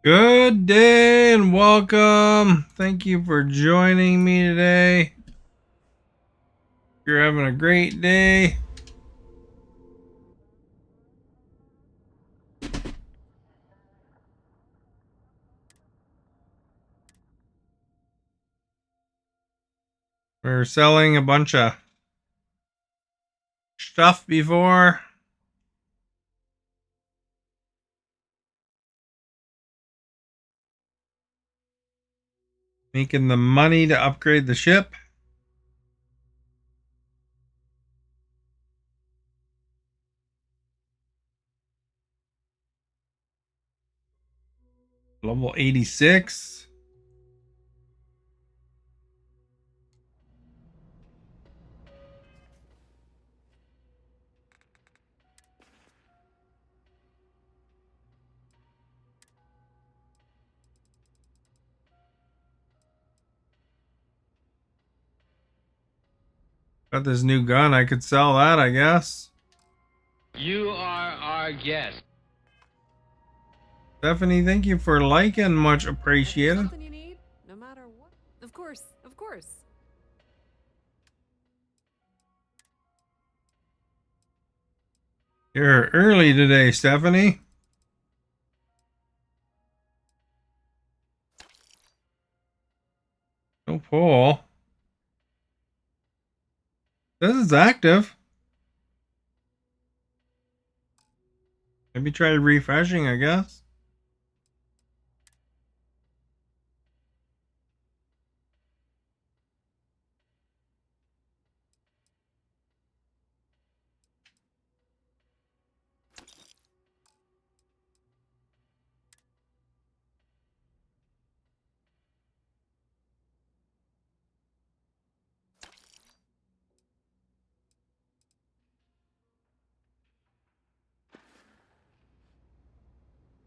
Good day and welcome. Thank you for joining me today. You're having a great day. We're selling a bunch of stuff before. Making the money to upgrade the ship. Level 86. Got this new gun. I could sell that, I guess. You are our guest. Stephanie, thank you for liking. Much appreciated. Something you need, no matter what. Of course, of course. You're early today, Stephanie. No pull. This is active. Maybe try refreshing, I guess.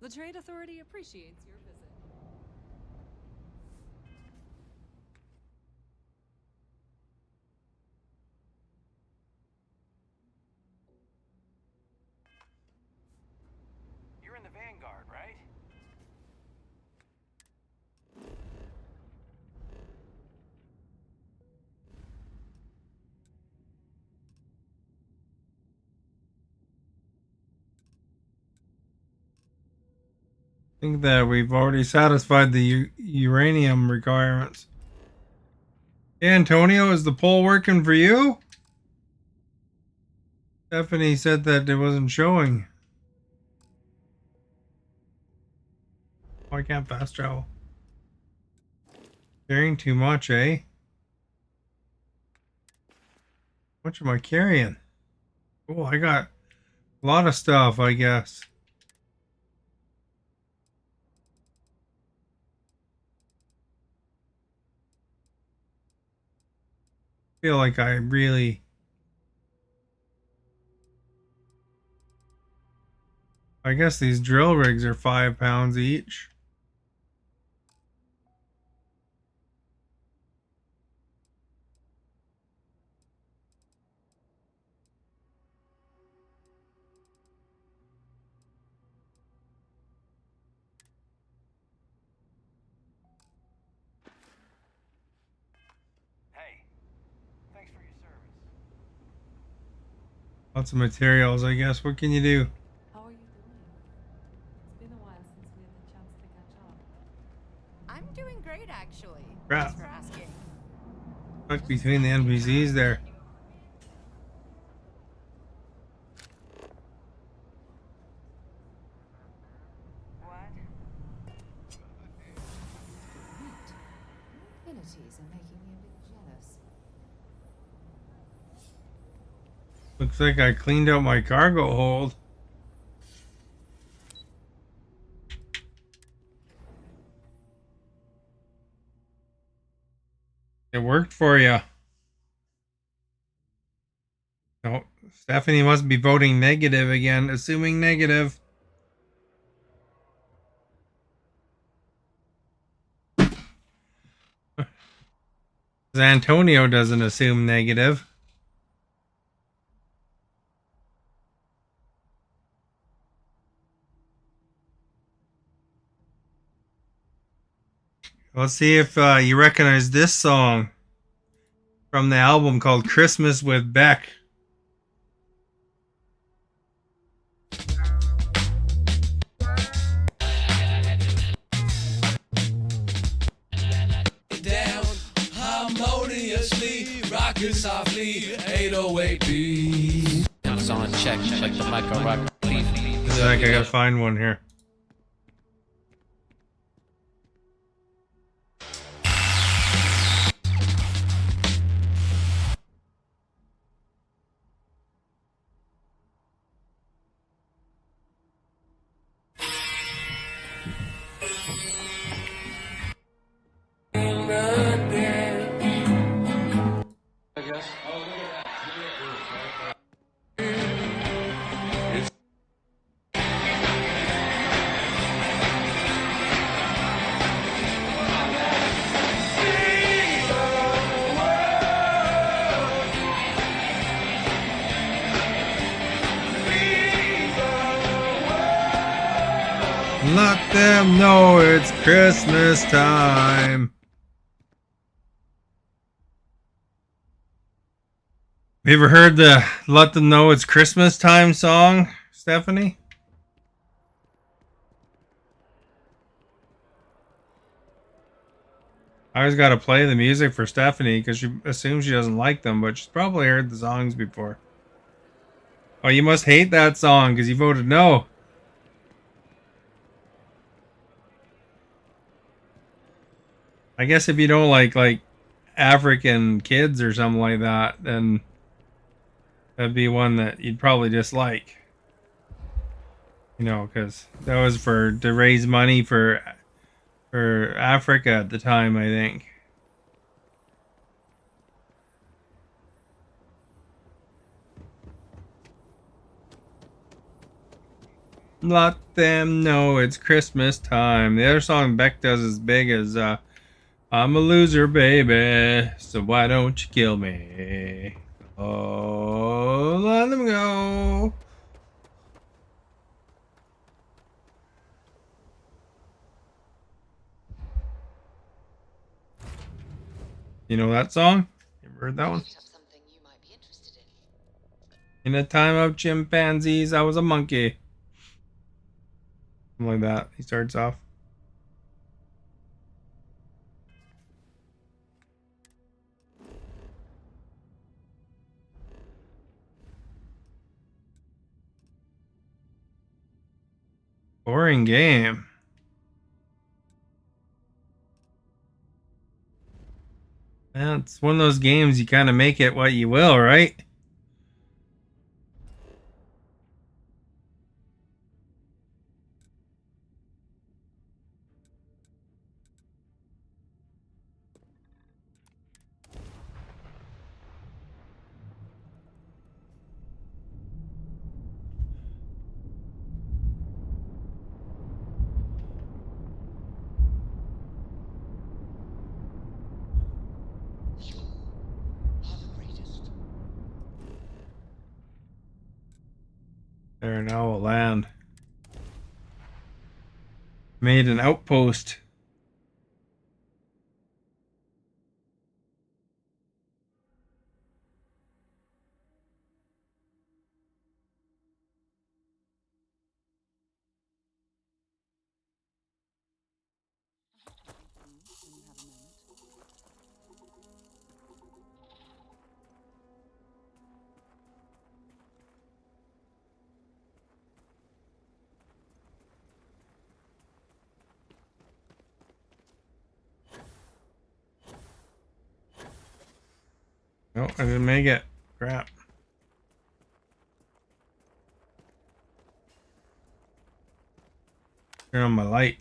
The Trade Authority appreciates your visit. You're in the Vanguard, right? Think that we've already satisfied the uranium requirements. Hey, Antonio, is the poll working for you? Stephanie said that it wasn't showing. Why can't fast travel? Carrying too much, eh? How much am I carrying? Oh, I got a lot of stuff, I guess. Feel like I really... I guess these drill rigs are 5 pounds each. Hey, thanks for your service. Lots of materials, I guess. What can you do? How are you doing? It's been a while since we had the chance to catch up. I'm doing great, actually. Crap. Thanks for asking. Stuck between the NPCs there. What? Affinities are making me a bit jealous. Looks like I cleaned out my cargo hold. It worked for you. No, Stephanie must be voting negative again, assuming negative. 'Cause Antonio doesn't assume negative. Let's see if you recognize this song from the album called Christmas with Beck. Down harmoniously, rocking softly, 808 beat. It's on check like the mic or rock. Please. I think I gotta find one here. Let them know it's Christmas time. Have you ever heard the Let Them Know It's Christmas Time song, Stephanie? I always got to play the music for Stephanie because she assumes she doesn't like them, but she's probably heard the songs before. Oh, you must hate that song because you voted no. I guess if you don't like African kids or something like that, then that'd be one that you'd probably dislike. You know, because that was to raise money for Africa at the time, I think. Let them know it's Christmas time. The other song Beck does is big as I'm a loser, baby, so why don't you kill me? Oh, let them go. You know that song? You ever heard that one? Something you might be interested In in. a time of chimpanzees, I was a monkey. Something like that. He starts off. Boring game. Yeah, it's one of those games you kind of make it what you will, right? There, now we'll land. Made an outpost. No, I didn't make it. Crap. Turn on my light.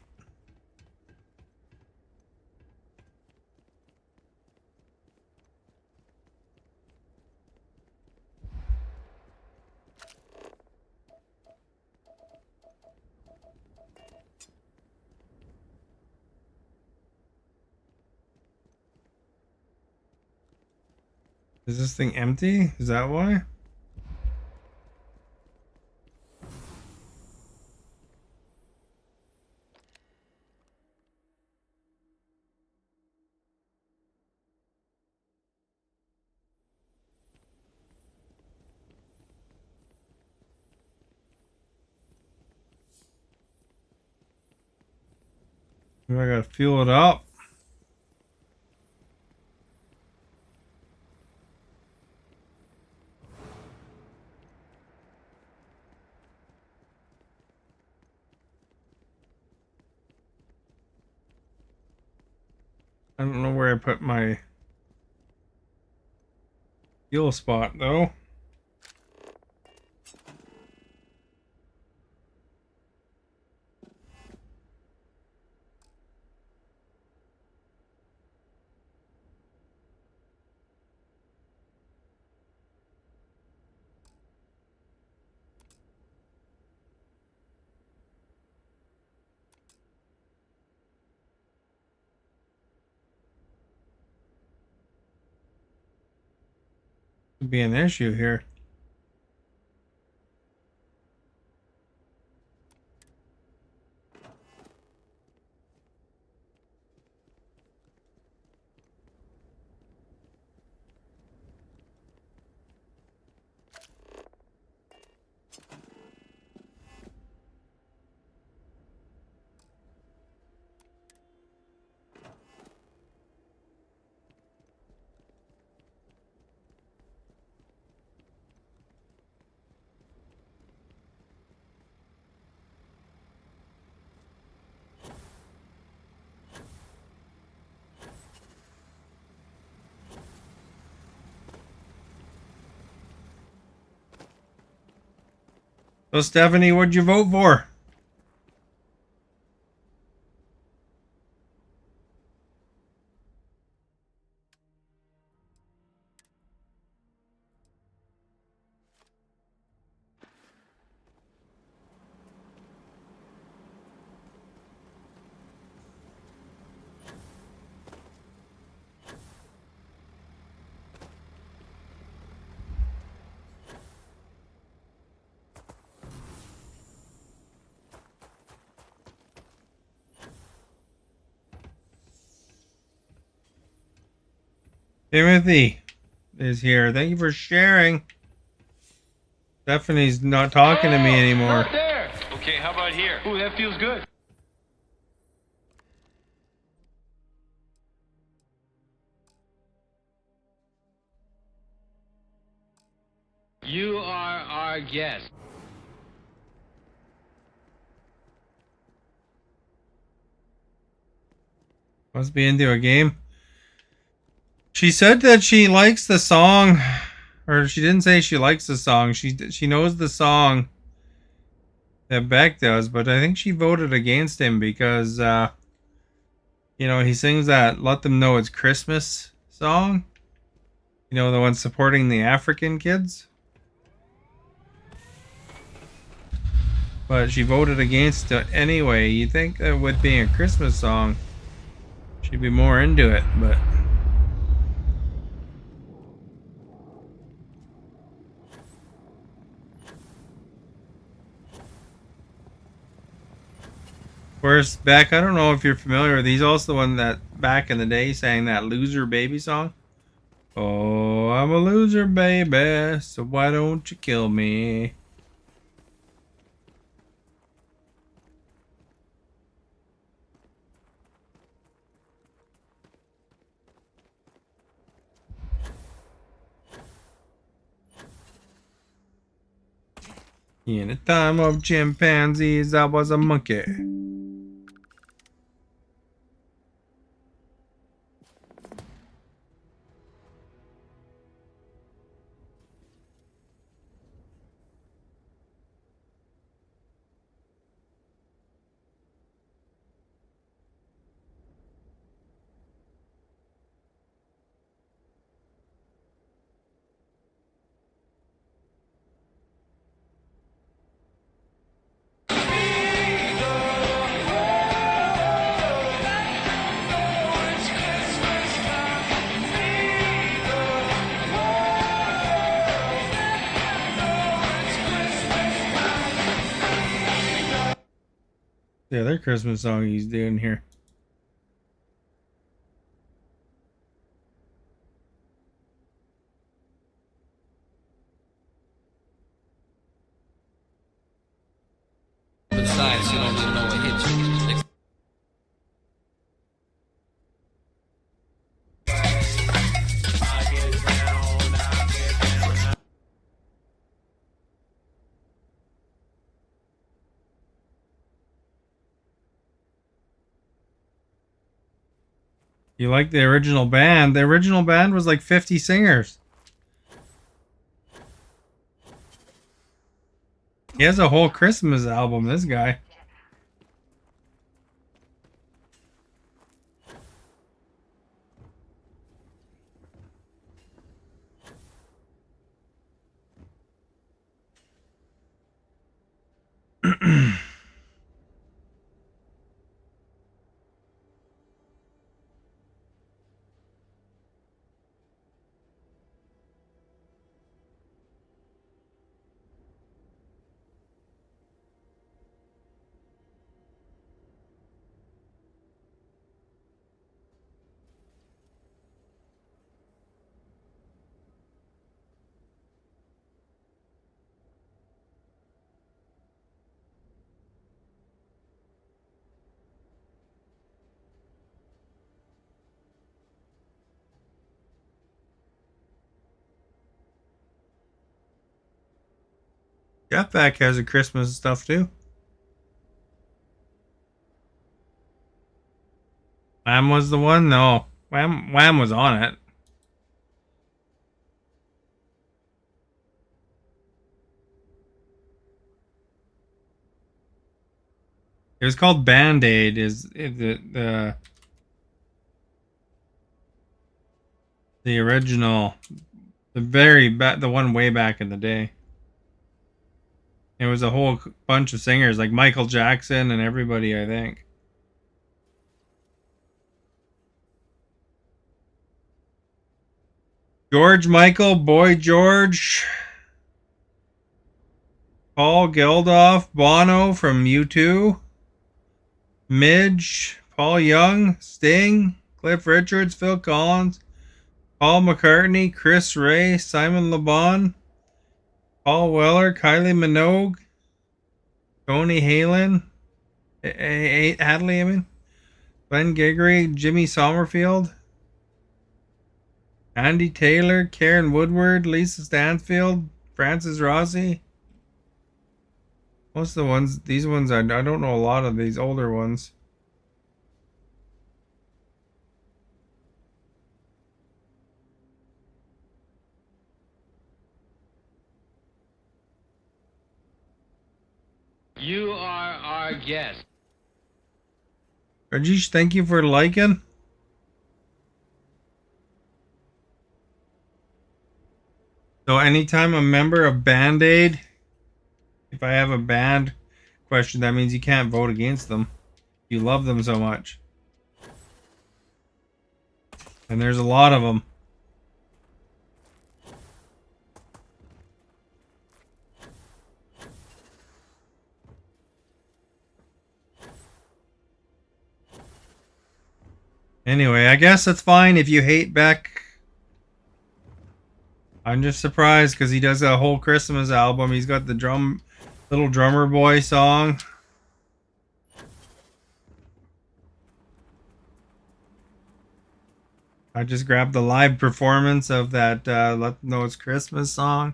Is this thing empty? Is that why? I gotta fuel it up. I don't know where I put my fuel spot though. Could be an issue here. So Stephanie, what'd you vote for? Timothy is here. Thank you for sharing. Stephanie's not talking to me anymore. Not there. Okay, how about here? Ooh, that feels good. You are our guest. Must be into a game. She said that she likes the song, or she didn't say she likes the song. She knows the song that Beck does, but I think she voted against him because you know, he sings that "Let Them Know It's Christmas" song. You know, the one supporting the African kids. But she voted against it anyway. You'd think that with being a Christmas song, she'd be more into it, but of course, Beck, I don't know if you're familiar with. He's also the one that back in the day sang that "Loser Baby" song. Oh, I'm a loser, baby, so why don't you kill me? In a time of chimpanzees, I was a monkey. The other Christmas song he's doing here. Besides, you don't even know what hit you. You like the original band? The original band was like 50 singers. He has a whole Christmas album, this guy. Jetpack has a Christmas stuff too. Wham was the one? No. Wham was on it. It was called Band-Aid. The original, the one way back in the day. It was a whole bunch of singers like Michael Jackson and everybody, I think. George Michael, Boy George, Paul Geldof, Bono from U2, Midge, Paul Young, Sting, Cliff Richards, Phil Collins, Paul McCartney, Chris Ray, Simon Le Bon, Paul Weller, Kylie Minogue, Tony Halen, Hadley, I mean, Glenn Giggery, Jimmy Sommerfield, Andy Taylor, Karen Woodward, Lisa Stansfield, Francis Rossi. Most of the ones, these ones, I don't know a lot of these older ones. You are our guest. Rajesh, thank you for liking. So anytime a member of Band-Aid, if I have a band question, that means you can't vote against them. You love them so much. And there's a lot of them. Anyway, I guess it's fine if you hate Beck. I'm just surprised because he does a whole Christmas album. He's got the little drummer boy song. I just grabbed the live performance of that Let Them Know It's Christmas song.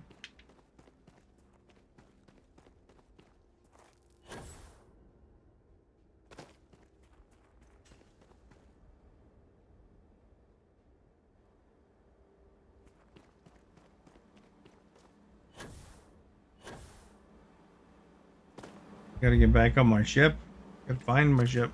Gotta get back on my ship. Gotta find my ship.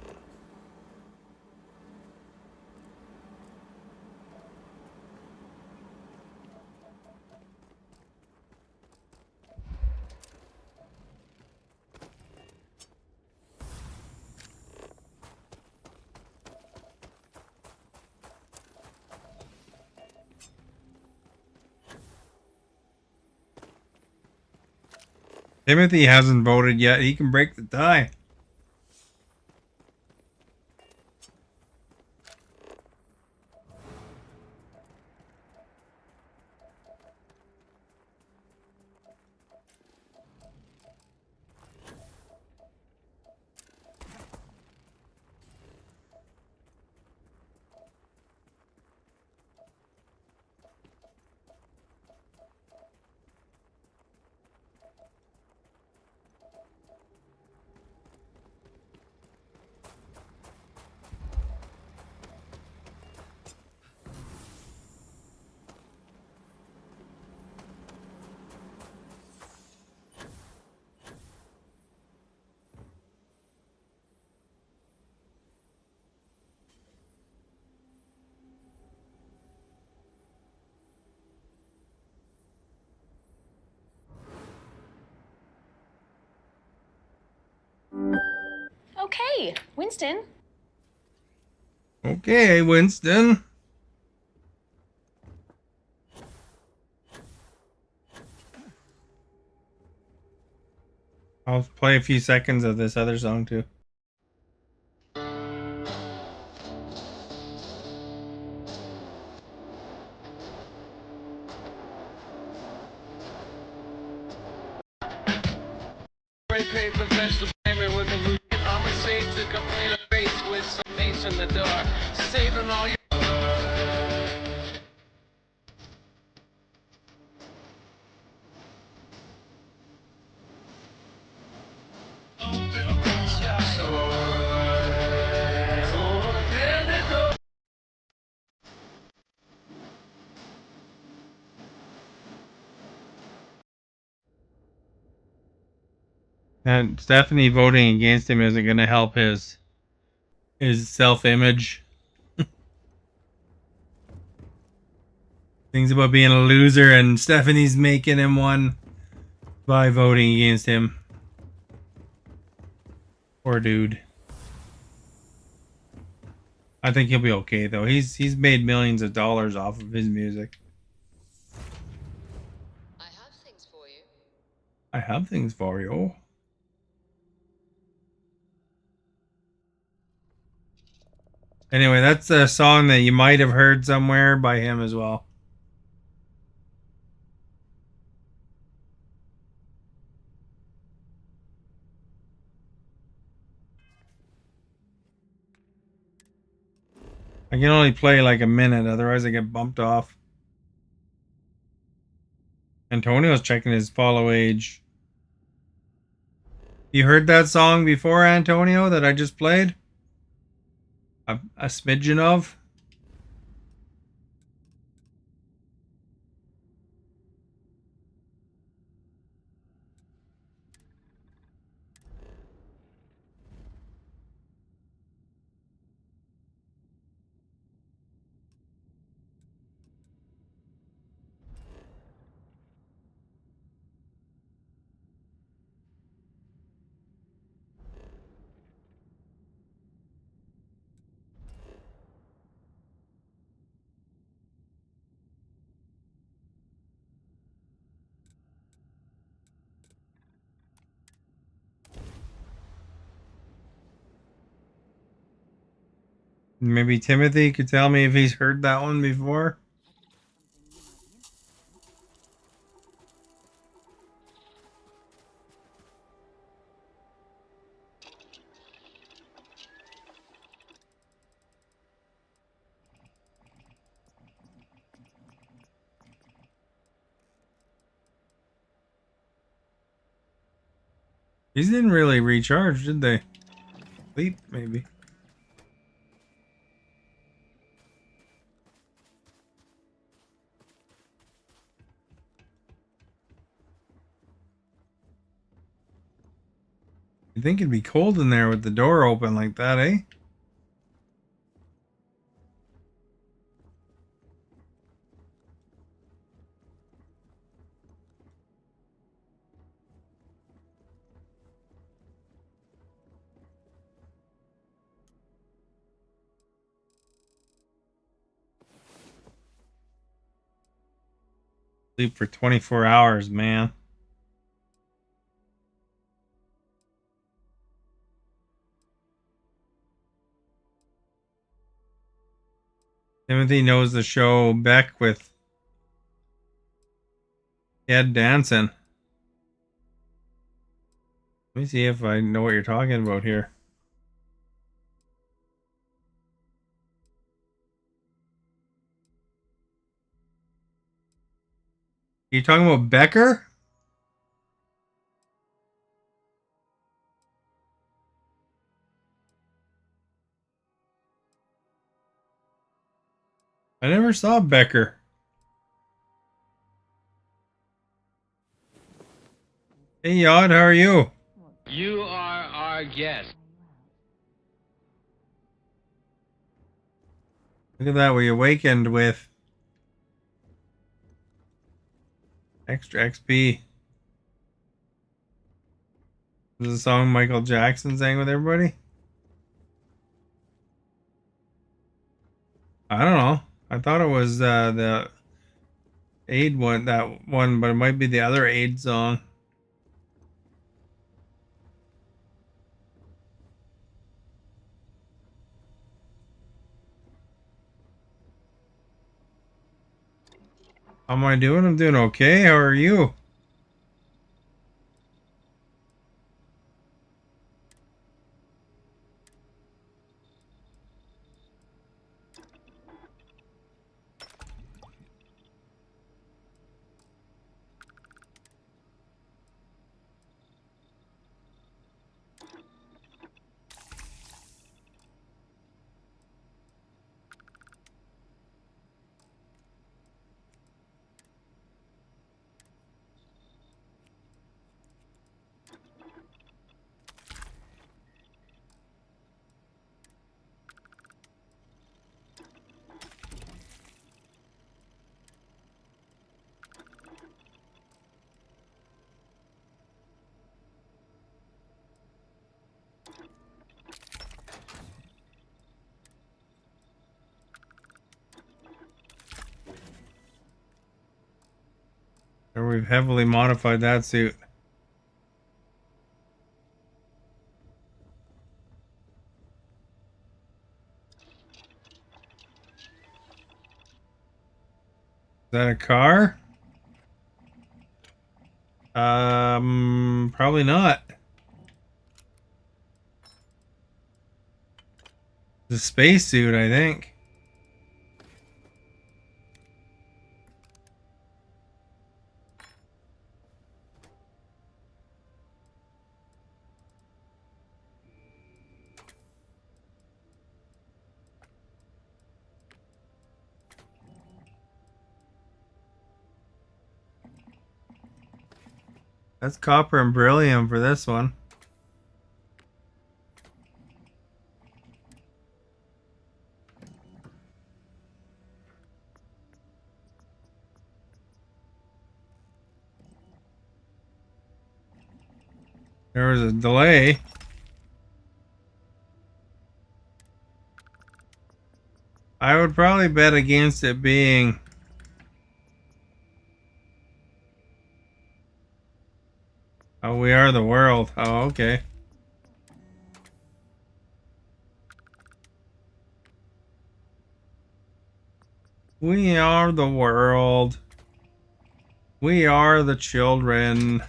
Timothy hasn't voted yet. He can break the tie. Okay, Winston. Okay, Winston. I'll play a few seconds of this other song too. Spray paper, vegetable hammer with a root. I'm a saint to complain a face with some face in the door. Saving all your. And Stephanie voting against him isn't going to help his self-image. Things about being a loser, and Stephanie's making him one by voting against him. Poor dude. I think he'll be okay though. He's made millions of dollars off of his music. I have things for you. I have things for you. Anyway, that's a song that you might have heard somewhere by him as well. I can only play like a minute, otherwise I get bumped off. Antonio's checking his follow age. You heard that song before, Antonio, that I just played? A smidgen of? Maybe Timothy could tell me if he's heard that one before. These didn't really recharge, did they? Sleep, maybe. You think it'd be cold in there with the door open like that, eh? Sleep for 24 hours, man. Timothy knows the show Beck with Ed Danson. Let me see if I know what you're talking about here. You talking about Becker? I never saw Becker. Hey, Yod, how are you? You are our guest. Look at that, we awakened with extra XP. This is a song Michael Jackson sang with everybody. I don't know. I thought it was the aid one, that one, but it might be the other aid song. How am I doing? I'm doing okay. How are you? Or we've heavily modified that suit. Is that a car? Probably not. It's a spacesuit, I think. That's copper and beryllium for this one. There was a delay. I would probably bet against it being... Oh, we are the world. Oh, okay. We are the world. We are the children.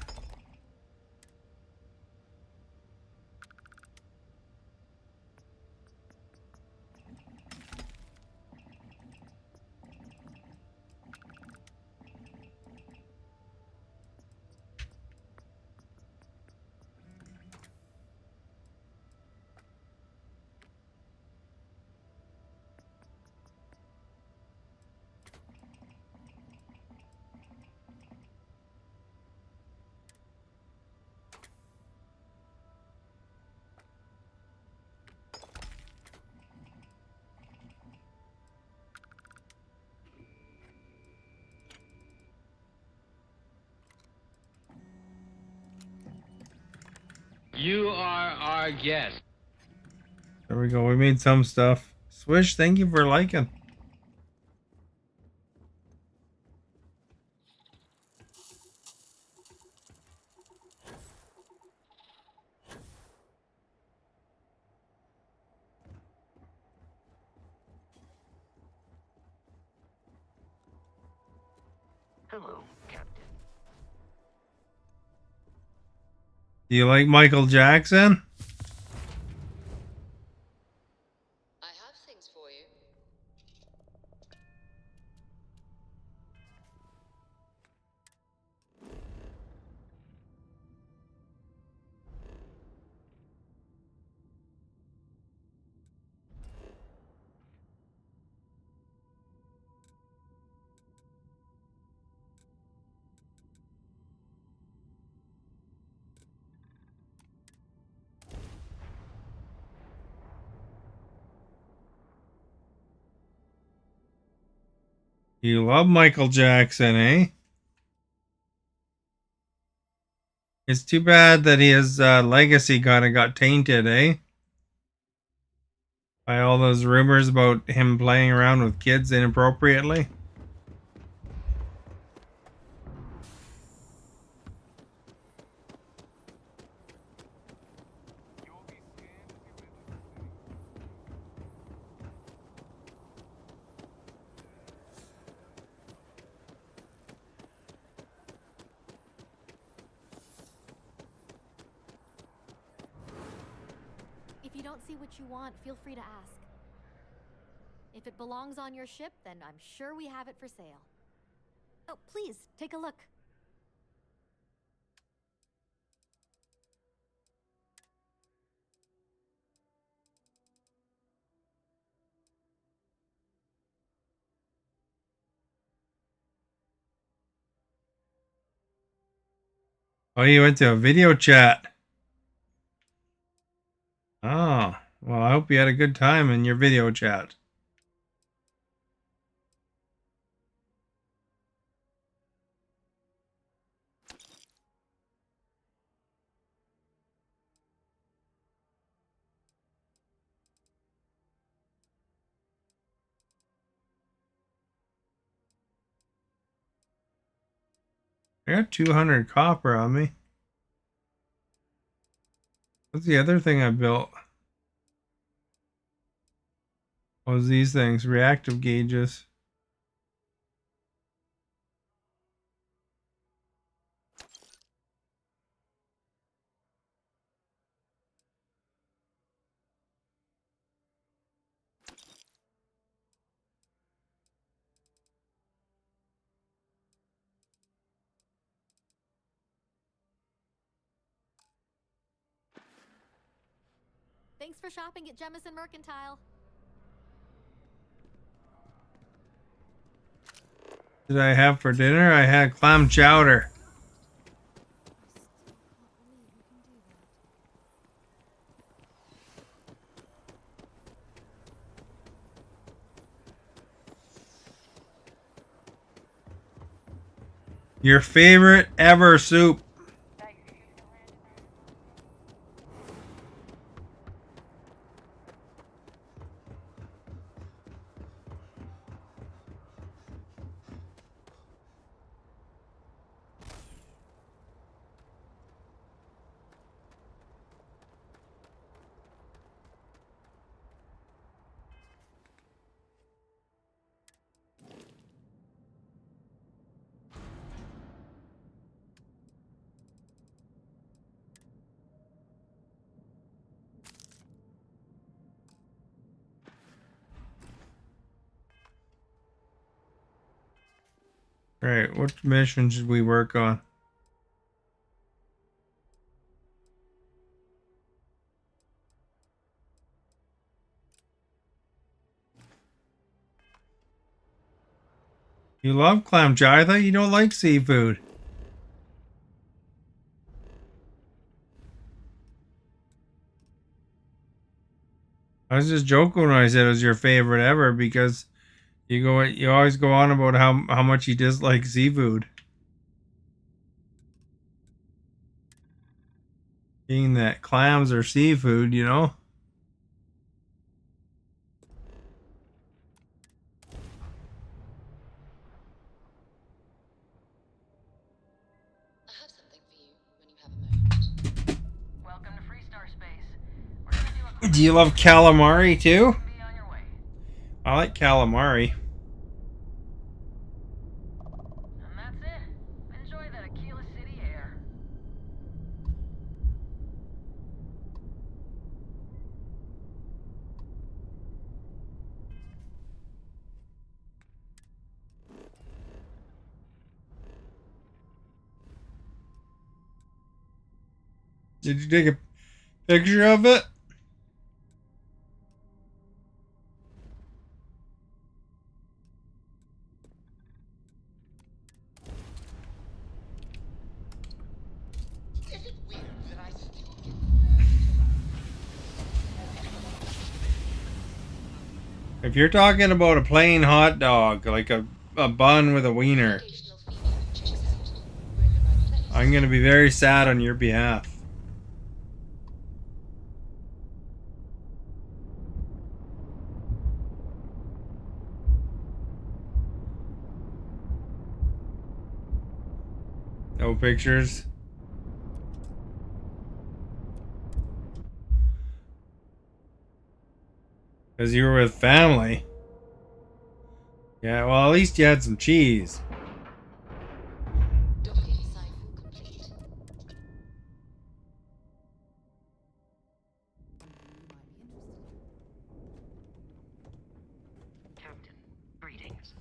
You are our guest. There we go. We made some stuff. Swish, thank you for liking. Hello, Captain. Do you like Michael Jackson? I have things for you. You love Michael Jackson, eh? It's too bad that his legacy kind of got tainted, eh? By all those rumors about him playing around with kids inappropriately. If you don't see what you want, feel free to ask. If it belongs on your ship, then I'm sure we have it for sale. Oh, please, take a look. Oh, you went to a video chat. Oh, well, I hope you had a good time in your video chat. I got 200 copper on me. What's the other thing I built? What was these things? Reactive gauges. Thanks for shopping at Jemison Mercantile. What did I have for dinner? I had clam chowder. Your favorite ever soup. Right, what mission should we work on? You love clam chowder? I thought you don't like seafood. I was just joking when I said it was your favorite ever because you always go on about how much you dislike seafood. Being that clams are seafood, you know? I have something for you when you have a moment. Welcome to Freestar Space. We're gonna do a quick Do you love calamari too? be on your way. I like calamari. And that's it. Enjoy that Aquila City air. Did you take a picture of it? Is it weird that I still get If you're talking about a plain hot dog, like a bun with a wiener, occasional female who checks out? We're in the right place. I'm going to be very sad on your behalf. No pictures. Because you were with family. Yeah, well, at least you had some cheese. Docking cycle complete. Captain, greetings.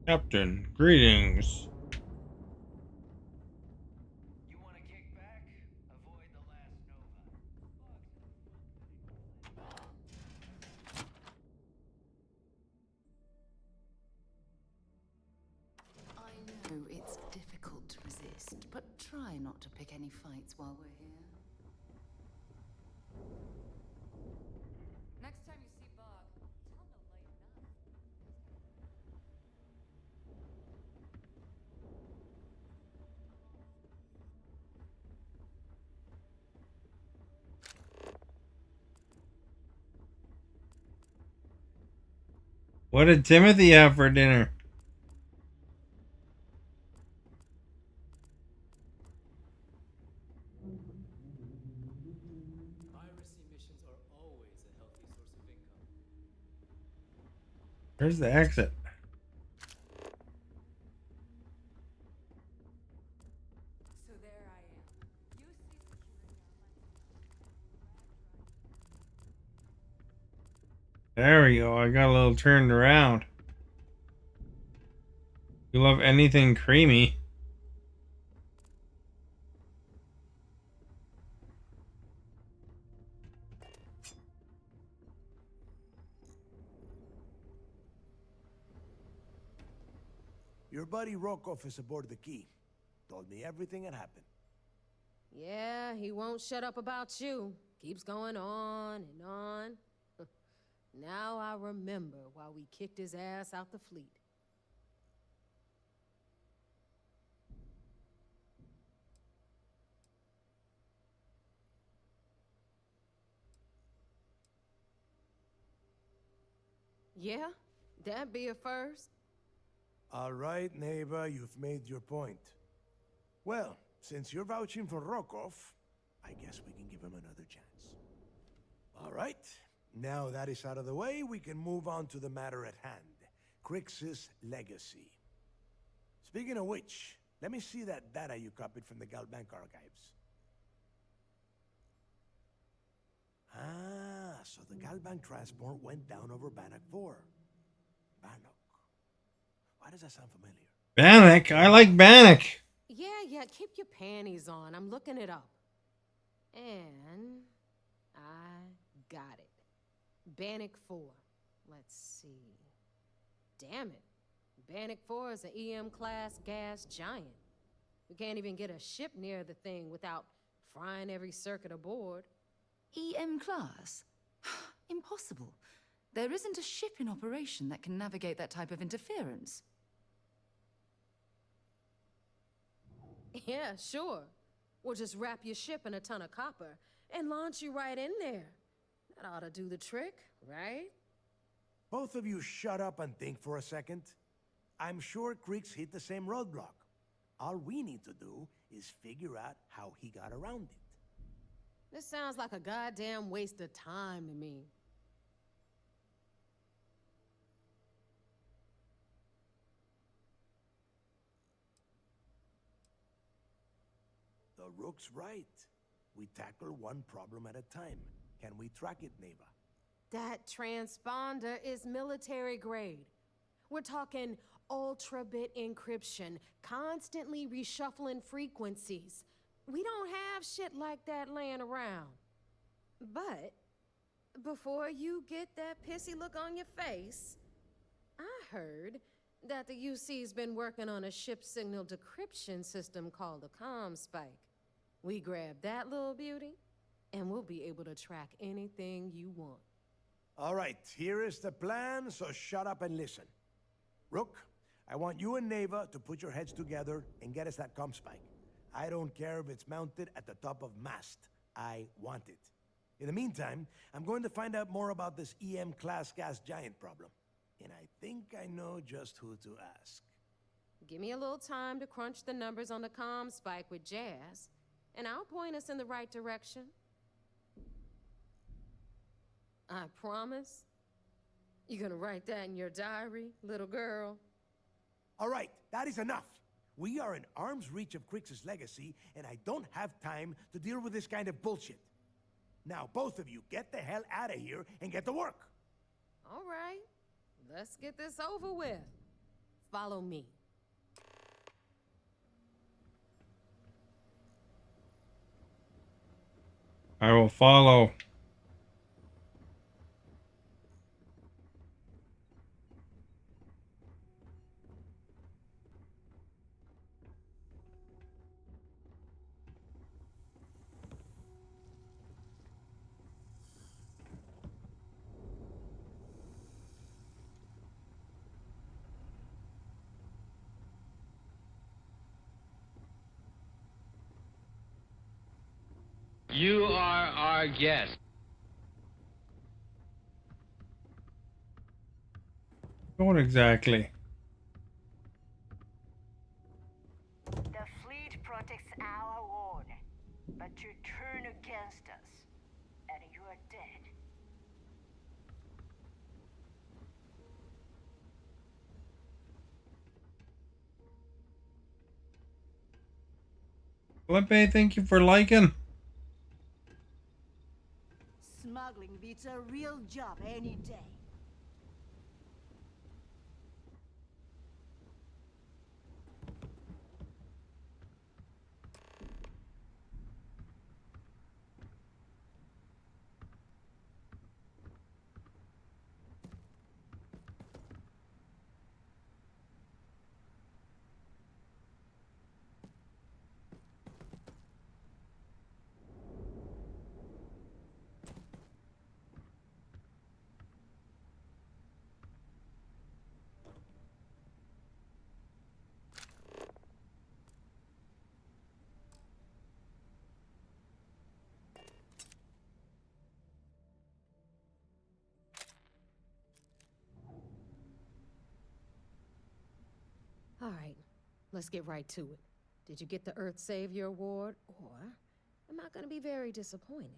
Captain, greetings. You want to kick back? Avoid the last Nova. I know it's difficult to resist, but try not to pick any fights while we're here. Next time you see Bog, tell him to lighten up. What did Timothy have for dinner? Piracy missions are always a healthy source of income. Where's the exit? So there I am. UC security on my There we go. I got a little turned around. You love anything creamy. Your buddy Rokov is aboard the Key. Told me everything had happened. Yeah, he won't shut up about you. Keeps going on and on. Now I remember why we kicked his ass out the fleet. Yeah, that'd be a first. All right, Neva, you've made your point. Well, since you're vouching for Rokov, I guess we can give him another chance. All right, now that is out of the way, we can move on to the matter at hand. Crix's legacy. Speaking of which, let me see that data you copied from the Galbank archives. Ah, so the Galbank transport went down over Bannock 4. Bannock. Why does that sound familiar? Bannock? I like Bannock. Yeah, keep your panties on. I'm looking it up. And I got it. Bannock 4. Let's see. Damn it. Bannock 4 is an EM-class gas giant. We can't even get a ship near the thing without frying every circuit aboard. EM class? Impossible. There isn't a ship in operation that can navigate that type of interference. Yeah, sure. We'll just wrap your ship in a ton of copper and launch you right in there. That ought to do the trick, right? Both of you shut up and think for a second. I'm sure Creeks hit the same roadblock. All we need to do is figure out how he got around it. This sounds like a goddamn waste of time to me. The Rook's right. We tackle one problem at a time. Can we track it, Neva? That transponder is military grade. We're talking ultra-bit encryption, constantly reshuffling frequencies. We don't have shit like that laying around. But before you get that pissy look on your face, I heard that the UC's been working on a ship signal decryption system called a ComSpike. We grab that little beauty, and we'll be able to track anything you want. All right, here is the plan, so shut up and listen. Rook, I want you and Neva to put your heads together and get us that ComSpike. I don't care if it's mounted at the top of mast. I want it. In the meantime, I'm going to find out more about this EM-class gas giant problem. And I think I know just who to ask. Give me a little time to crunch the numbers on the comm spike with Jazz, and I'll point us in the right direction. I promise. You gonna write that in your diary, little girl? All right, that is enough. We are in arm's reach of Crix's legacy, and I don't have time to deal with this kind of bullshit. Now, both of you, get the hell out of here and get to work. All right, let's get this over with. Follow me. I will follow. You are our guest. What exactly? The fleet protects our ward, but you turn against us, and you are dead. Felipe, thank you for liking. Smuggling beats a real job any day. All right, let's get right to it. Did you get the Earth Savior Award, or am I gonna be very disappointed?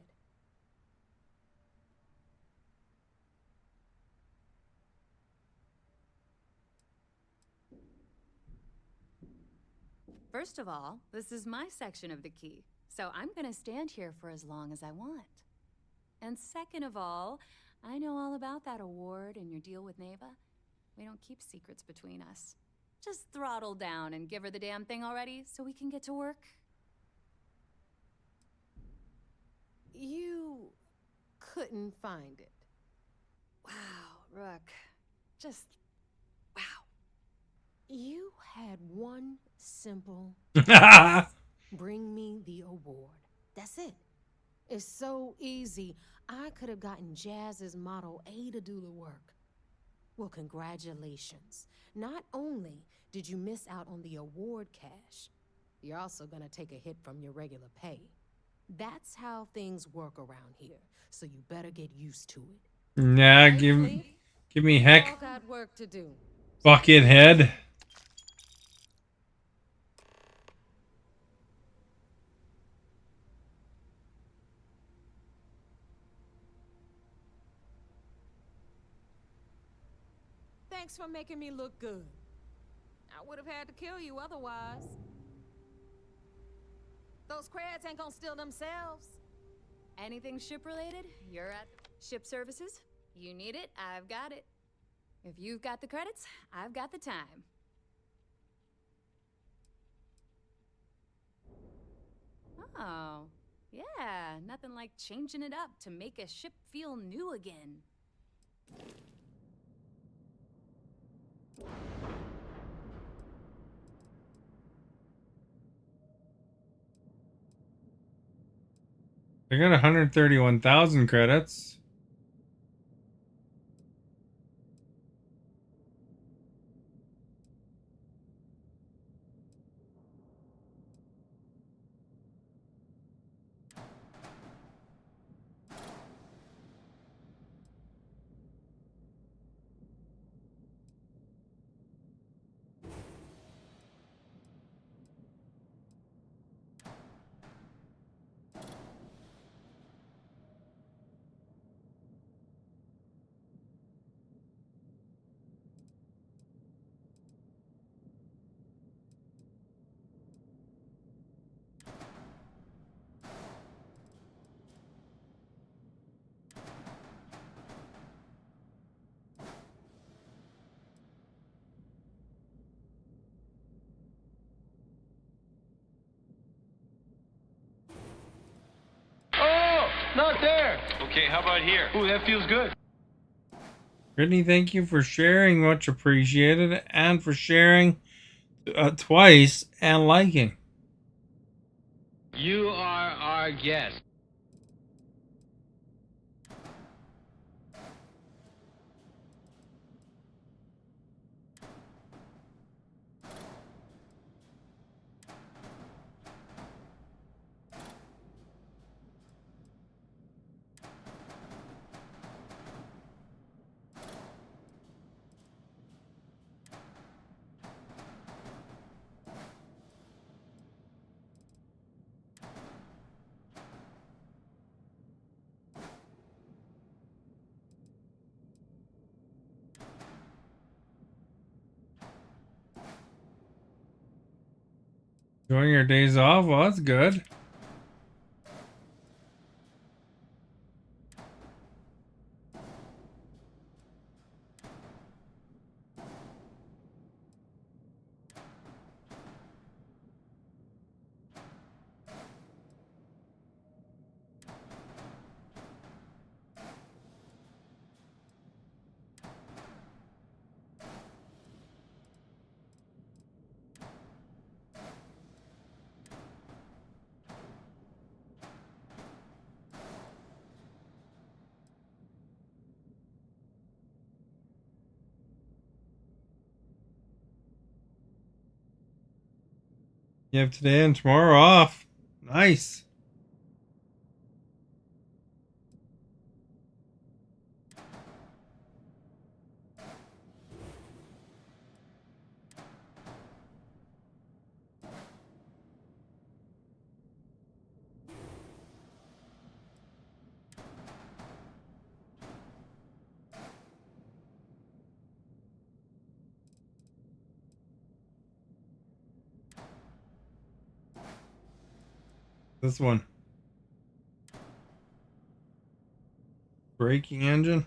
First of all, this is my section of the key, so I'm gonna stand here for as long as I want. And second of all, I know all about that award and your deal with Neva. We don't keep secrets between us. Just throttle down and give her the damn thing already so we can get to work. You couldn't find it. Wow, Rook. Just, wow. You had one simple bring me the award. That's it. It's so easy. I could have gotten Jazz's Model A to do the work. Well, congratulations. Not only did you miss out on the award cash, you're also gonna take a hit from your regular pay. That's how things work around here, so you better get used to it. Nah, Right, give Fleet? me We heck, all got work to do. bucket head. Thanks for making me look good. I would have had to kill you otherwise. Those creds ain't gonna steal themselves. Anything ship-related, you're at ship services. You need it, I've got it. If you've got the credits, I've got the time. Oh, yeah, nothing like changing it up to make a ship feel new again. I got 131,000 credits. Not there. Okay, how about here? Ooh, that feels good. Brittany, thank you for sharing. Much appreciated. And for sharing twice and liking. You are our guest. Enjoying your days off? Well, that's good. You have today and tomorrow off. Nice. This one. Braking engine.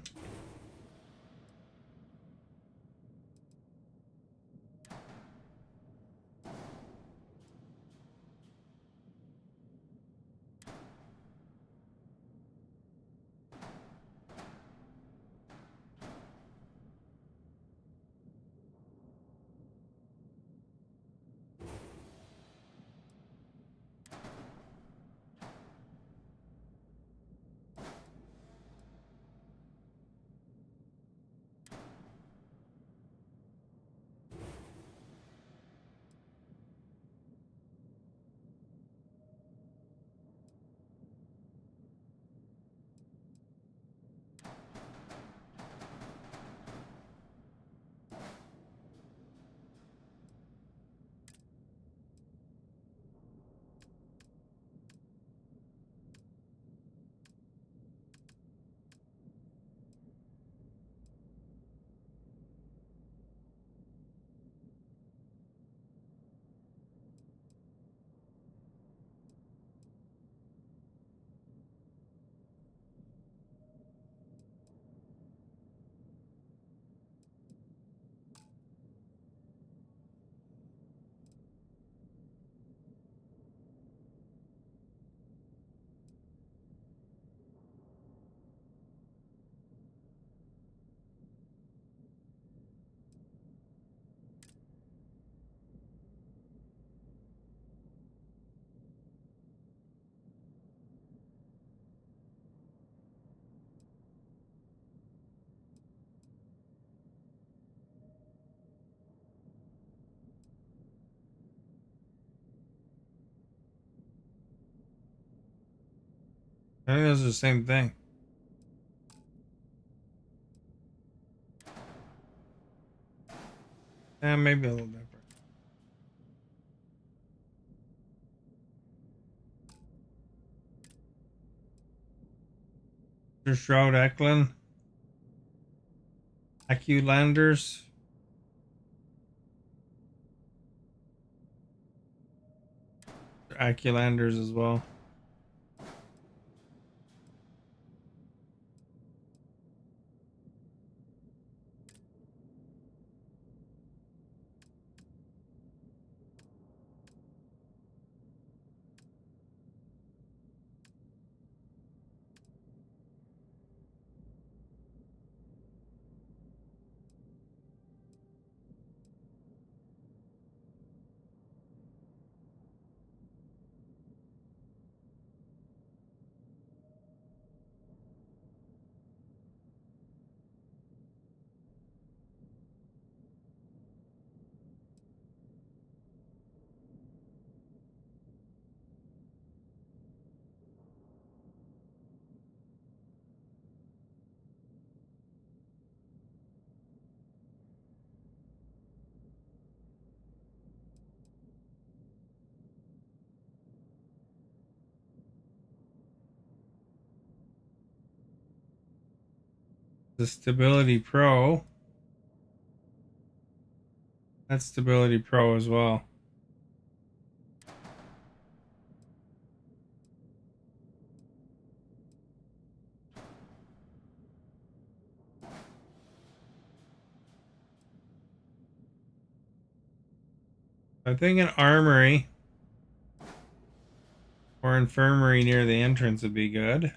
I think those are the same thing. Yeah, maybe a little different. Shroud Eklund. Aculanders. Aculanders as well. The Stability Pro. That's Stability Pro as well. I think an armory or infirmary near the entrance would be good.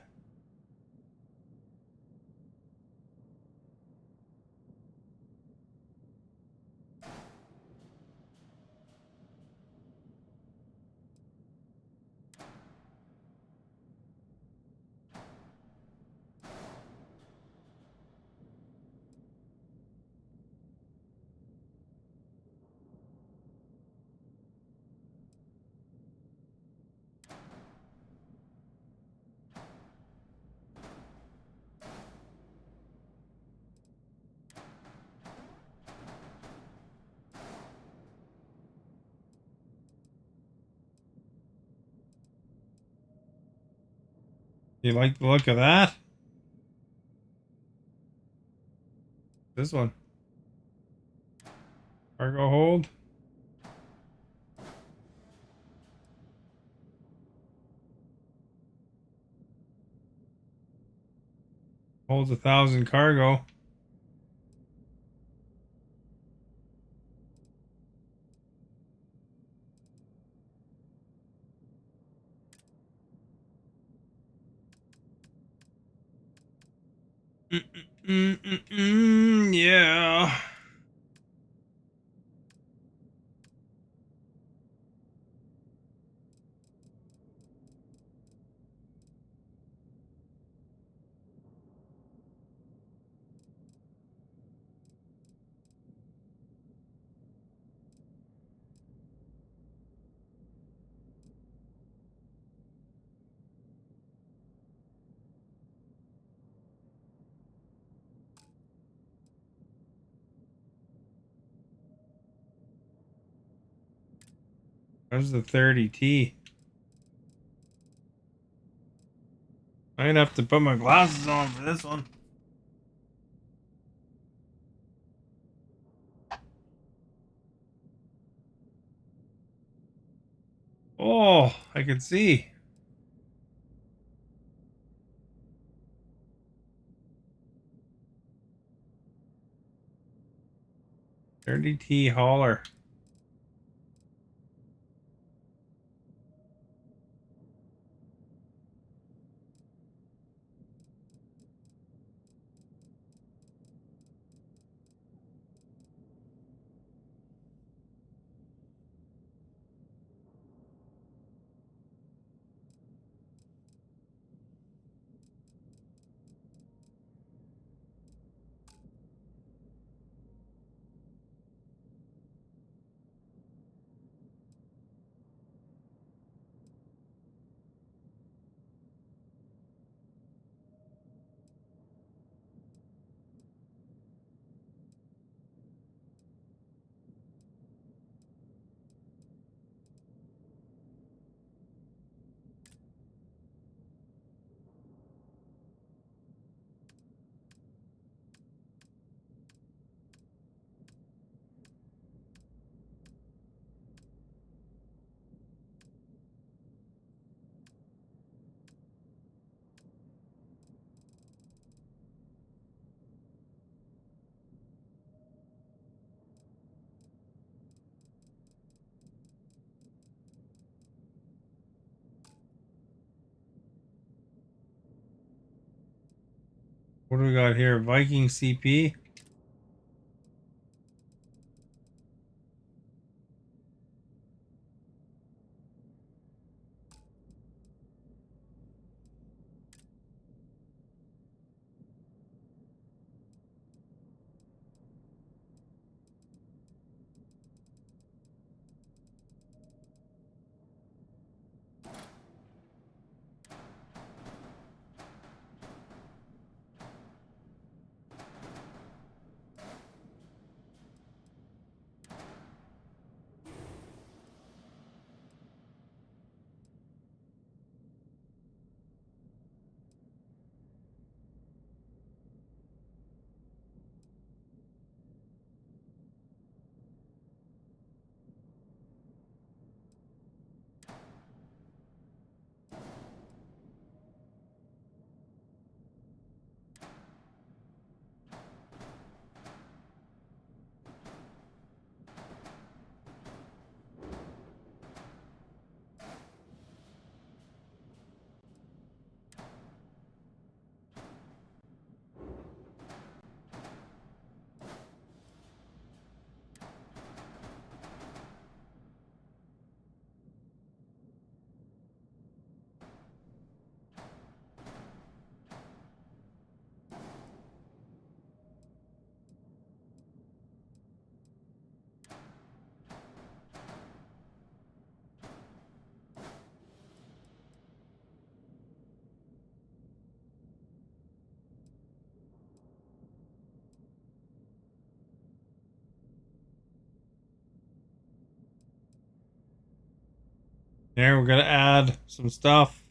You like the look of that? This one. Cargo hold. Holds 1,000 cargo. Yeah. There's the 30T. I'd have to put my glasses on for this one. Oh, I can see. 30T hauler. What do we got here? Viking CP. There, we're gonna add some stuff.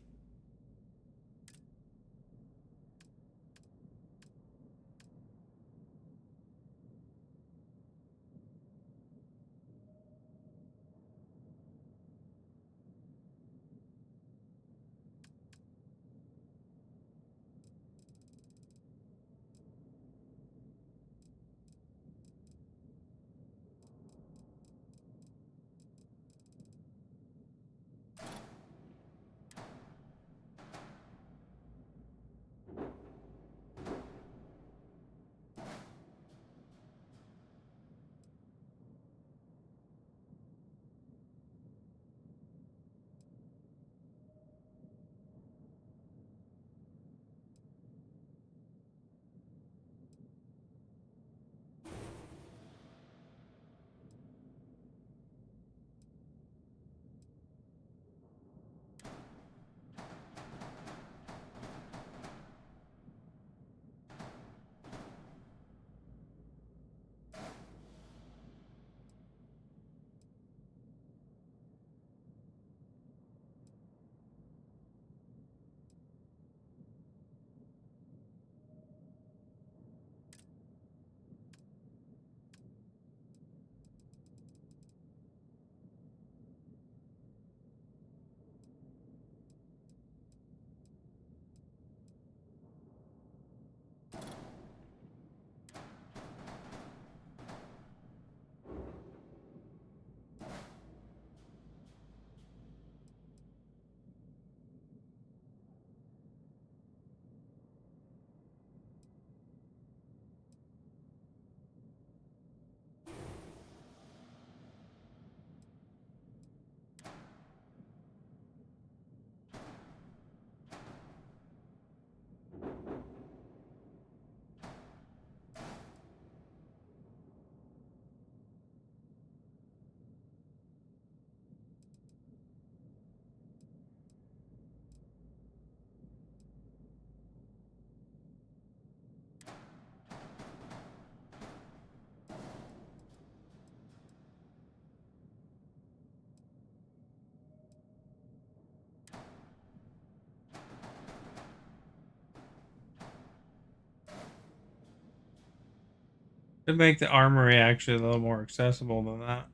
To make the armory actually a little more accessible than that.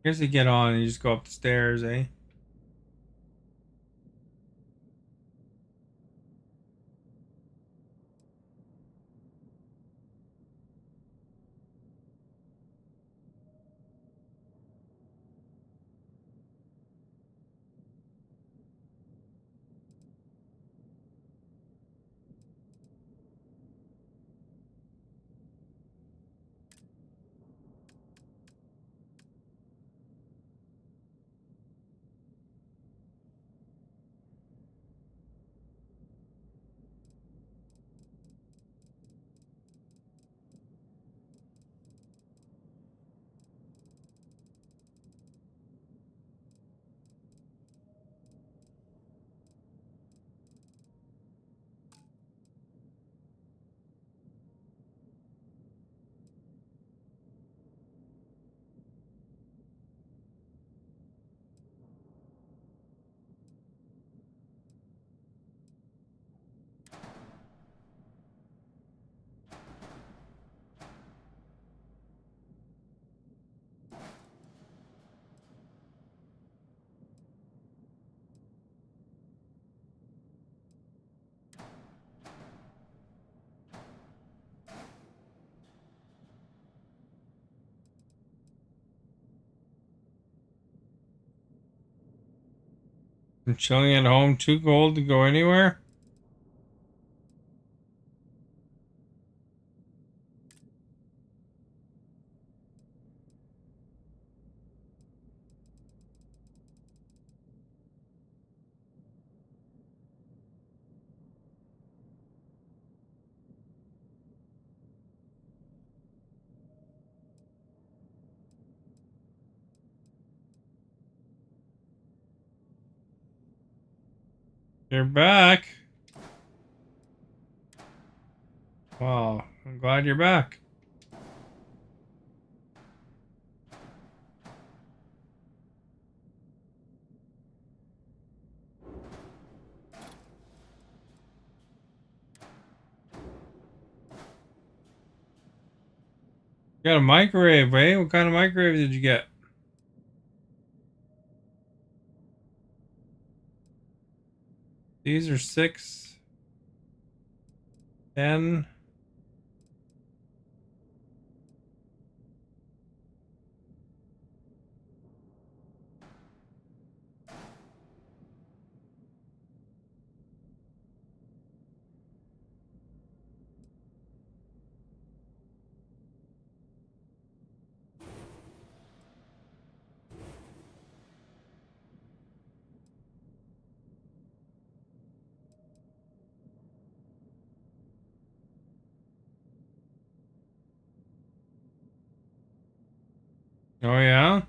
I guess you get on and you just go up the stairs, eh? I'm chilling at home, too cold to go anywhere. You're back. Wow. I'm glad you're back. You got a microwave, eh? What kind of microwave did you get? These are 6, 10. Oh yeah?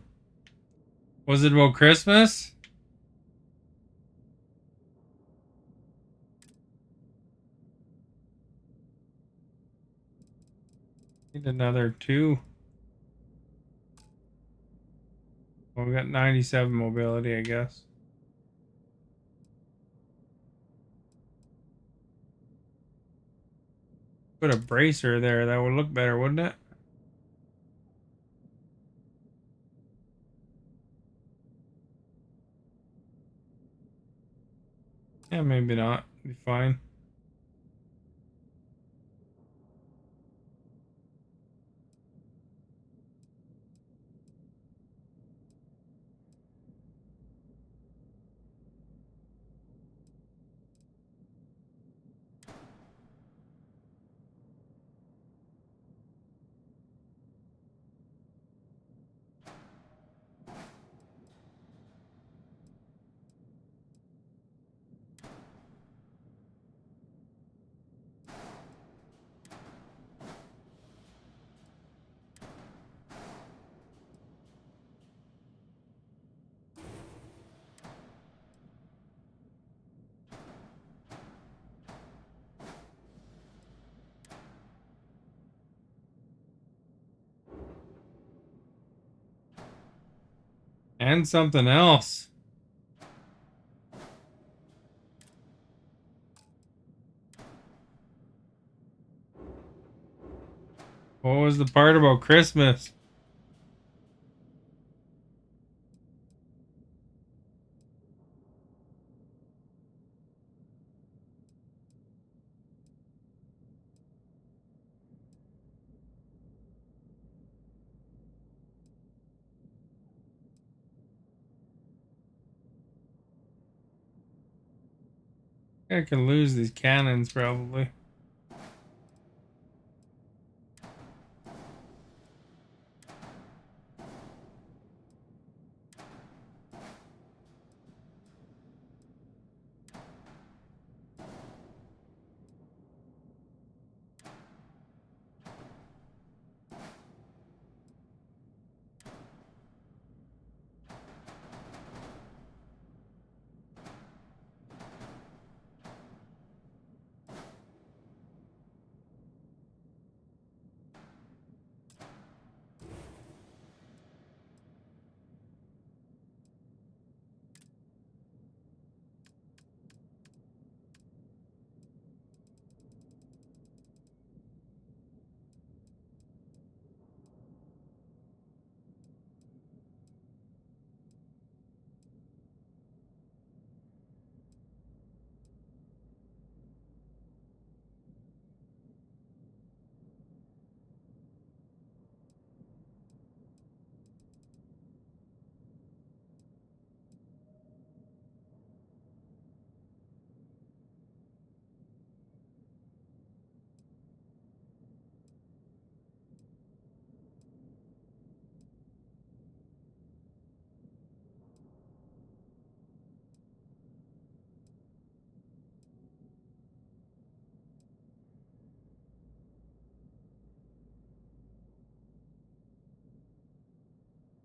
Was it about Christmas? Need another 2. Well, we got 97 mobility, I guess. Put a bracer there, that would look better, wouldn't it? Yeah, maybe not. Be fine. And something else. What was the part about Christmas? I can lose these cannons probably.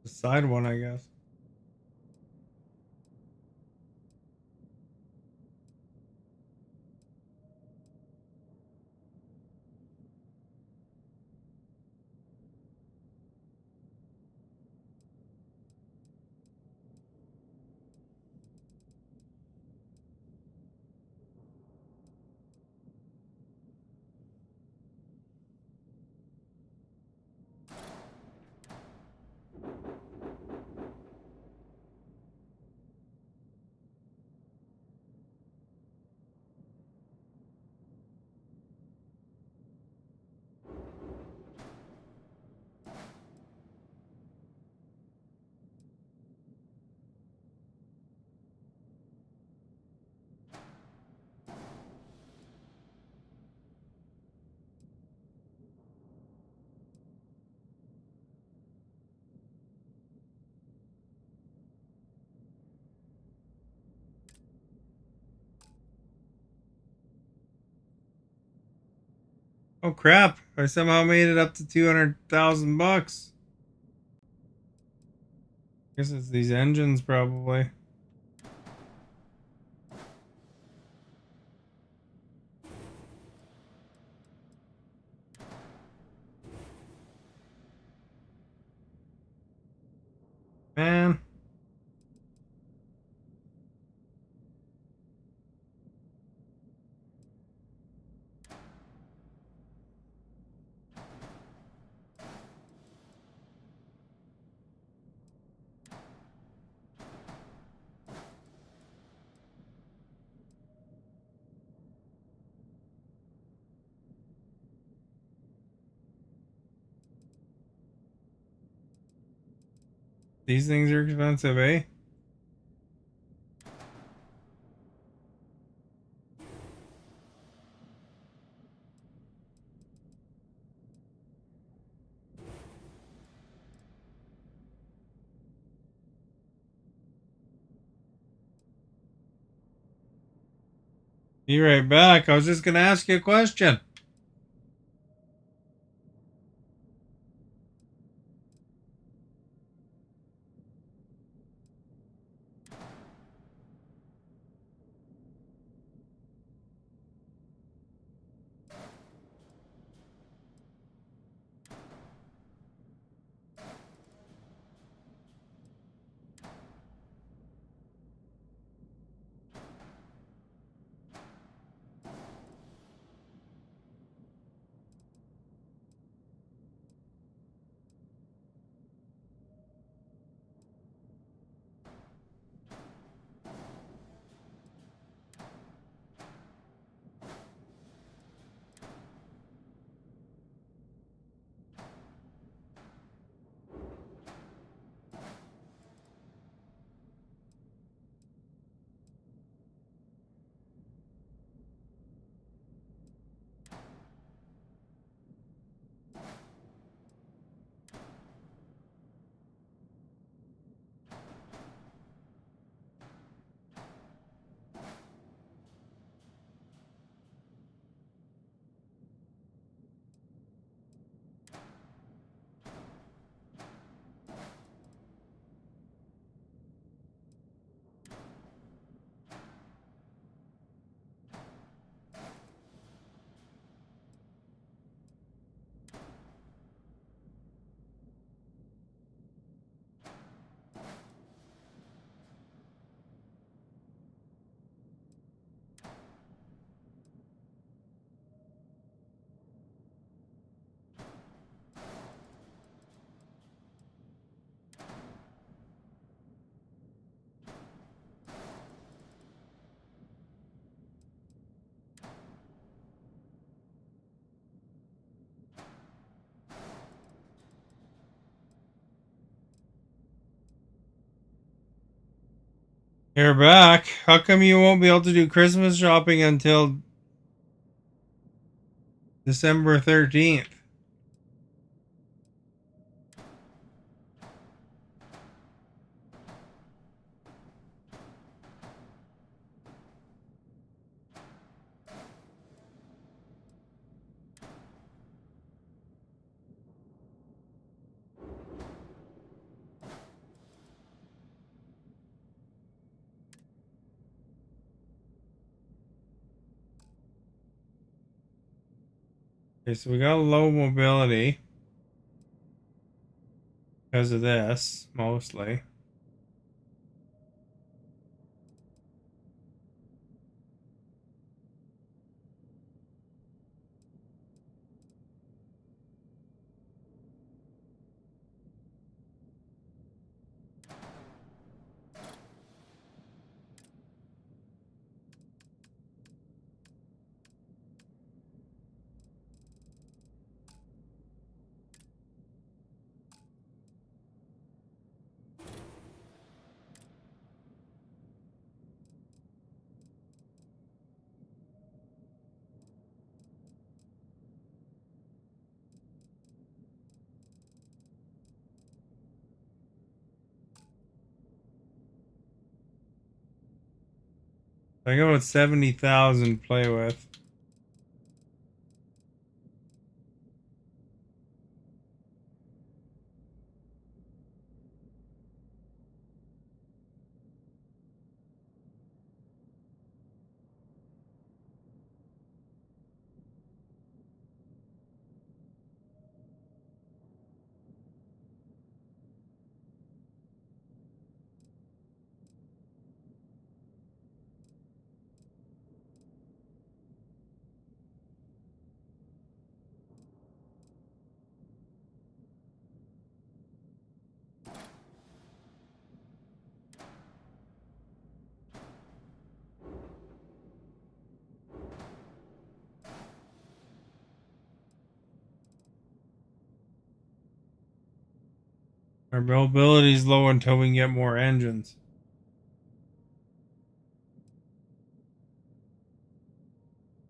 The side one, I guess. Oh crap! I somehow made it up to 200,000 bucks. Guess it's these engines probably. Man. These things are expensive, eh? Be right back. I was just gonna ask you a question. You're back. How come you won't be able to do Christmas shopping until December 13th? Okay, so we got low mobility because of this, mostly. I got about 70,000 to play with. Our mobility's low until we can get more engines.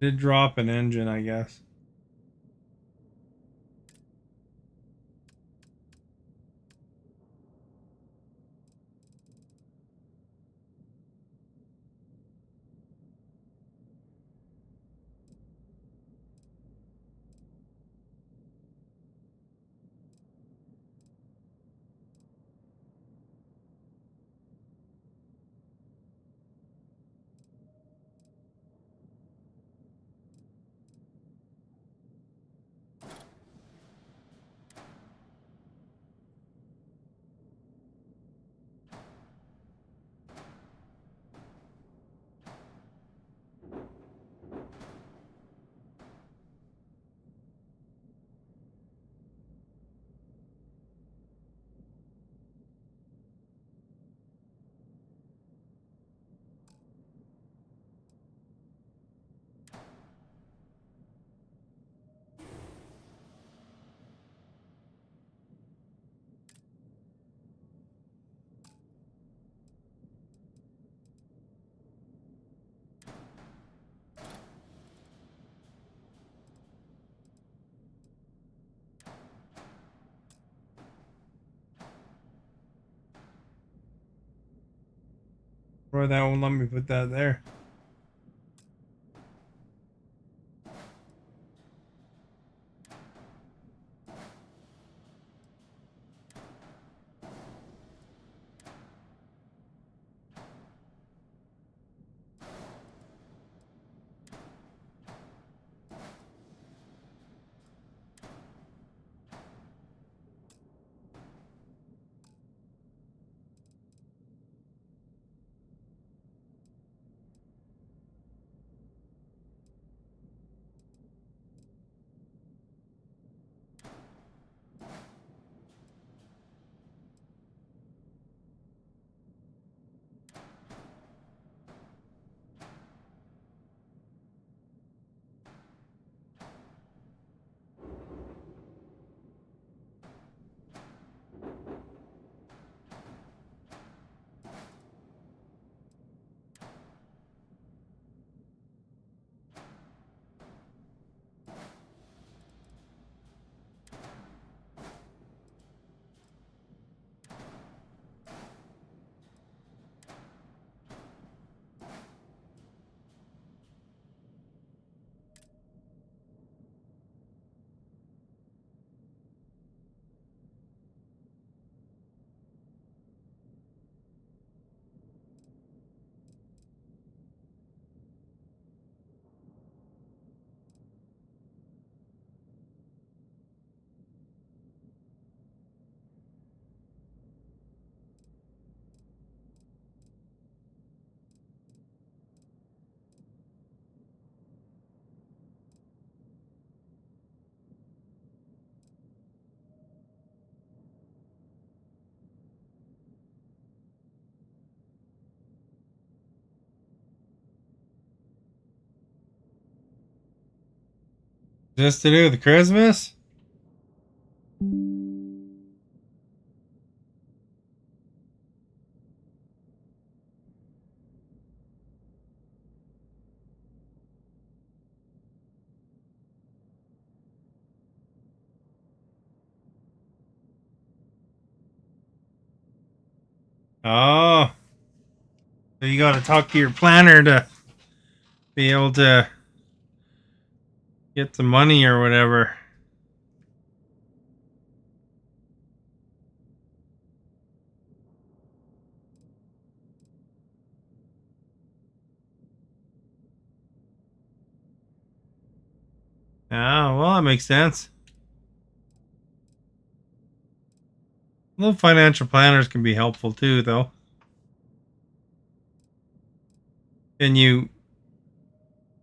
Did drop an engine, I guess. Or that won't let me put that there. Just to do with Christmas? Oh. So you gotta talk to your planner to be able to get the money or whatever. Oh, well, that makes sense. Little financial planners can be helpful too, though. Can you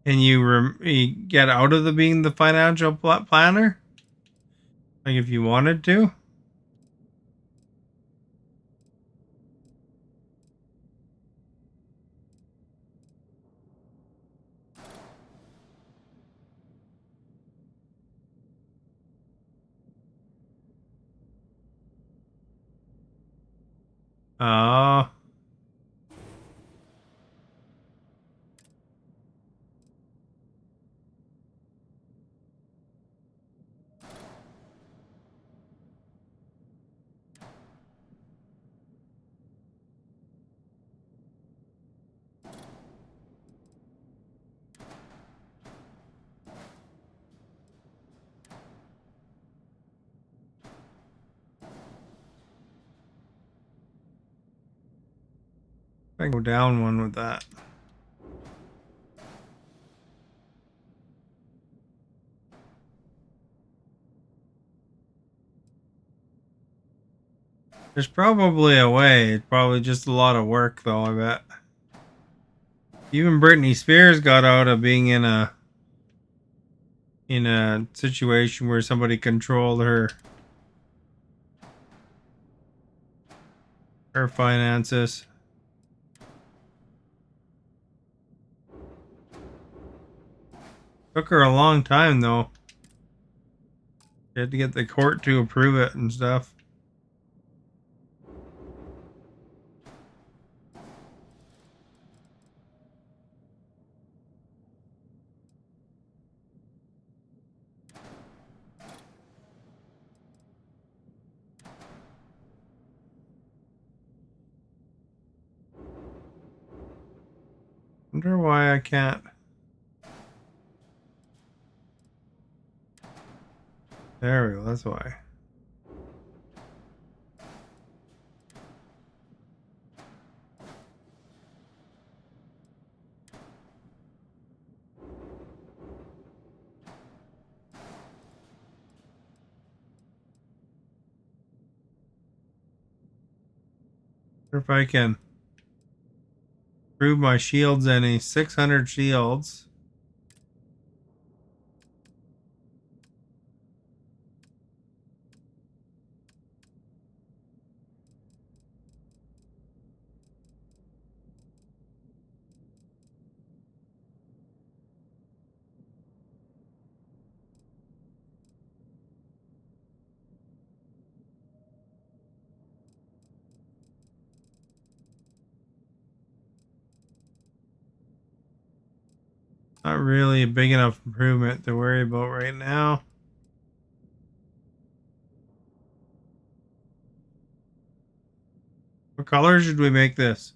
you get out of the being the financial planner? Like if you wanted to? Oh. I can go down one with that. There's probably a way. It's probably just a lot of work, though, I bet. Even Britney Spears got out of being in a situation where somebody controlled her finances. Took her a long time, though. She had to get the court to approve it and stuff. Wonder why I can't. There we go, that's why. Wonder if I can improve my shields any. 600 shields. Not really a big enough improvement to worry about right now. What color should we make this?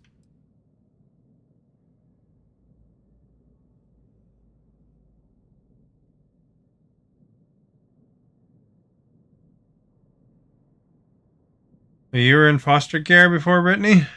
You were in foster care before, Brittany?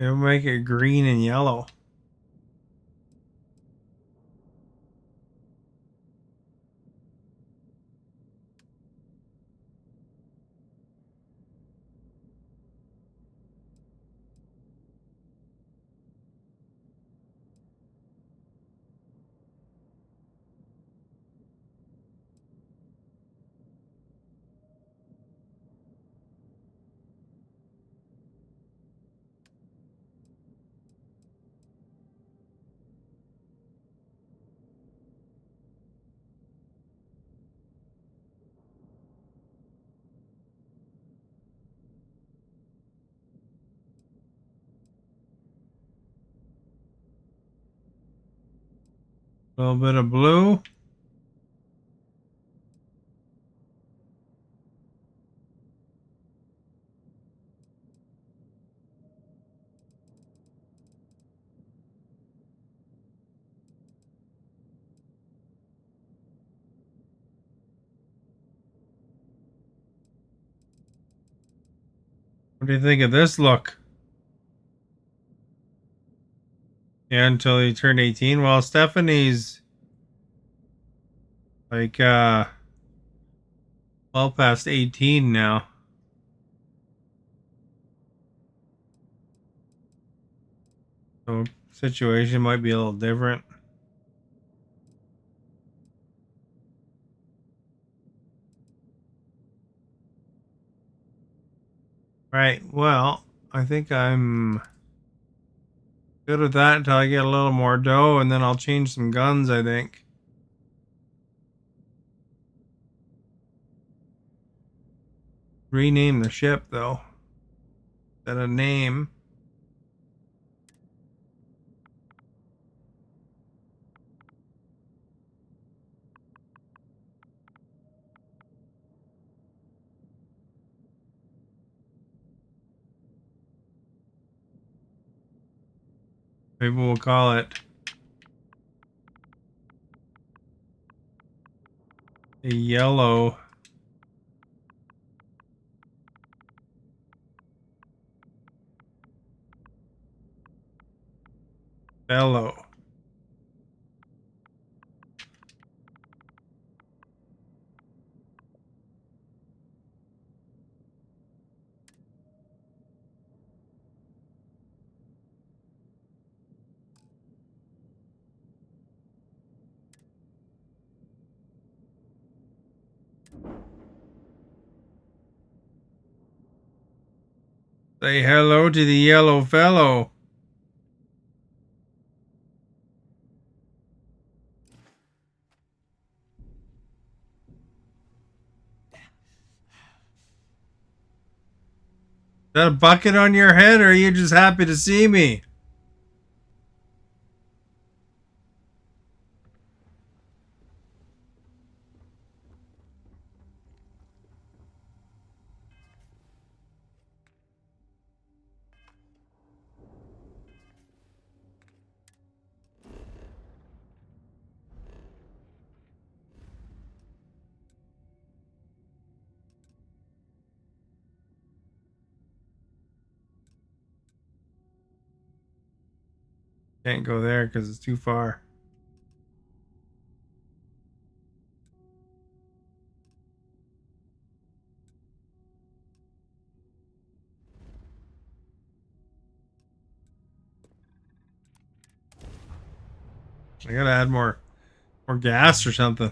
It'll make it green and yellow. A little bit of blue. What do you think of this look? Yeah, until he turned 18. Well, Stephanie's like well past 18 now. So situation might be a little different. Right. Well, I think I'm good with that until I get a little more dough, and then I'll change some guns, I think. Rename the ship, though. Set a name. Maybe we'll call it a yellow fellow. Say hello to the yellow fellow. Is that a bucket on your head, or are you just happy to see me? Can't go there because it's too far. I gotta add more gas or something.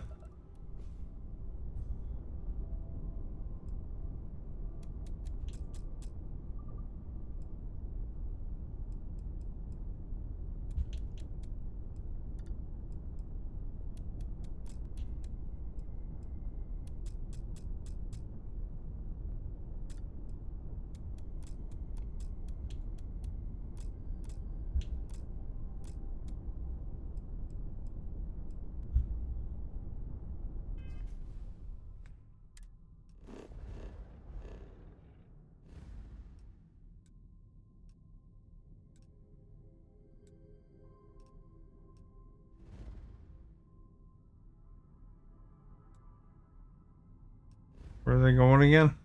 Where are they going again?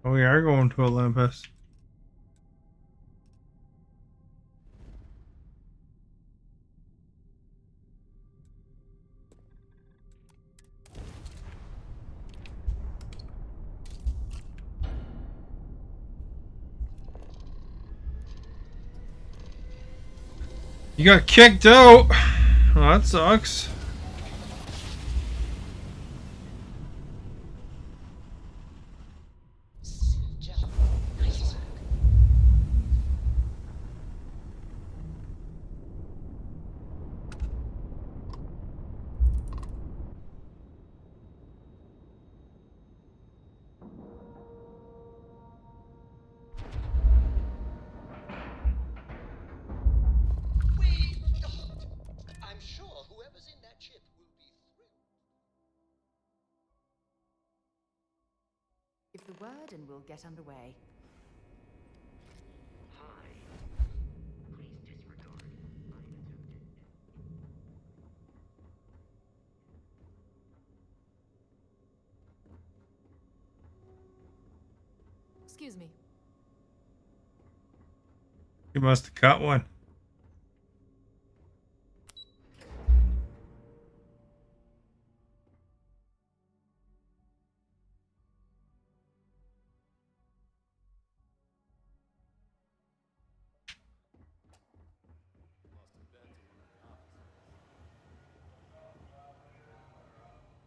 Oh, we are going to Olympus. You got kicked out. Well, that sucks. I'm sure whoever's in that ship will be thrilled. Give the word and we'll get underway. Hi. Please disregard. I'm Excuse me. You must have cut one.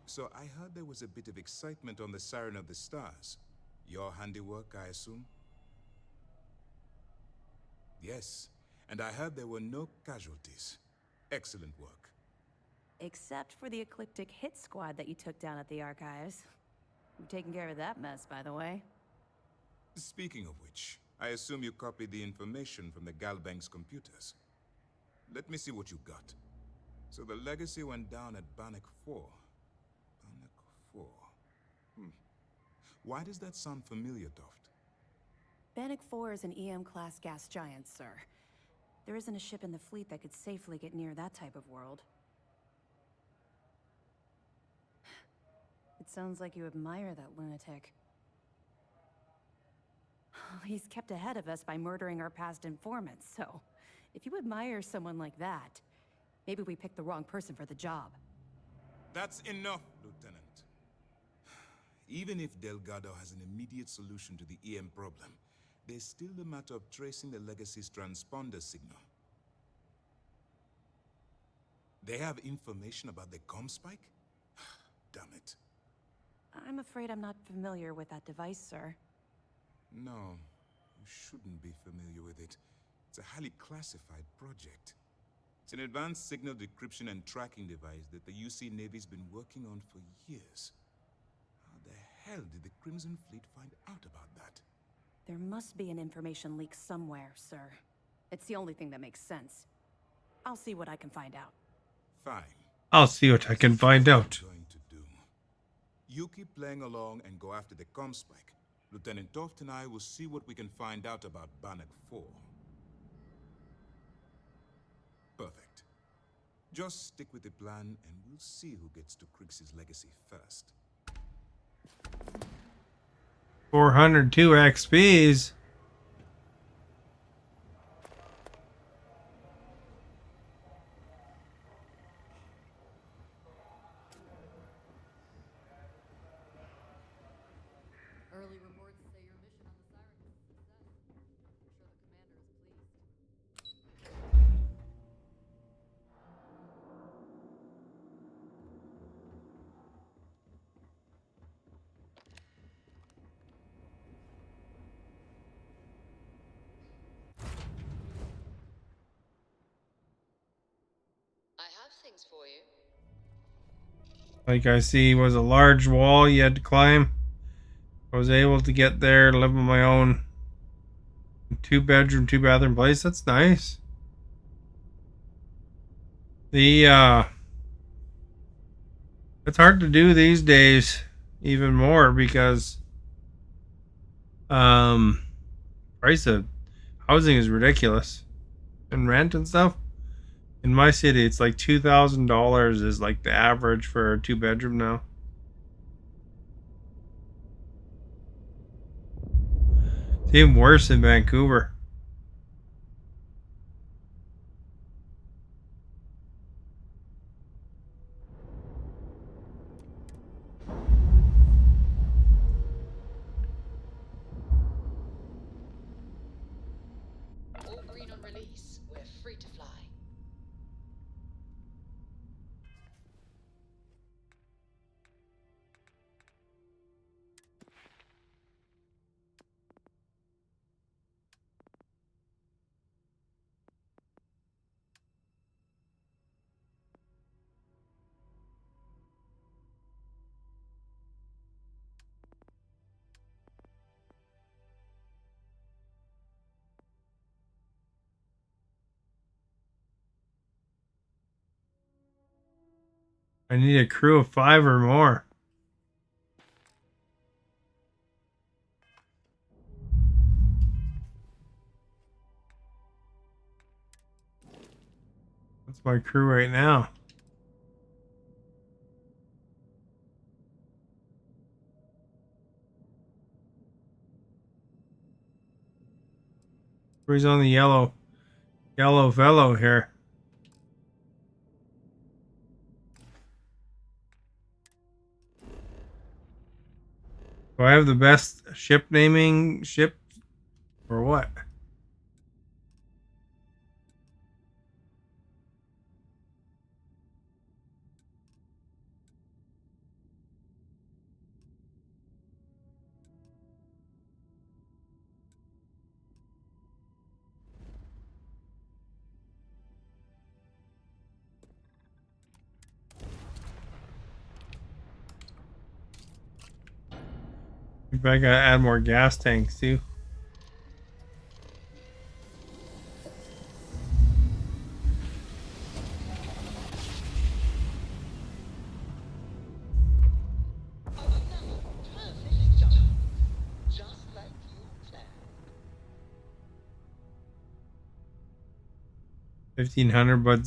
So I heard there was a bit of excitement on the Siren of the Stars. Your handiwork, I assume? Yes, and I heard there were no casualties. Excellent work. Except for the eclectic hit squad that you took down at the archives. You've taken care of that mess, by the way. Speaking of which, I assume you copied the information from the Galbank's computers. Let me see what you got. So the legacy went down at Bannock 4. Bannock 4. Why does that sound familiar, Toft? Bannock 4 is an EM-class gas giant, sir. There isn't a ship in the fleet that could safely get near that type of world. It sounds like you admire that lunatic. He's kept ahead of us by murdering our past informants, so if you admire someone like that, maybe we picked the wrong person for the job. That's enough, Lieutenant. Even if Delgado has an immediate solution to the EM problem, there's still the matter of tracing the Legacy's transponder signal. They have information about the comm spike? Damn it. I'm afraid I'm not familiar with that device, sir. No, you shouldn't be familiar with it. It's a highly classified project. It's an advanced signal decryption and tracking device that the UC Navy's been working on for years. How the hell did the Crimson Fleet find out about that? There must be an information leak somewhere, sir. It's the only thing that makes sense. I'll see what I can find out. Fine. I'll see what I can find out. Going to do. You keep playing along and go after the comm spike. Lieutenant Toft and I will see what we can find out about Bannock 4. Perfect. Just stick with the plan and we'll see who gets to Krix's legacy first. 402 XPs. Early reports say your mission on the Siren was a success. I'm sure the commander is pleased. I have things for you. Like I see was a large wall you had to climb. I was able to get there, live on my own 2-bedroom, 2-bathroom place. That's nice. It's hard to do these days even more because price of housing is ridiculous. And rent and stuff. In my city it's like $2,000 is like the average for a 2-bedroom now. It's even worse in Vancouver. All green on release. We're free to fly. I need a crew of 5 or more. That's my crew right now. He's on the yellow velo here. Do I have the best ship naming ship or what? Maybe I gotta add more gas tanks too. Just like you planned. 1,500, but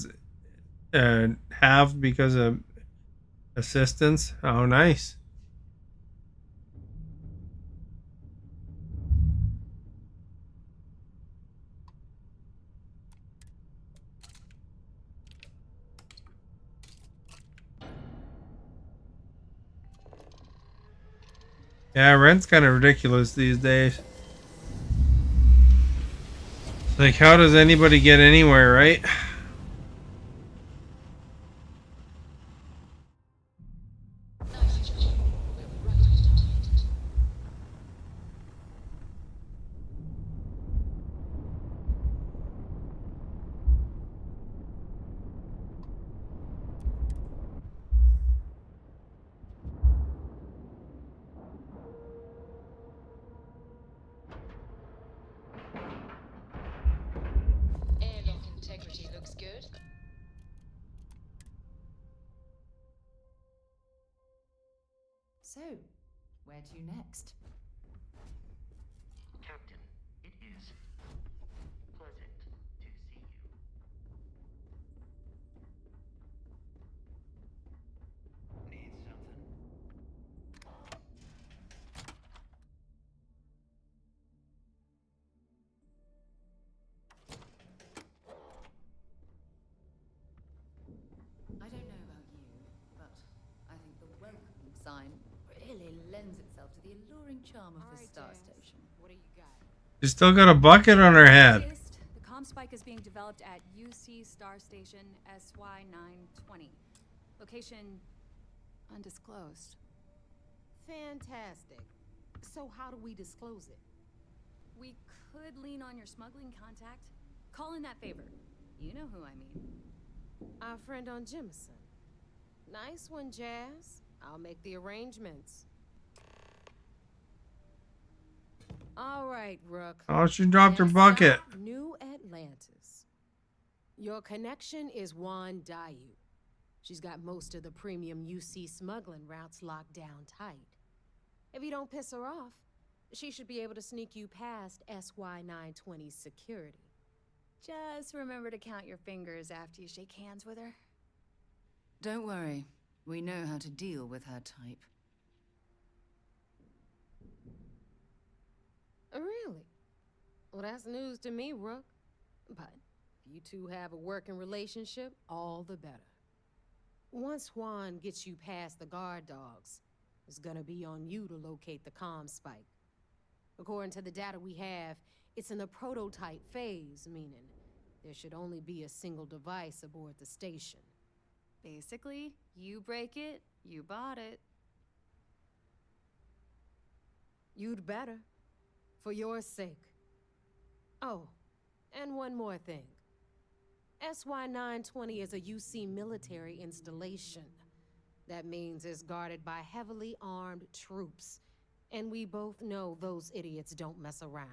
halved because of assistance. Oh, nice. Yeah, rent's kind of ridiculous these days. Like, how does anybody get anywhere, right? Airlock integrity looks good. So, where to next? Captain, it is pleasant to see you. Need something? I don't know about you, but I think the welcoming sign really lends itself to the alluring charm of this star station. What do you got? She's still got a bucket on her head. Latest, the comm spike is being developed at UC Star Station SY920. Location undisclosed. Fantastic. So how do we disclose it? We could lean on your smuggling contact. Call in that favor. You know who I mean. Our friend on Jemison. Nice one, Jazz. I'll make the arrangements. All right, Rook. Oh, she dropped her Next bucket. stop, New Atlantis. Your connection is Juan Dayu. She's got most of the premium UC smuggling routes locked down tight. If you don't piss her off, she should be able to sneak you past SY920's security. Just remember to count your fingers after you shake hands with her. Don't worry, we know how to deal with her type. Really? Well, that's news to me, Rook. But if you two have a working relationship, all the better. Once Juan gets you past the guard dogs, it's gonna be on you to locate the comm spike. According to the data we have, it's in the prototype phase, meaning there should only be a single device aboard the station. Basically, you break it, you bought it. You'd better. For your sake. Oh, and one more thing. SY920 is a UC military installation. That means it's guarded by heavily armed troops. And we both know those idiots don't mess around.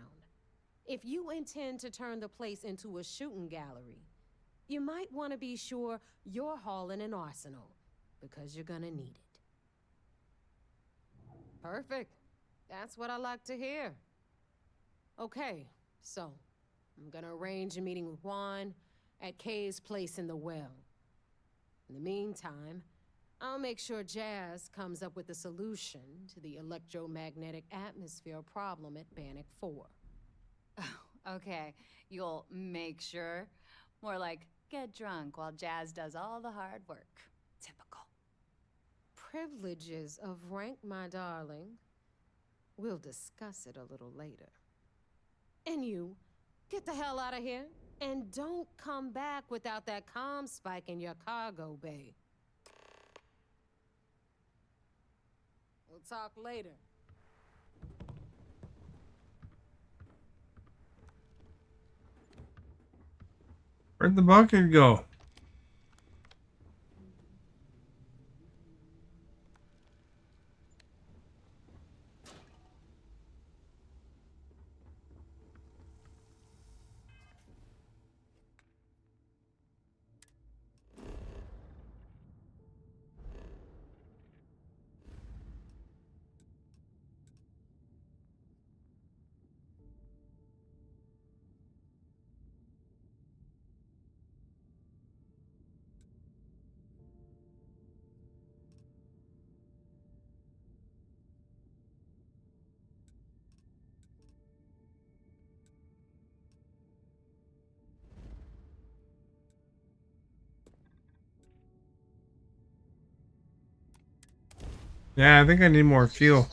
If you intend to turn the place into a shooting gallery, you might want to be sure you're hauling an arsenal, because you're gonna need it. Perfect. That's what I like to hear. Okay, so I'm gonna arrange a meeting with Juan at Kay's place in the well. In the meantime, I'll make sure Jazz comes up with a solution to the electromagnetic atmosphere problem at Bannock 4. Oh, Okay, you'll make sure. More like get drunk while Jazz does all the hard work. Typical. Privileges of rank, my darling. We'll discuss it a little later. And you, get the hell out of here. And don't come back without that comm spike in your cargo bay. We'll talk later. Where'd the bucket go? Yeah, I think I need more fuel.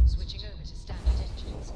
Switching over to standard engines.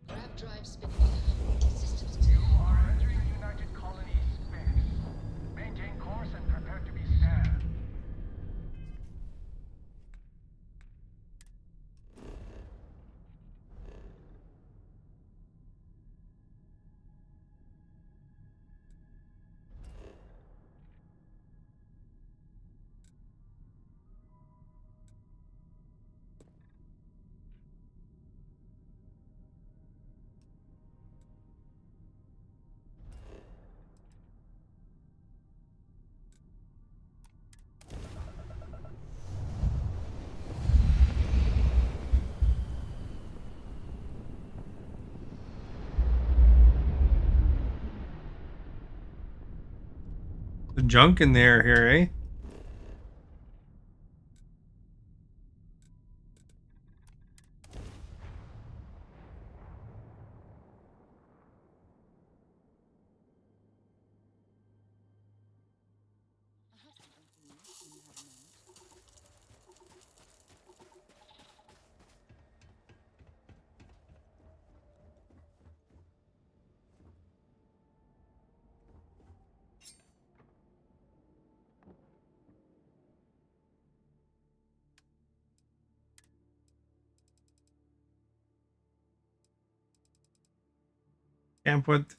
Grav drive spinning. Systems. You are entering United Colonies space. Maintain course and prepare to be scanned. The junk in there here, eh? Can't put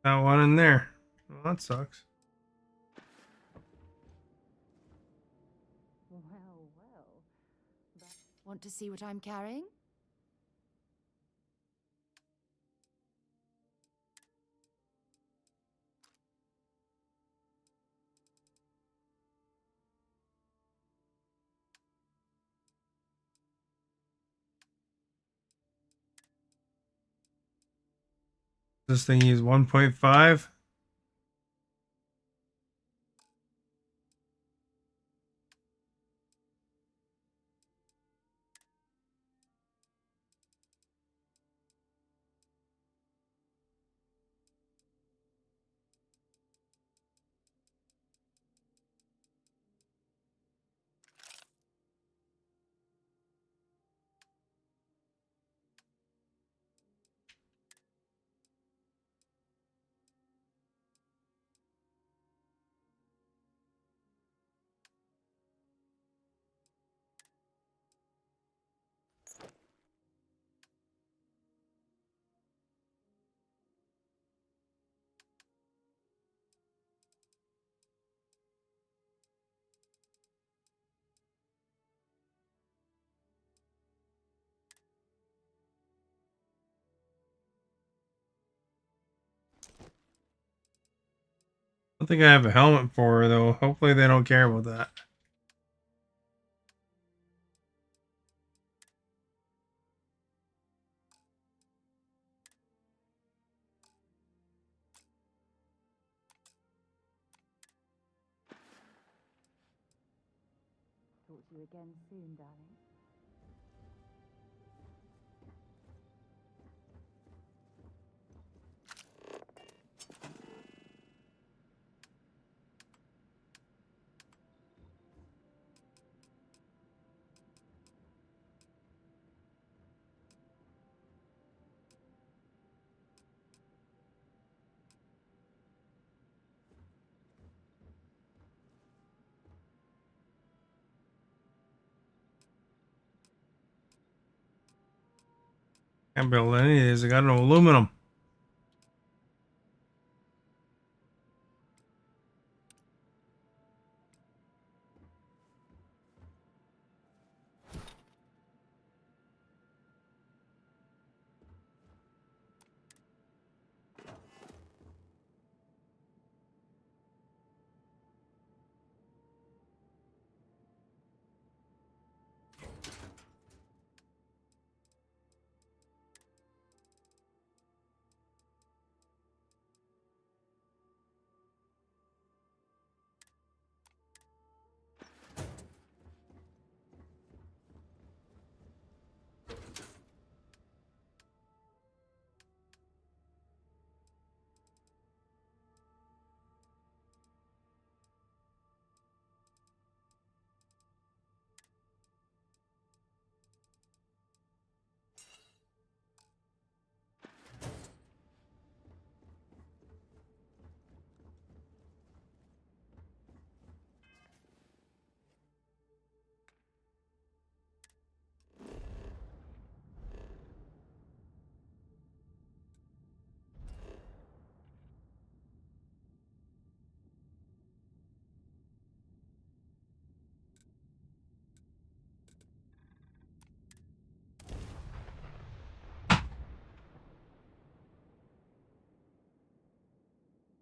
that one in there. Well, that sucks. Well. Want to see what I'm carrying? This thing is 1.5. I don't think I have a helmet for her though. Hopefully they don't care about that. Talk to you again soon, darling. Can't build any of these. I got no aluminum.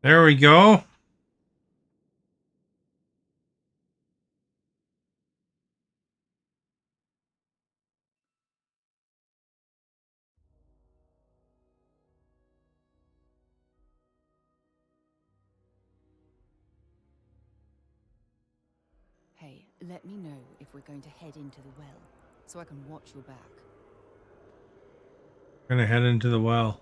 There we go. Hey, let me know if we're going to head into the well, so I can watch your back. We're gonna head into the well.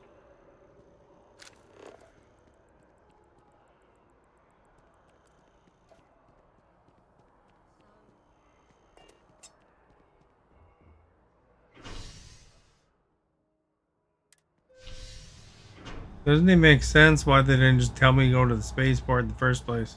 Doesn't it make sense why they didn't just tell me to go to the spaceport in the first place?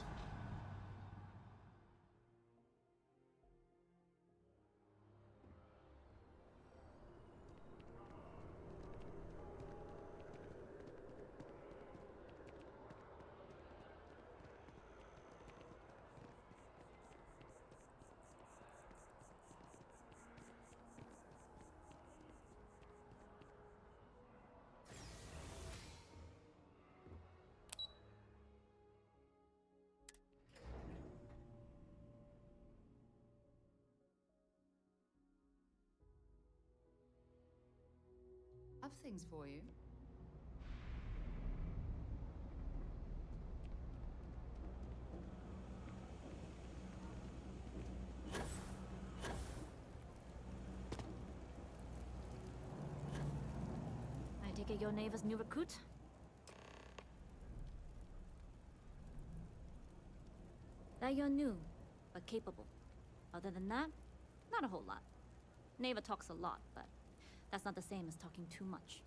I've things for you. take it you're Neva's new recruit? That you're new, but capable. Other than that, not a whole lot. Neva talks a lot, but that's not the same as talking too much.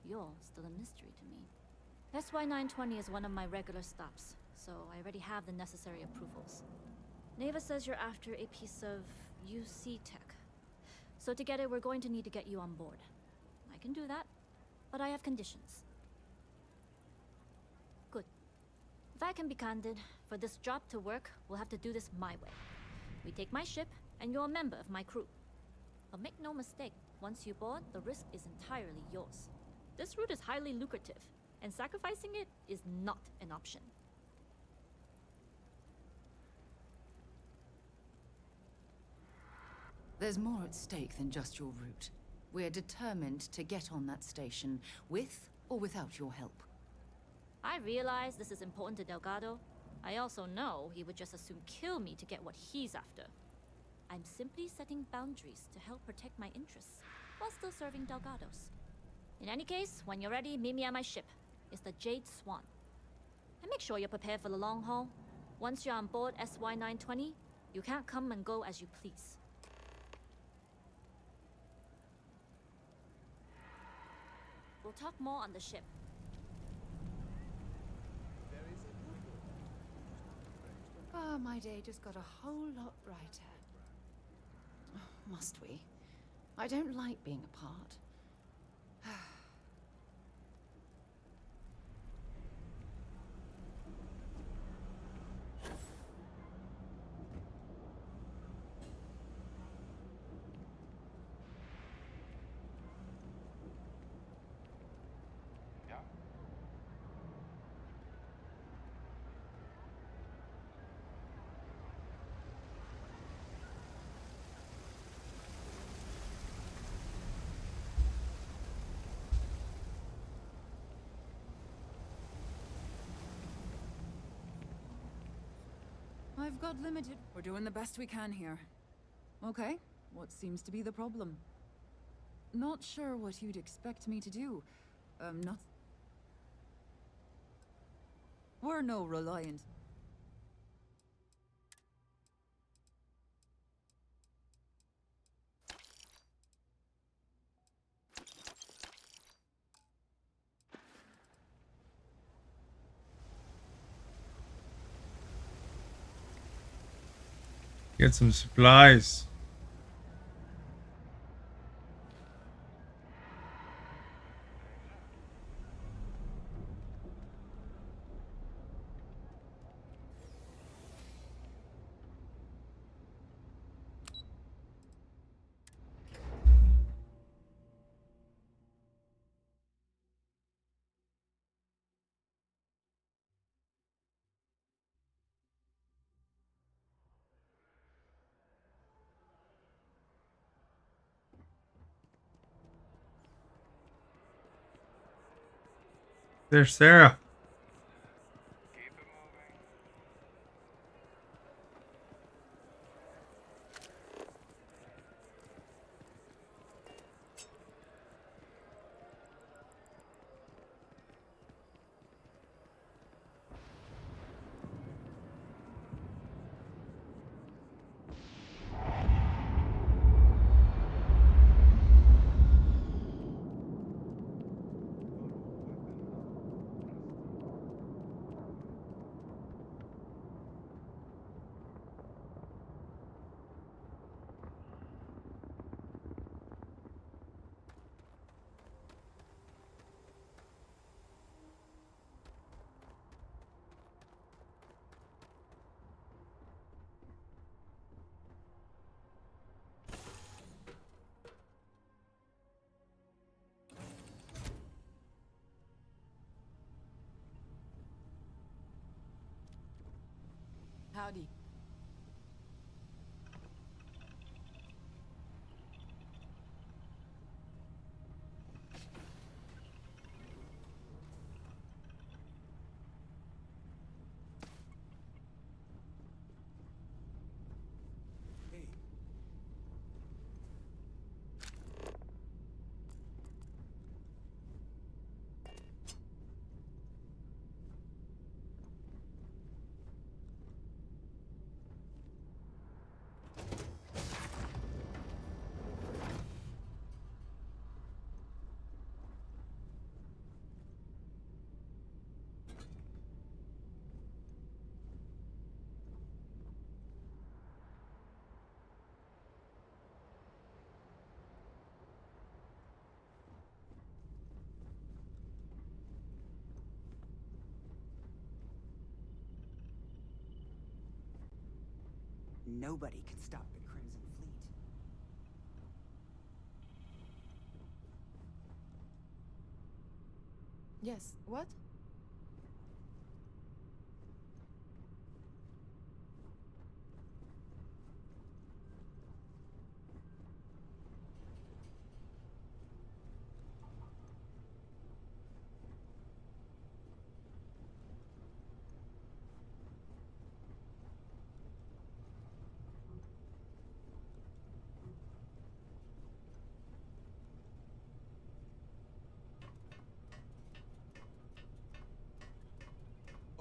You're still a mystery to me. SY-920 is one of my regular stops, so I already have the necessary approvals. Neva says you're after a piece of UC tech. So to get it, we're going to need to get you on board. I can do that, but I have conditions. Good. If I can be candid, for this job to work, we'll have to do this my way. We take my ship, and you're a member of my crew. But make no mistake, once you board, the risk is entirely yours. This route is highly lucrative, and sacrificing it is not an option. There's more at stake than just your route. We're determined to get on that station, with or without your help. I realize this is important to Delgado. I also know he would just as soon kill me to get what he's after. I'm simply setting boundaries to help protect my interests, while still serving Delgado's. In any case, when you're ready, meet me at my ship. It's the Jade Swan. And make sure you're prepared for the long haul. Once you're on board SY-920, you can't come and go as you please. We'll talk more on the ship. Ah, my day just got a whole lot brighter. Must we? I don't like being apart. I've got limited. We're doing the best we can here. Okay, what seems to be the problem? Not sure what you'd expect me to do. Not... We're no reliant. Get some supplies. There's Sarah. Howdy. Nobody can stop the Crimson Fleet. Yes, what?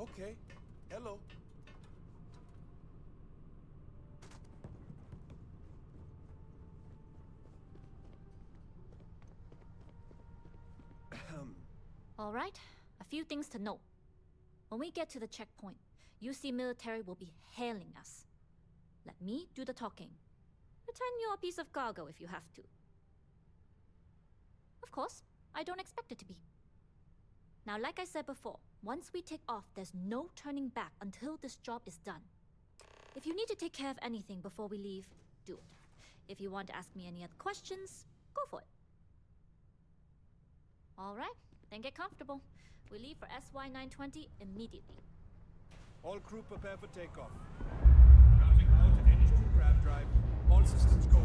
Okay. Hello. All right, a few things to note. When we get to the checkpoint, UC military will be hailing us. Let me do the talking. Pretend you're a piece of cargo if you have to. Of course, I don't expect it to be. Now, like I said before, once we take off, there's no turning back until this job is done. If you need to take care of anything before we leave, do it. If you want to ask me any other questions, go for it. All right, then get comfortable. We leave for SY-920 immediately. All crew prepare for takeoff. Mounting out engine to grab drive. All systems go.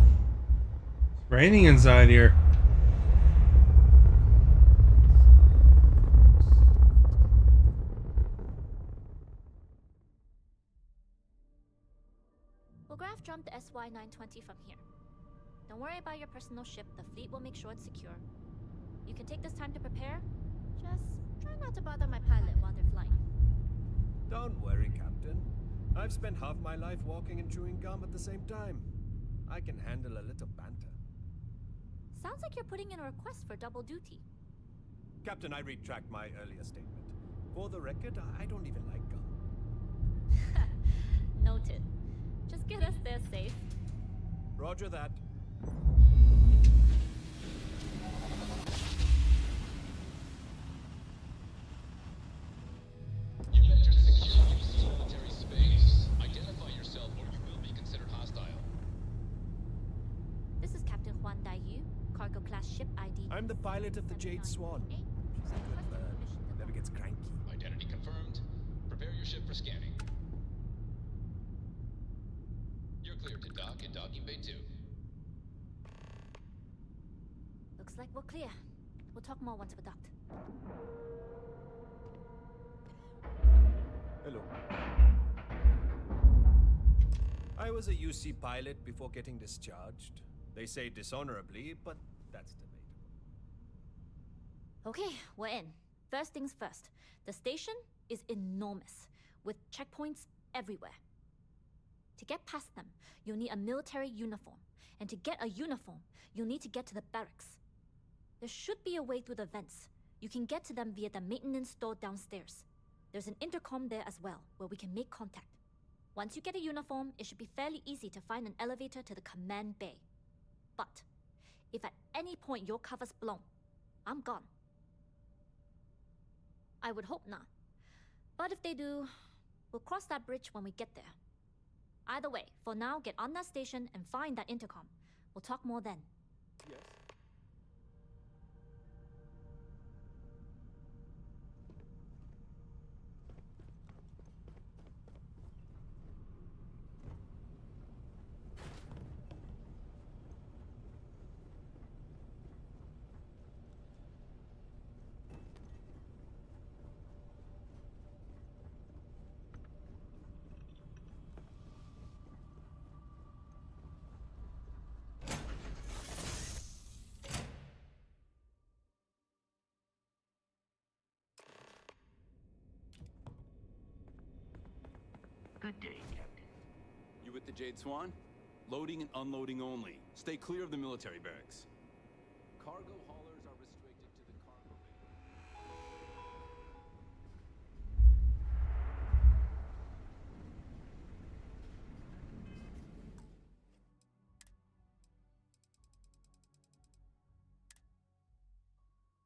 It's raining inside here. We'll graph jump the SY-920 from here. Don't worry about your personal ship. The fleet will make sure it's secure. You can take this time to prepare. Just try not to bother my pilot while they're flying. Don't worry, Captain. I've spent half my life walking and chewing gum at the same time. I can handle a little banter. Sounds like you're putting in a request for double duty. Captain, I retract my earlier statement. For the record, I don't even like gum. Noted. Just get us there safe. Roger that. You've entered secure UC military space. Identify yourself or you will be considered hostile. This is Captain Huan Daiyu, cargo class ship ID. I'm the pilot of the Jade Swan. She's a good bird. Never gets cranky. Identity confirmed. Prepare your ship for scanning. You're cleared to dock in docking bay 2. Looks like we're clear. We'll talk more once we're docked. Hello. I was a UC pilot before getting discharged. They say dishonorably, but that's debatable. Okay, we're in. First things first. The station is enormous, with checkpoints everywhere. To get past them, you'll need a military uniform. And to get a uniform, you'll need to get to the barracks. There should be a way through the vents. You can get to them via the maintenance store downstairs. There's an intercom there as well, where we can make contact. Once you get a uniform, it should be fairly easy to find an elevator to the command bay. But if at any point your cover's blown, I'm gone. I would hope not. But if they do, we'll cross that bridge when we get there. Either way, for now, get on that station and find that intercom. We'll talk more then. Yes. Good day, Captain. You with the Jade Swan? Loading and unloading only. Stay clear of the military barracks. Cargo haulers are restricted to the cargo bay.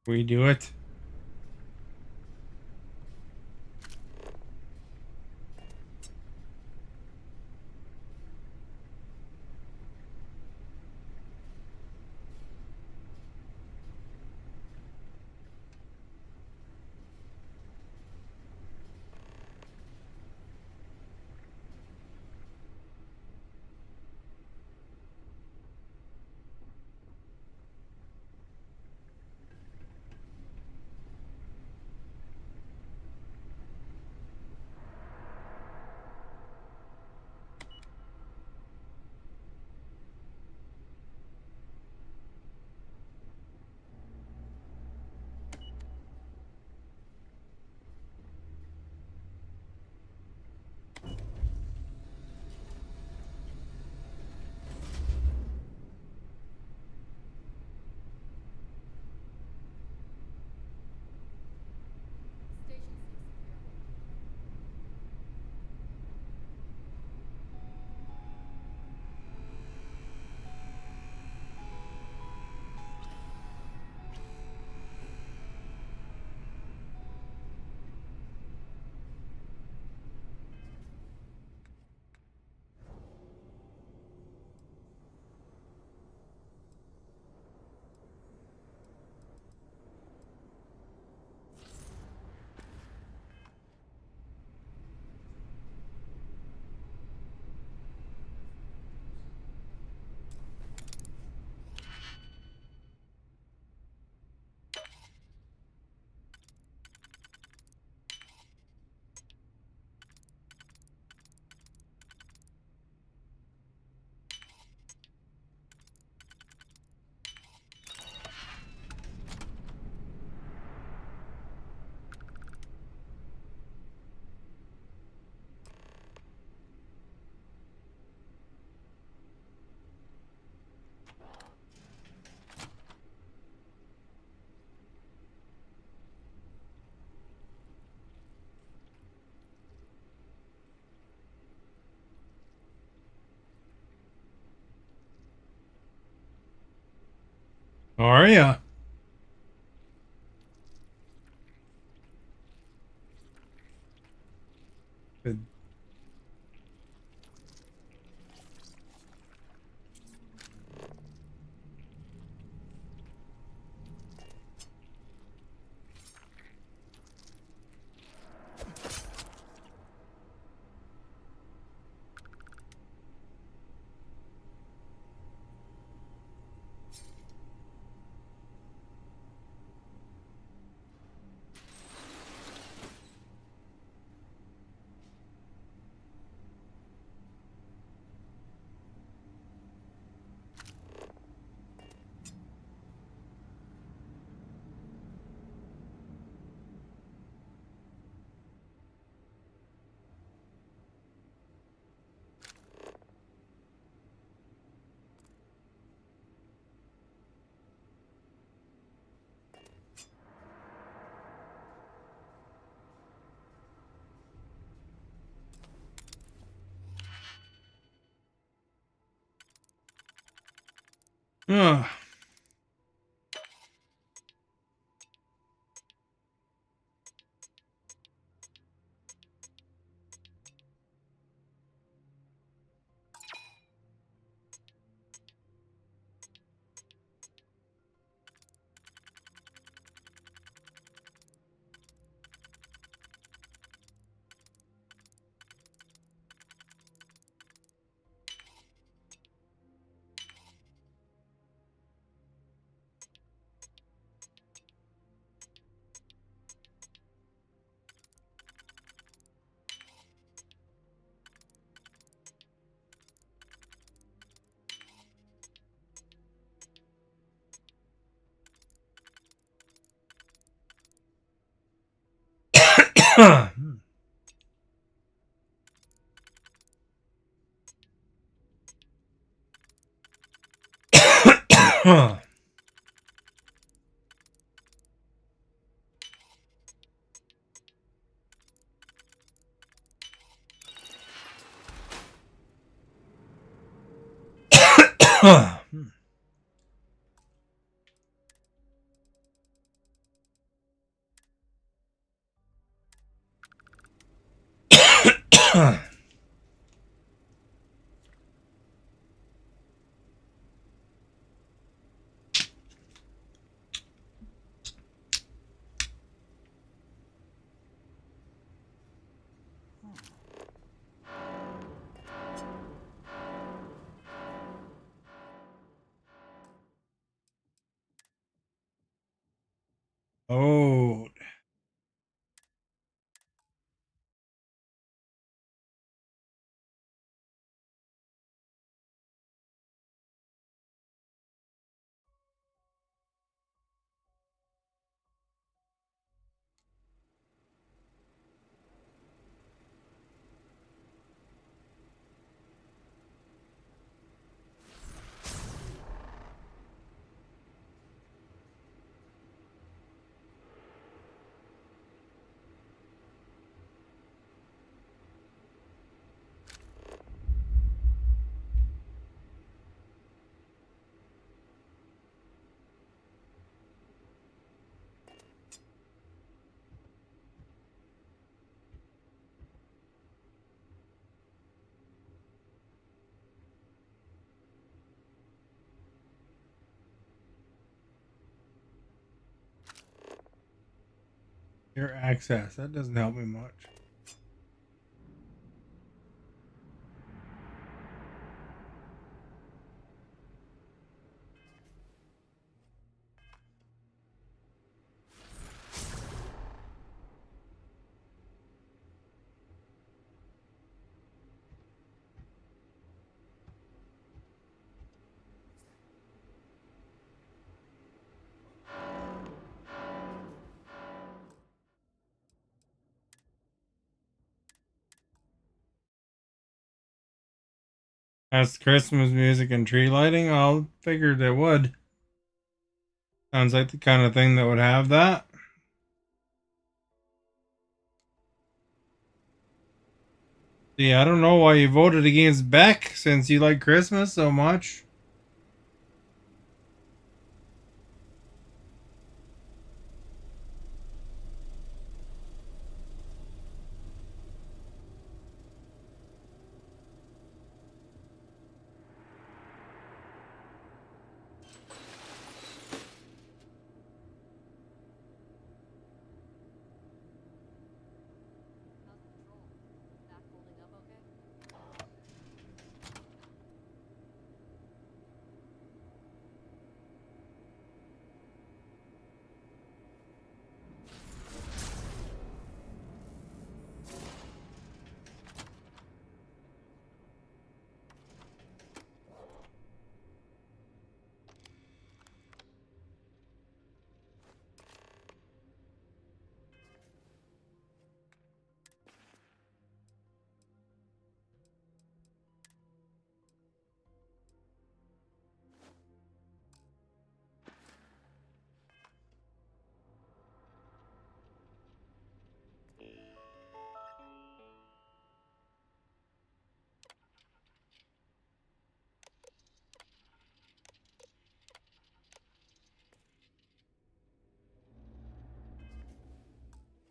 We do it. How are ya? Good. Ugh. Oh. Your access. That doesn't help me much. That's Christmas music and tree lighting. I figured it would. Sounds like the kind of thing that would have that. See, I don't know why you voted against Beck since you like Christmas so much.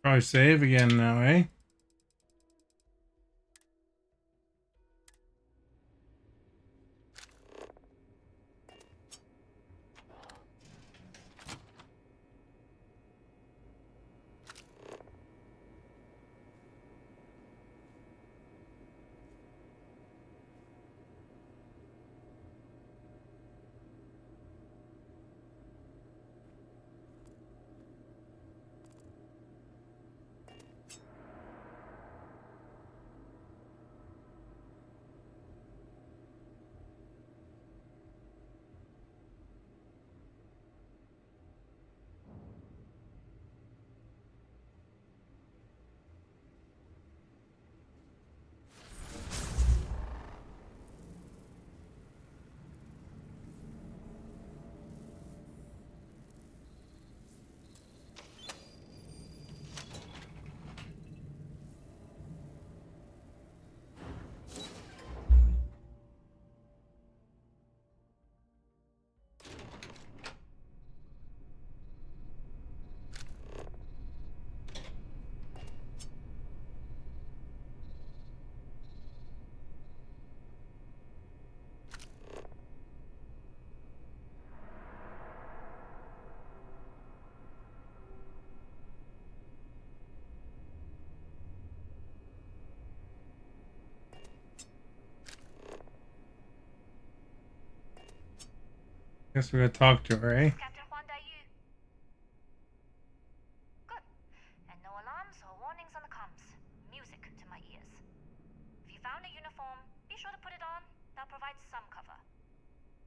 Probably save again now, eh? Guess we gotta talk to her, eh? Good. And no alarms or warnings on the comms. Music to my ears. If you found a uniform, be sure to put it on. That'll provide some cover.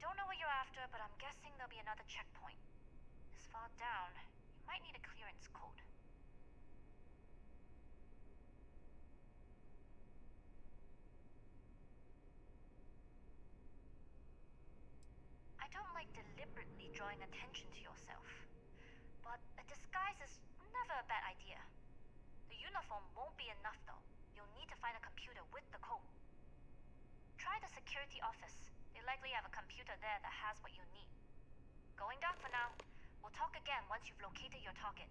Don't know what you're after, but I'm guessing there'll be another checkpoint. This far down, you might need a clearance code. I don't like deliberately drawing attention to yourself, but a disguise is never a bad idea. The uniform won't be enough though. You'll need to find a computer with the code. Try the security office. They likely have a computer there that has what you need. Going down for now. We'll talk again once you've located your target.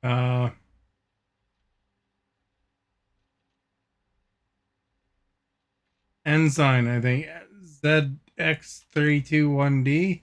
Uh, Ensign, I think. ZX321D.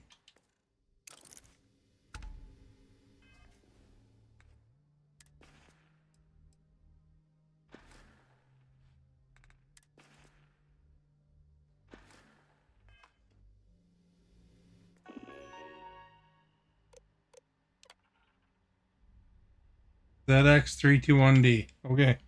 ZX321D. Okay.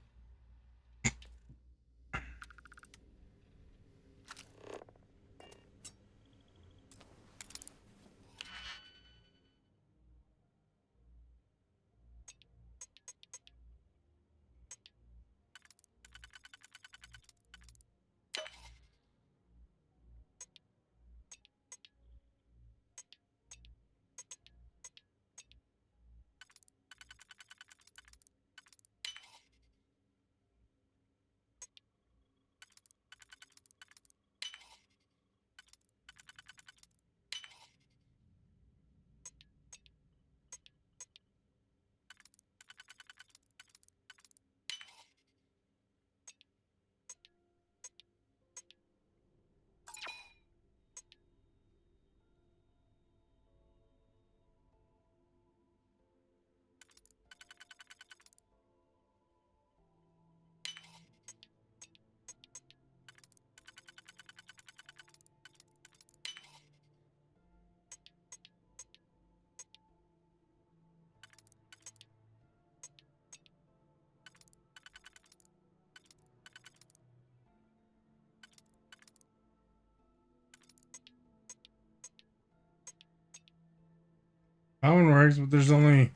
That one works, but there's only...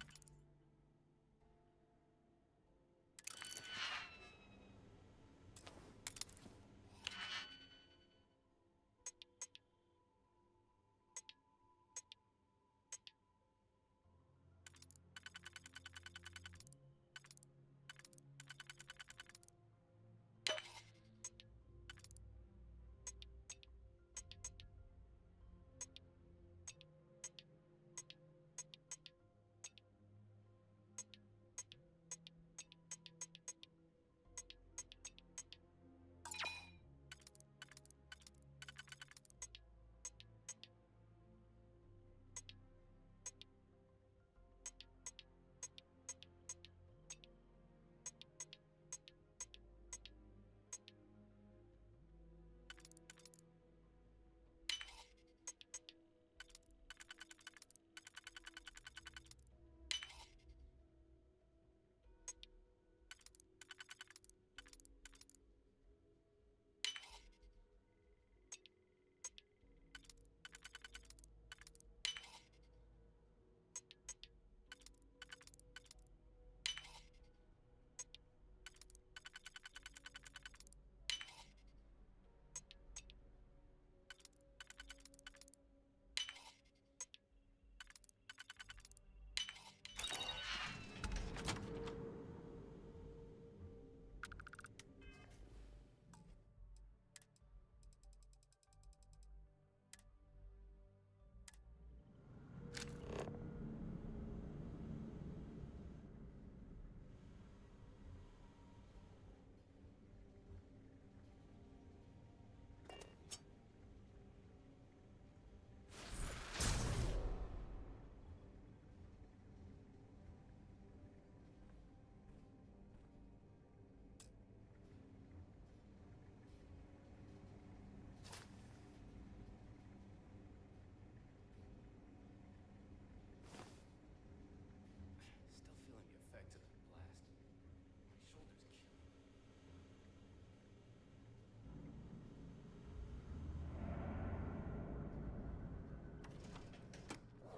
Still feeling the effects of that blast. My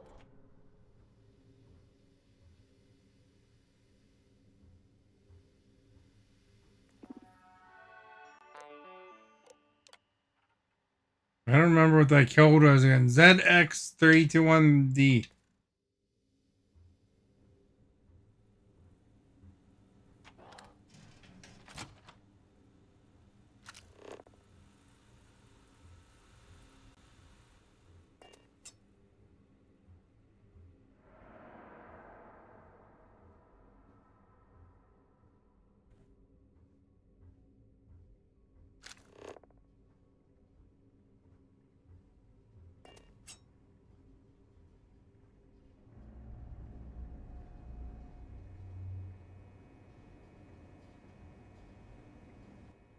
shoulder's killing me. I don't remember what that code was again. ZX321D.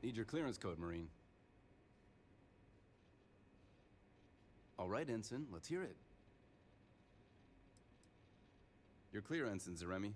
Need your clearance code, Marine. All right, Ensign, let's hear it. You're clear, Ensign Zaremi.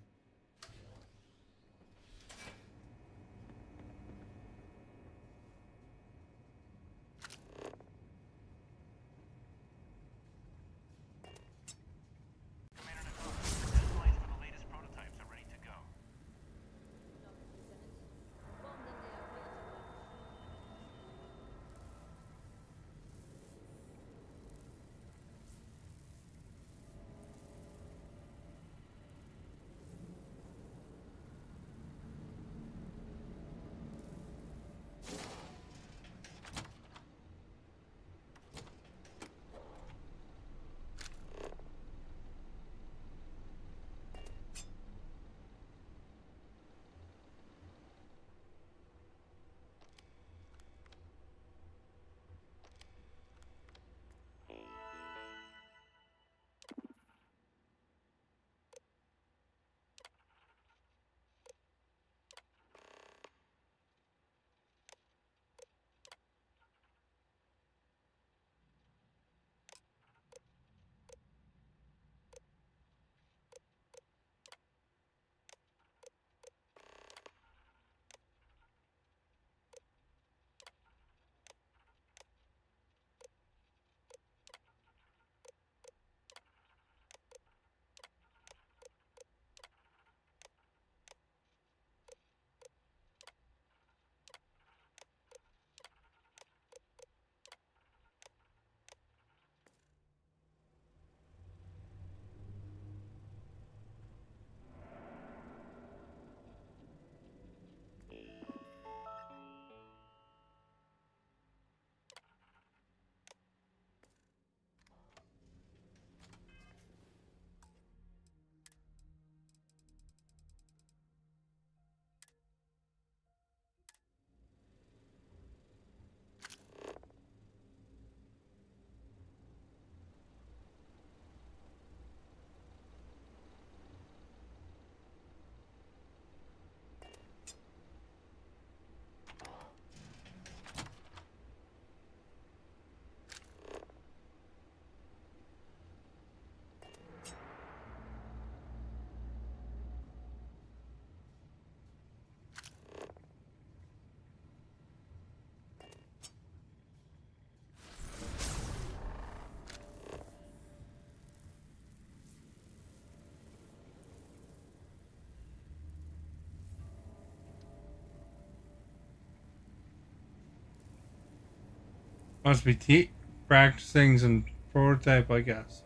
Must be practicing some prototype, I guess.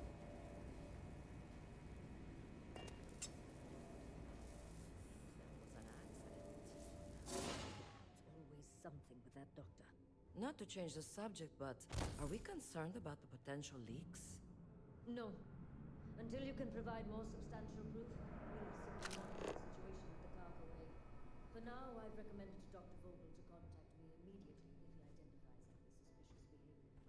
Always something with that doctor. Not to change the subject, but are we concerned about the potential leaks? No. Until you can provide more substantial proof, we'll simply monitor the situation with the cargo bay. For now, I'd recommend to Dr. Vogel to contact me immediately if he identifies any suspicious behavior.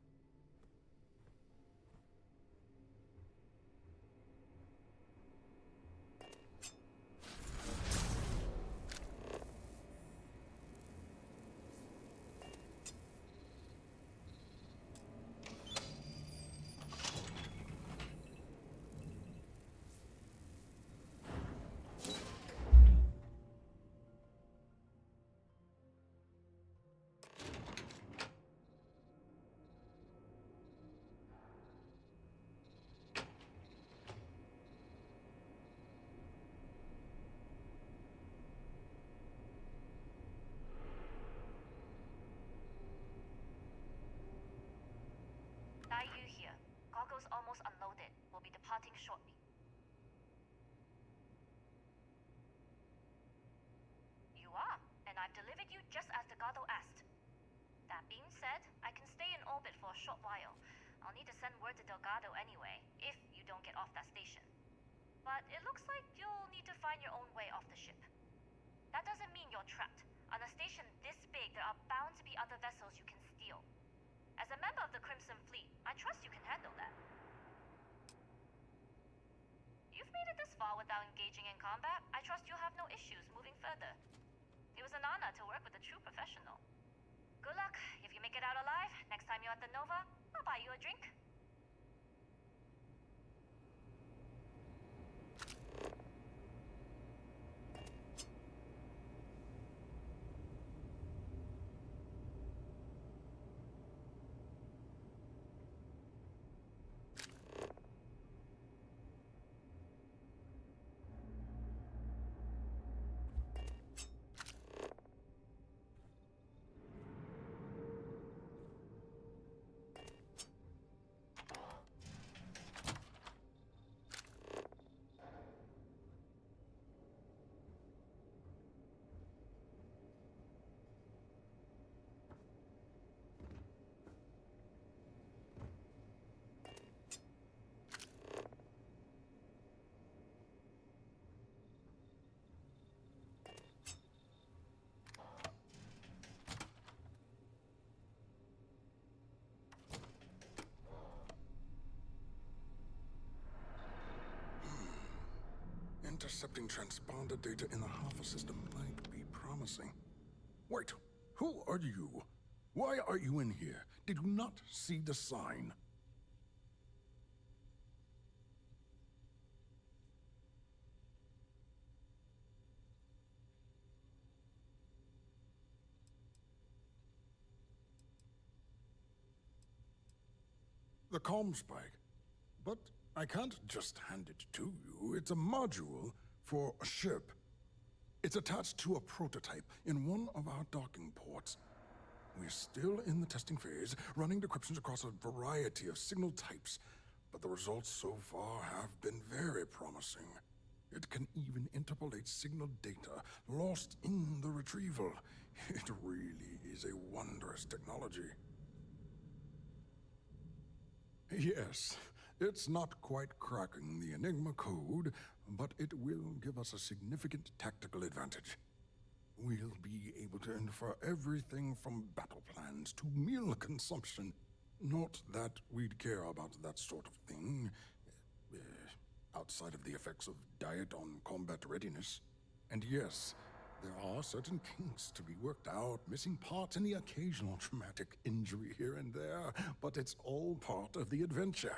Yu here. Cargo's almost unloaded. We'll be departing shortly. You are, and I've delivered you just as Delgado asked. That being said, I can stay in orbit for a short while. I'll need to send word to Delgado anyway, if you don't get off that station. But it looks like you'll need to find your own way off the ship. That doesn't mean you're trapped. On a station this big, there are bound to be other vessels you can steal. As a member of the Crimson Fleet, I trust you can handle that. You've made it this far without engaging in combat. I trust you'll have no issues moving further. It was an honor to work with a true professional. Good luck. If you make it out alive, next time you're at the Nova, I'll buy you a drink. Intercepting transponder data in the Alpha system might be promising. Wait, who are you? Why are you in here? Did you not see the sign? The comm spike. But I can't just hand it to you. It's a module for a ship. It's attached to a prototype in one of our docking ports. We're still in the testing phase, running decryptions across a variety of signal types, but the results so far have been very promising. It can even interpolate signal data lost in the retrieval. It really is a wondrous technology. Yes, it's not quite cracking the Enigma code, but it will give us a significant tactical advantage. We'll be able to infer everything from battle plans to meal consumption. Not that we'd care about that sort of thing, outside of the effects of diet on combat readiness. And yes, there are certain kinks to be worked out, missing parts and the occasional traumatic injury here and there, but it's all part of the adventure.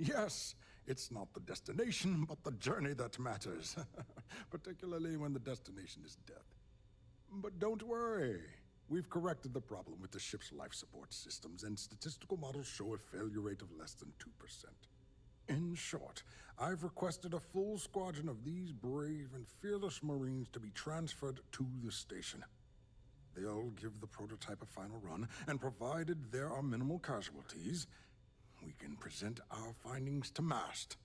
Yes, it's not the destination, but the journey that matters, particularly when the destination is death. But don't worry. We've corrected the problem with the ship's life support systems, and statistical models show a failure rate of less than 2%. In short, I've requested a full squadron of these brave and fearless Marines to be transferred to the station. They'll give the prototype a final run, and provided there are minimal casualties, we can present our findings to MAST.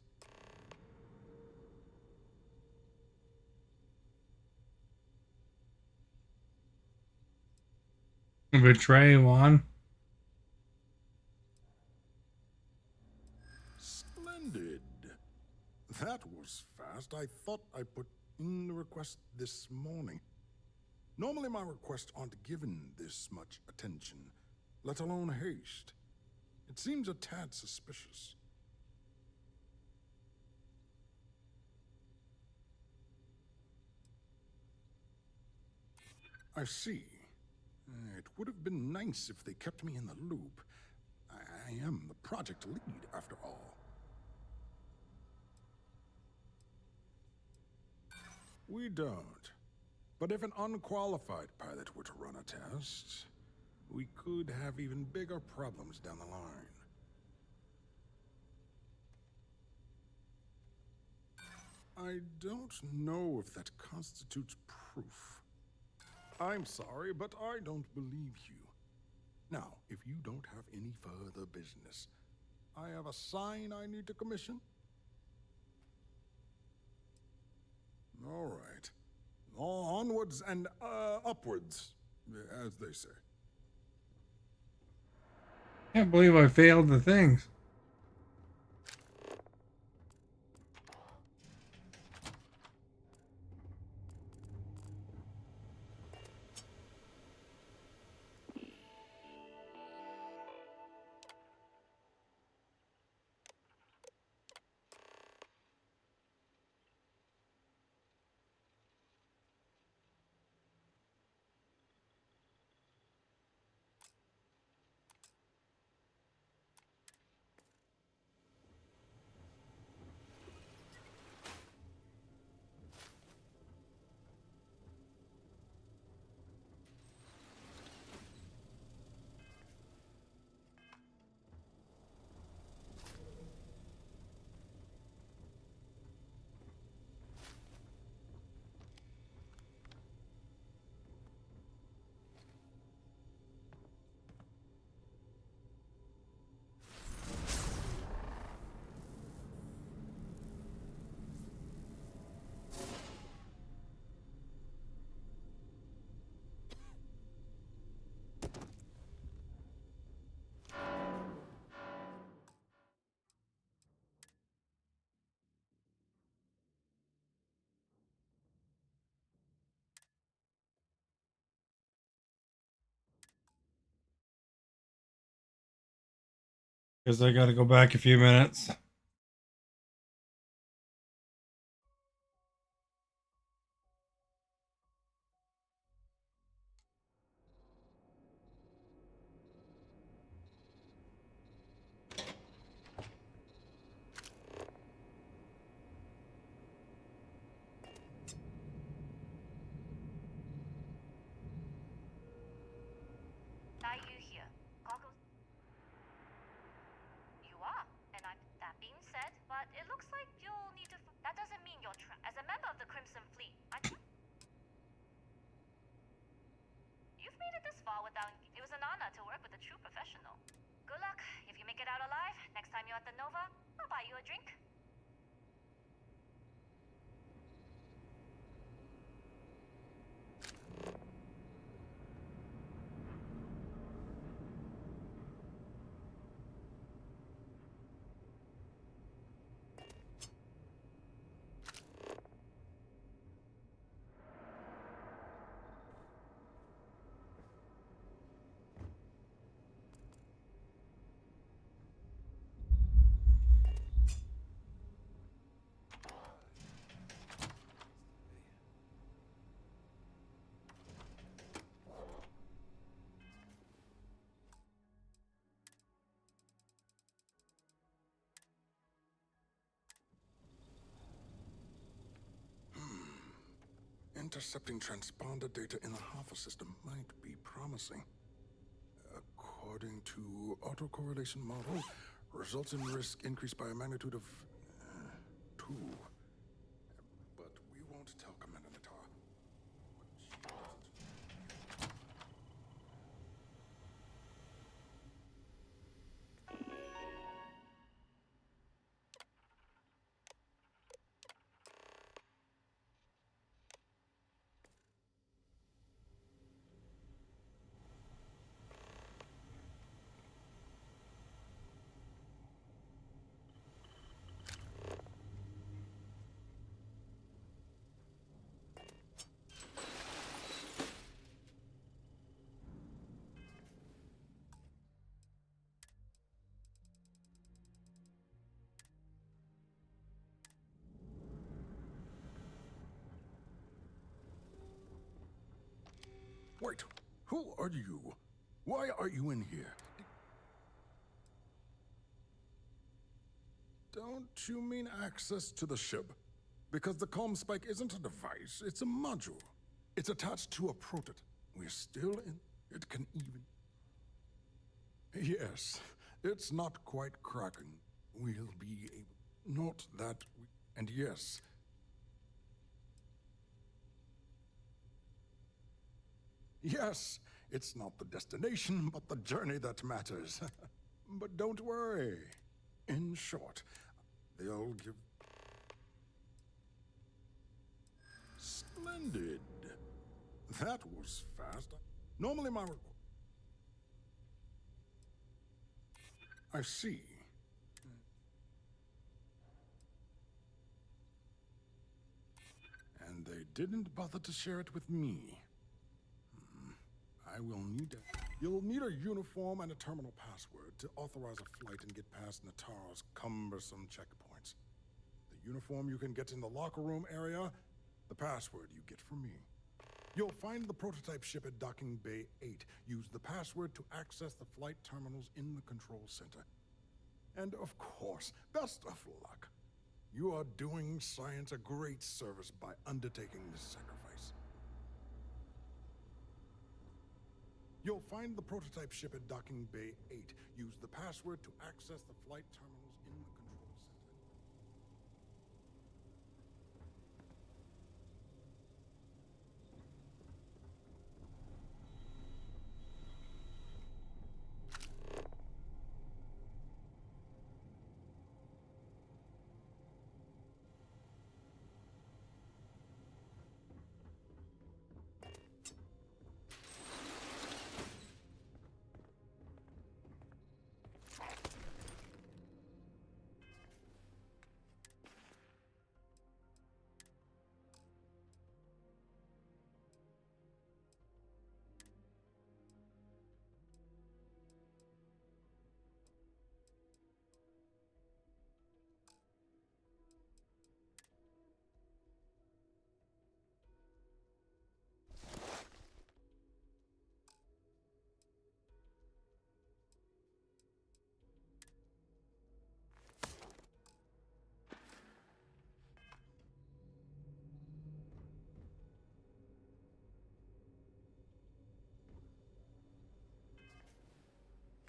Betray Juan. Splendid. That was fast. I thought I put in the request this morning. Normally my requests aren't given this much attention, let alone haste. It seems a tad suspicious. I see. It would have been nice if they kept me in the loop. I am the project lead, after all. We don't. But if an unqualified pilot were to run a test, we could have even bigger problems down the line. I don't know if that constitutes proof. I'm sorry, but I don't believe you. Now, if you don't have any further business, I have a sign I need to commission. All right. Onwards and upwards, as they say. Can't believe I failed the things. Because I got to go back a few minutes. Are you here? Goggles. You are, and I'm. That being said, but it looks like you'll need to. That doesn't mean you're as a member of the Crimson Fleet. You've made it this far without. It was an honor to work with a true professional. Good luck. If you make it out alive, next time you're at the Nova, I'll buy you a drink. Intercepting transponder data in the Alpha system might be promising. According to autocorrelation model, results in risk increased by a magnitude of 2. But we won't tell Commander Natar. Wait, who are you? Why are you in here? Don't you mean access to the ship? Because the comm spike isn't a device, it's a module. It's attached to a prototype. We're still in. It can even. Yes, it's not quite cracking. We'll be able. Not that. And yes. Yes, it's not the destination, but the journey that matters. But don't worry. In short, they'll give. Splendid. That was fast. Normally my. I see. And they didn't bother to share it with me. I will need it. You'll need a uniform and a terminal password to authorize a flight and get past Natara's cumbersome checkpoints. The uniform you can get in the locker room area, the password you get from me. You'll find the prototype ship at Docking Bay 8. Use the password to access the flight terminals in the control center. And of course, best of luck. You are doing science a great service by undertaking this sacrifice. You'll find the prototype ship at Docking Bay 8. Use the password to access the flight terminals in the control center.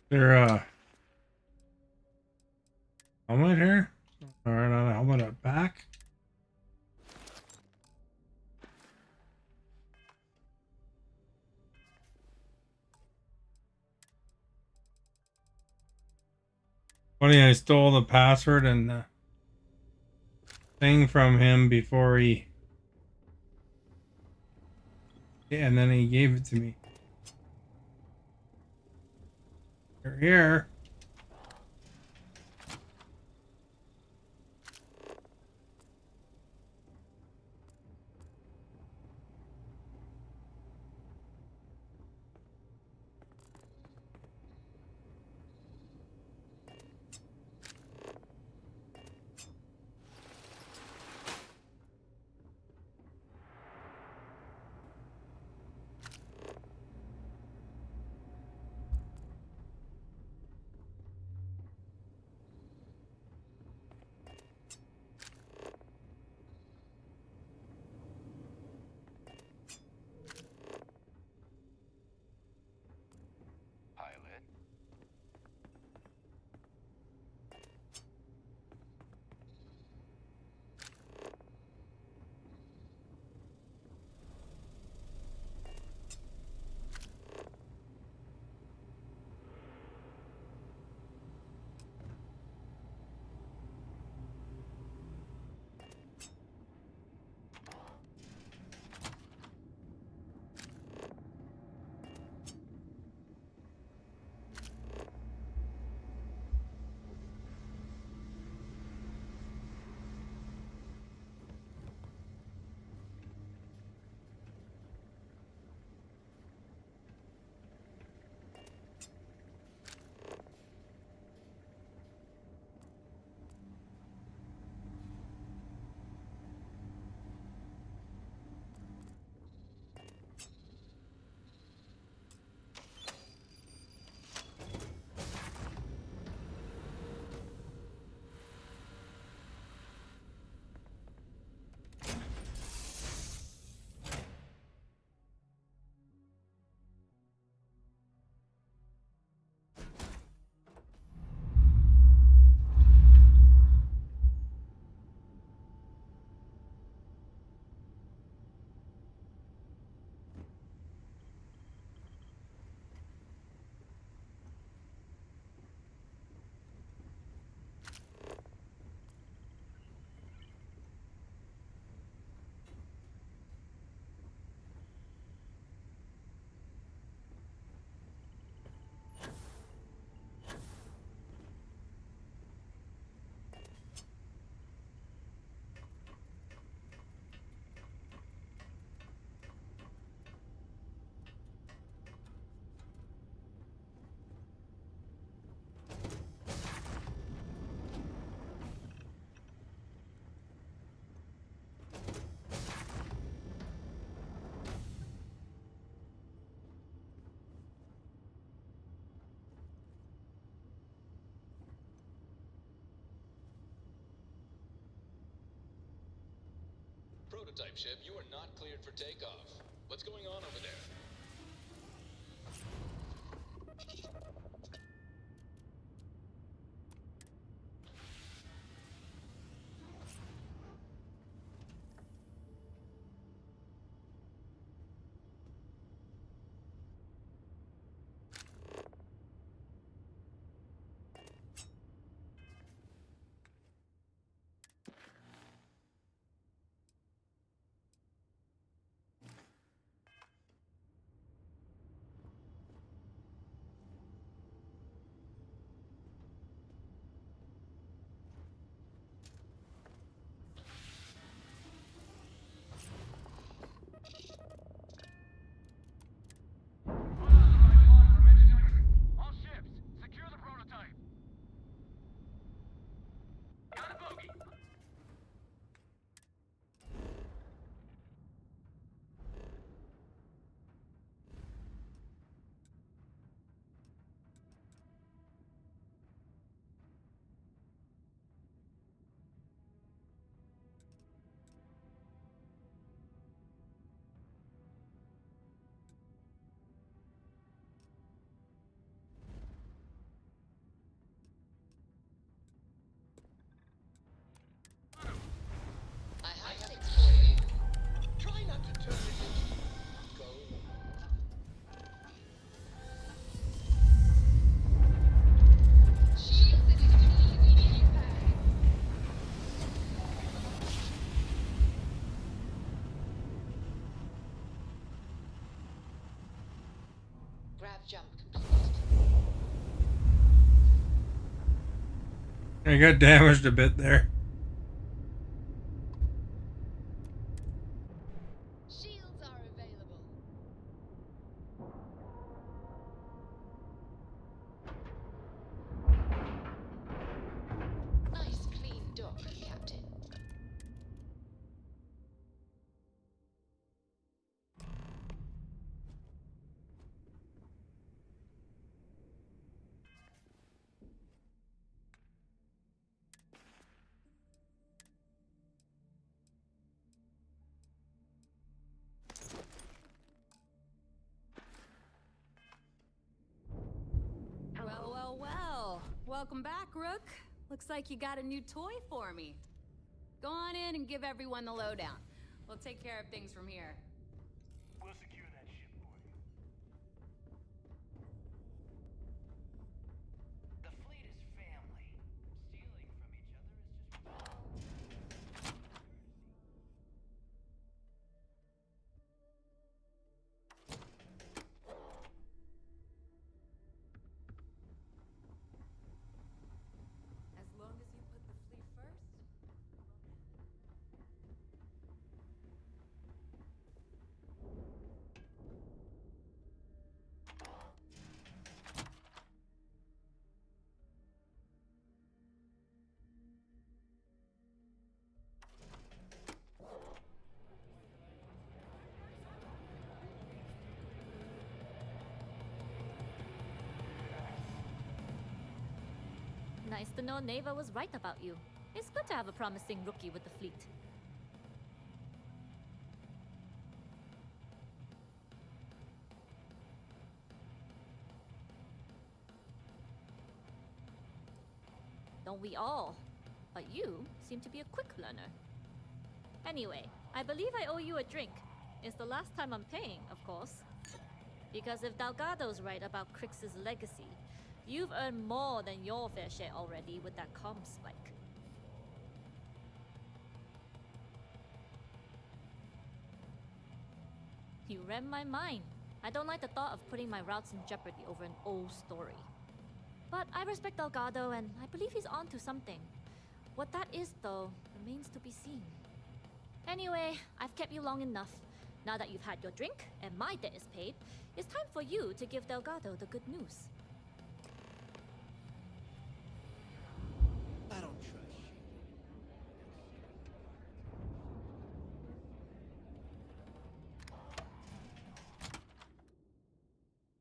There, helmet here? Alright, on the helmet up back. Funny, I stole the password and the thing from him before he. Yeah, and then he gave it to me. You're here. prototype ship, you are not cleared for takeoff. What's going on over there? All ships, secure the prototype. Got a bogey. I have things for you. Try not to turn it into gold. Shields in a teeny bag. Grav jump complete. I got damaged a bit there. Shields are available. Nice clean dock, Captain. Well, well, well. Welcome back, Rook. Looks like you got a new toy for me. Go on in and give everyone the lowdown. We'll take care of things from here. We'll secure that ship for you. The fleet is family. Stealing from each other is just wrong. As long as you put the fleet first, Nice to know Neva was right about you. It's good to have a promising rookie with the fleet. Don't we all? But you seem to be a quick learner. Anyway, I believe I owe you a drink. It's the last time I'm paying, of course. Because if Delgado's right about Crix's legacy, you've earned more than your fair share already with that comm spike. You read my mind. I don't like the thought of putting my routes in jeopardy over an old story. But I respect Delgado, and I believe he's onto something. What that is, though, remains to be seen. Anyway, I've kept you long enough. Now that you've had your drink, and my debt is paid, it's time for you to give Delgado the good news. I don't trust you.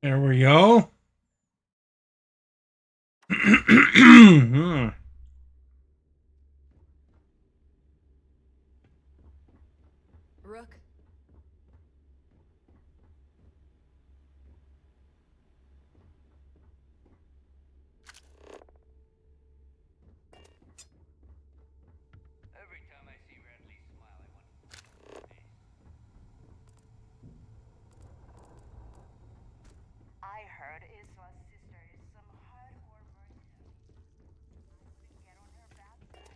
There we go. Rook? Every time I see Radley smile, I want to face. I heard Iswa's sister is some hardcore mercenary. I wouldn't get on her bad side.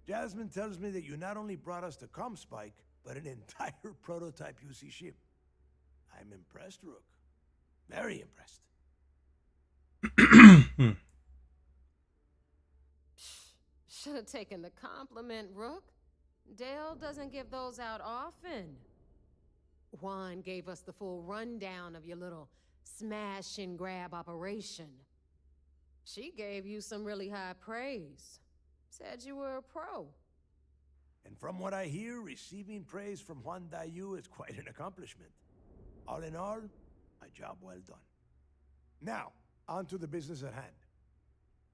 Jasmine tells me that you not only brought us the Comspike, but an entire prototype UC ship. I'm impressed, Rook. Very impressed. Should have taken the compliment, Rook. Dale doesn't give those out often. Juan gave us the full rundown of your little smash and grab operation. She gave you some really high praise. Said you were a pro. And from what I hear, receiving praise from Juan Dayu is quite an accomplishment. All in all, a job well done. Now, on to the business at hand.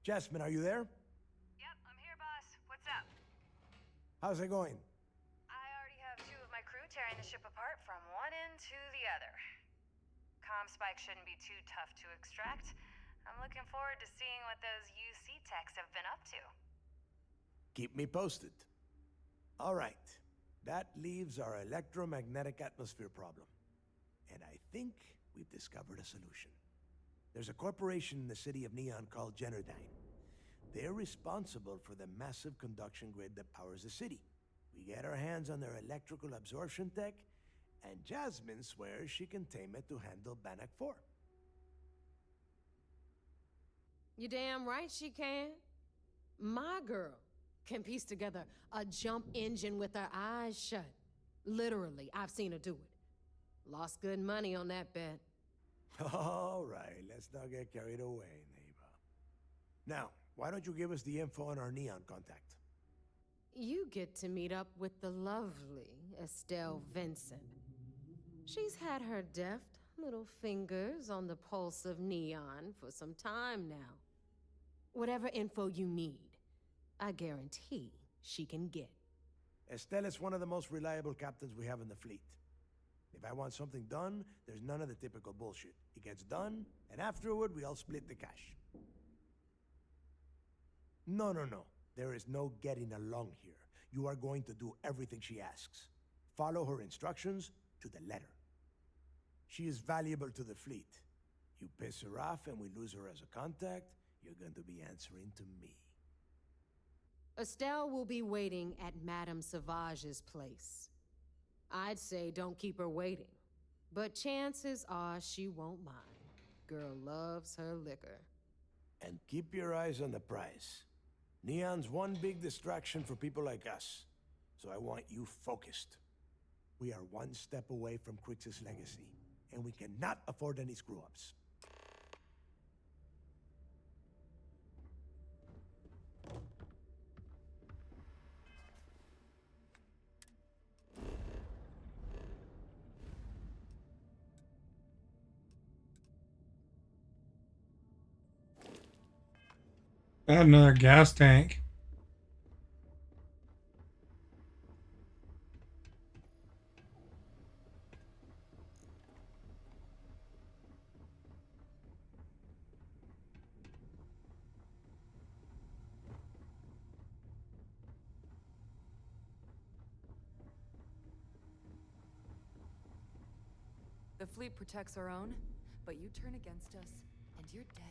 Jasmine, are you there? Yep, I'm here, boss. What's up? How's it going? I already have 2 of my crew tearing the ship apart from one end to the other. Comspike shouldn't be too tough to extract. I'm looking forward to seeing what those UC techs have been up to. Keep me posted. All right. That leaves our electromagnetic atmosphere problem. And I think we've discovered a solution. There's a corporation in the city of Neon called Generdyne. They're responsible for the massive conduction grid that powers the city. We get our hands on their electrical absorption tech, and Jasmine swears she can tame it to handle Bannock 4. You damn right she can. My girl can piece together a jump engine with her eyes shut. Literally, I've seen her do it. Lost good money on that bet. All right, let's not get carried away, neighbor. Now, why don't you give us the info on our Neon contact? You get to meet up with the lovely Estelle Vincent. She's had her deft little fingers on the pulse of Neon for some time now. Whatever info you need, I guarantee she can get. Estelle is one of the most reliable captains we have in the fleet. If I want something done, there's none of the typical bullshit. It gets done, and afterward, we all split the cash. No. There is no getting along here. You are going to do everything she asks. Follow her instructions to the letter. She is valuable to the fleet. You piss her off and we lose her as a contact, you're going to be answering to me. Estelle will be waiting at Madame Sauvage's place. I'd say don't keep her waiting, but chances are she won't mind. Girl loves her liquor. And keep your eyes on the prize. Neon's one big distraction for people like us, so I want you focused. We are one step away from Crix's legacy, and we cannot afford any screw-ups. Add another gas tank. The fleet protects our own, but you turn against us, and you're dead.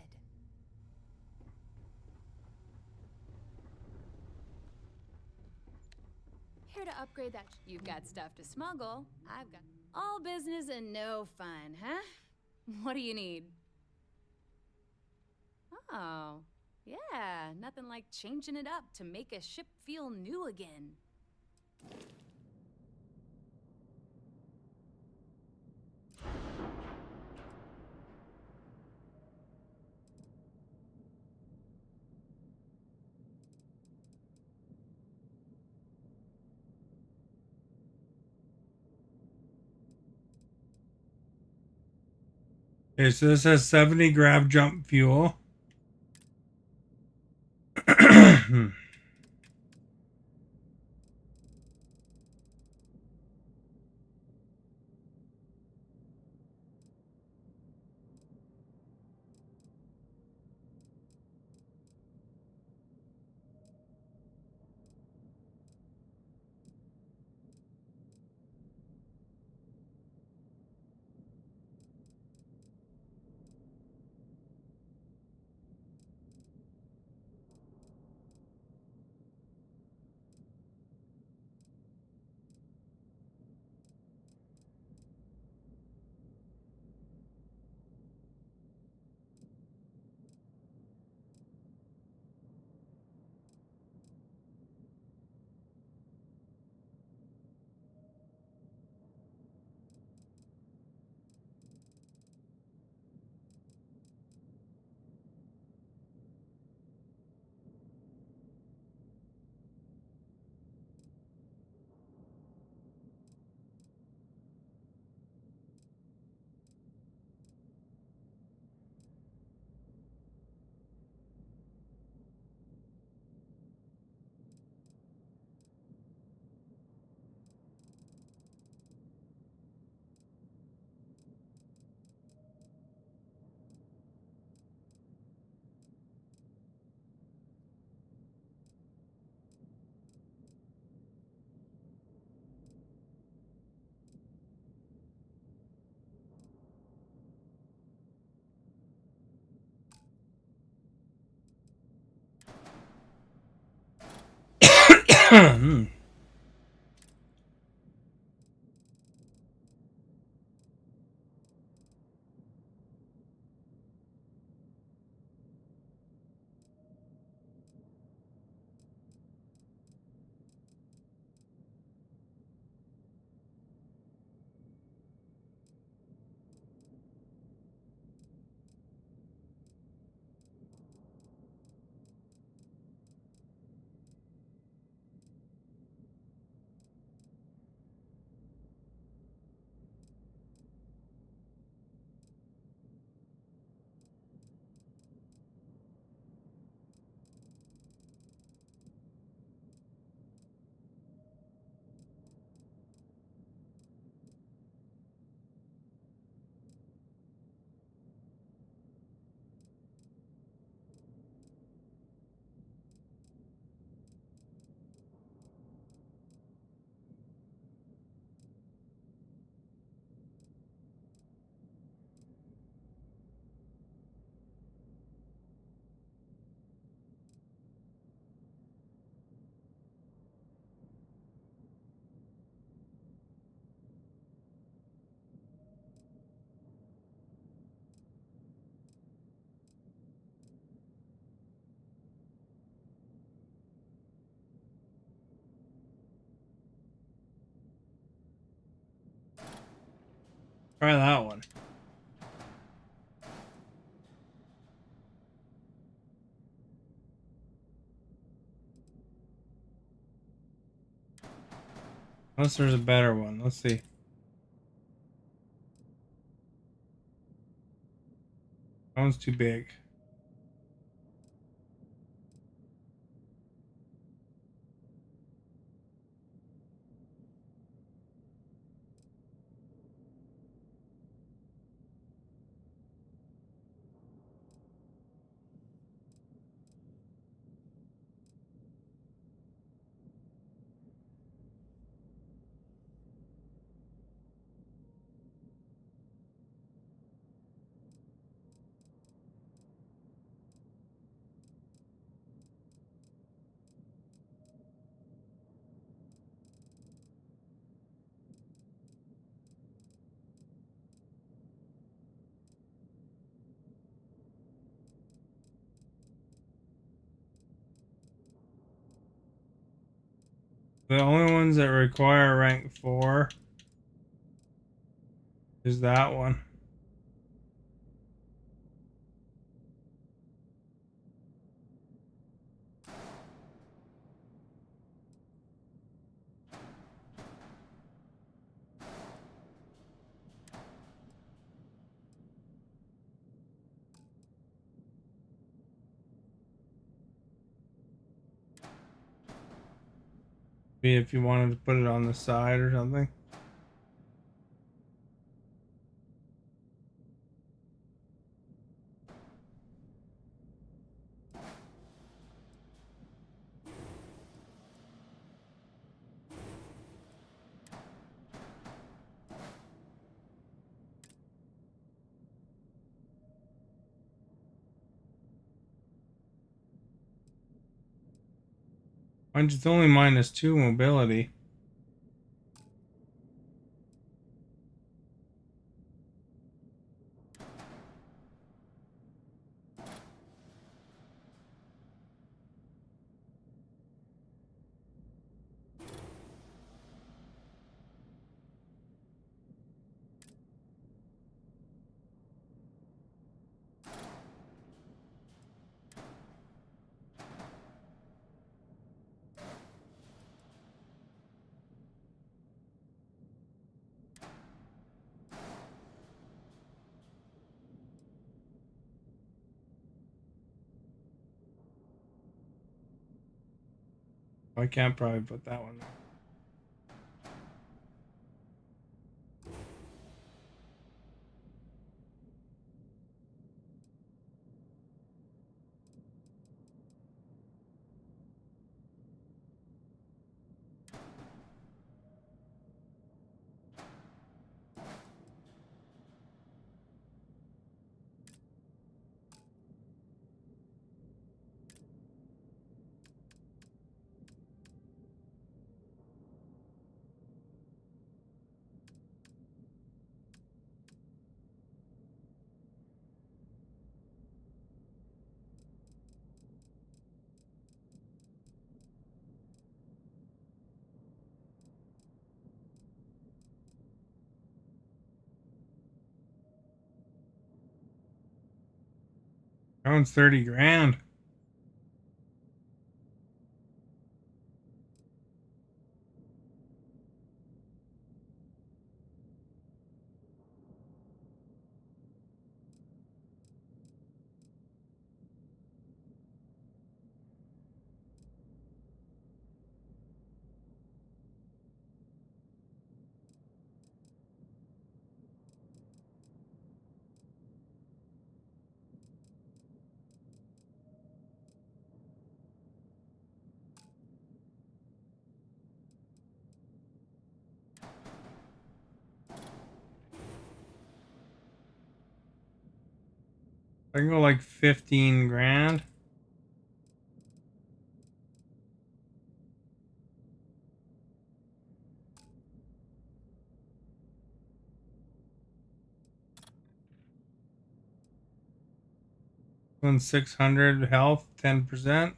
Here to upgrade that. You've got stuff to smuggle. I've got all business and no fun, huh? What do you need? Oh, Yeah, nothing like changing it up to make a ship feel new again. Okay, so this has 70 grab jump fuel. Hmm. Hmm. Try that one. Unless there's a better one. Let's see. That one's too big. The only ones that require rank 4 is that one. Be if you wanted to put it on the side or something. Mine's it's only -2 mobility. I can't probably put that one there. That one's 30 grand. I can go like 15 grand. One 600 health, 10%.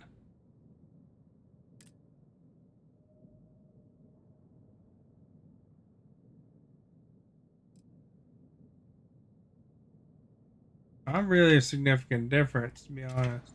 Not really a significant difference, to be honest.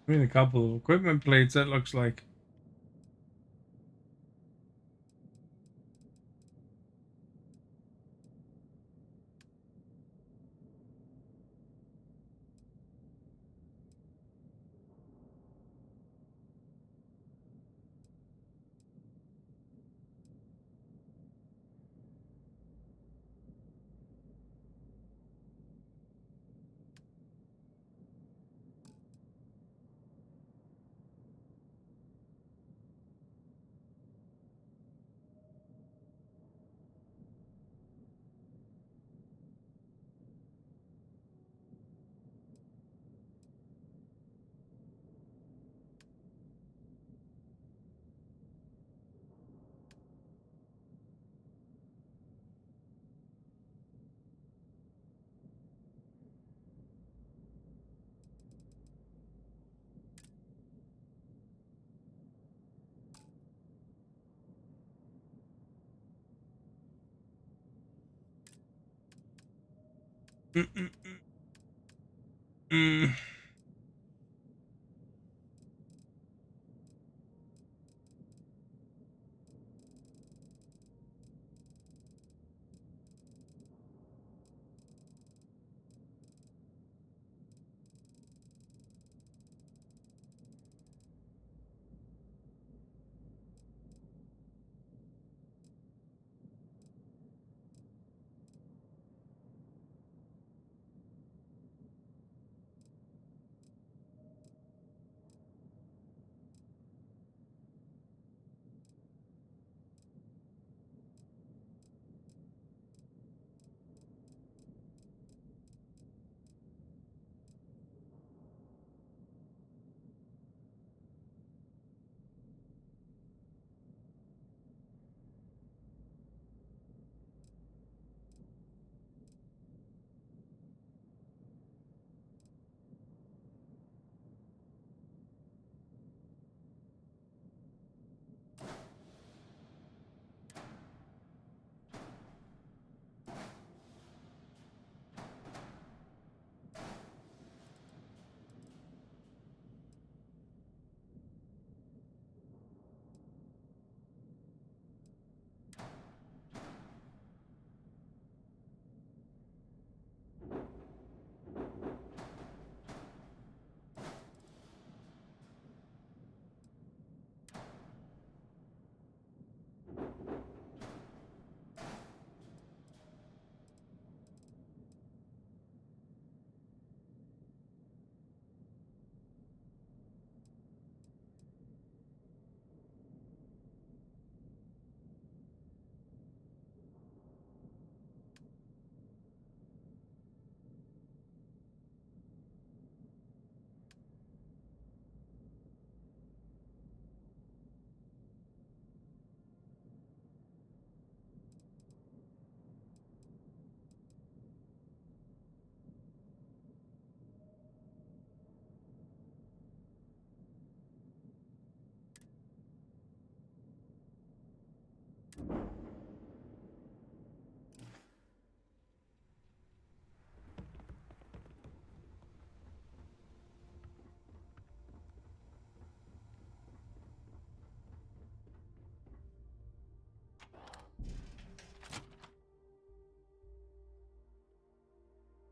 I mean, a couple of equipment plates, that looks like. Mm.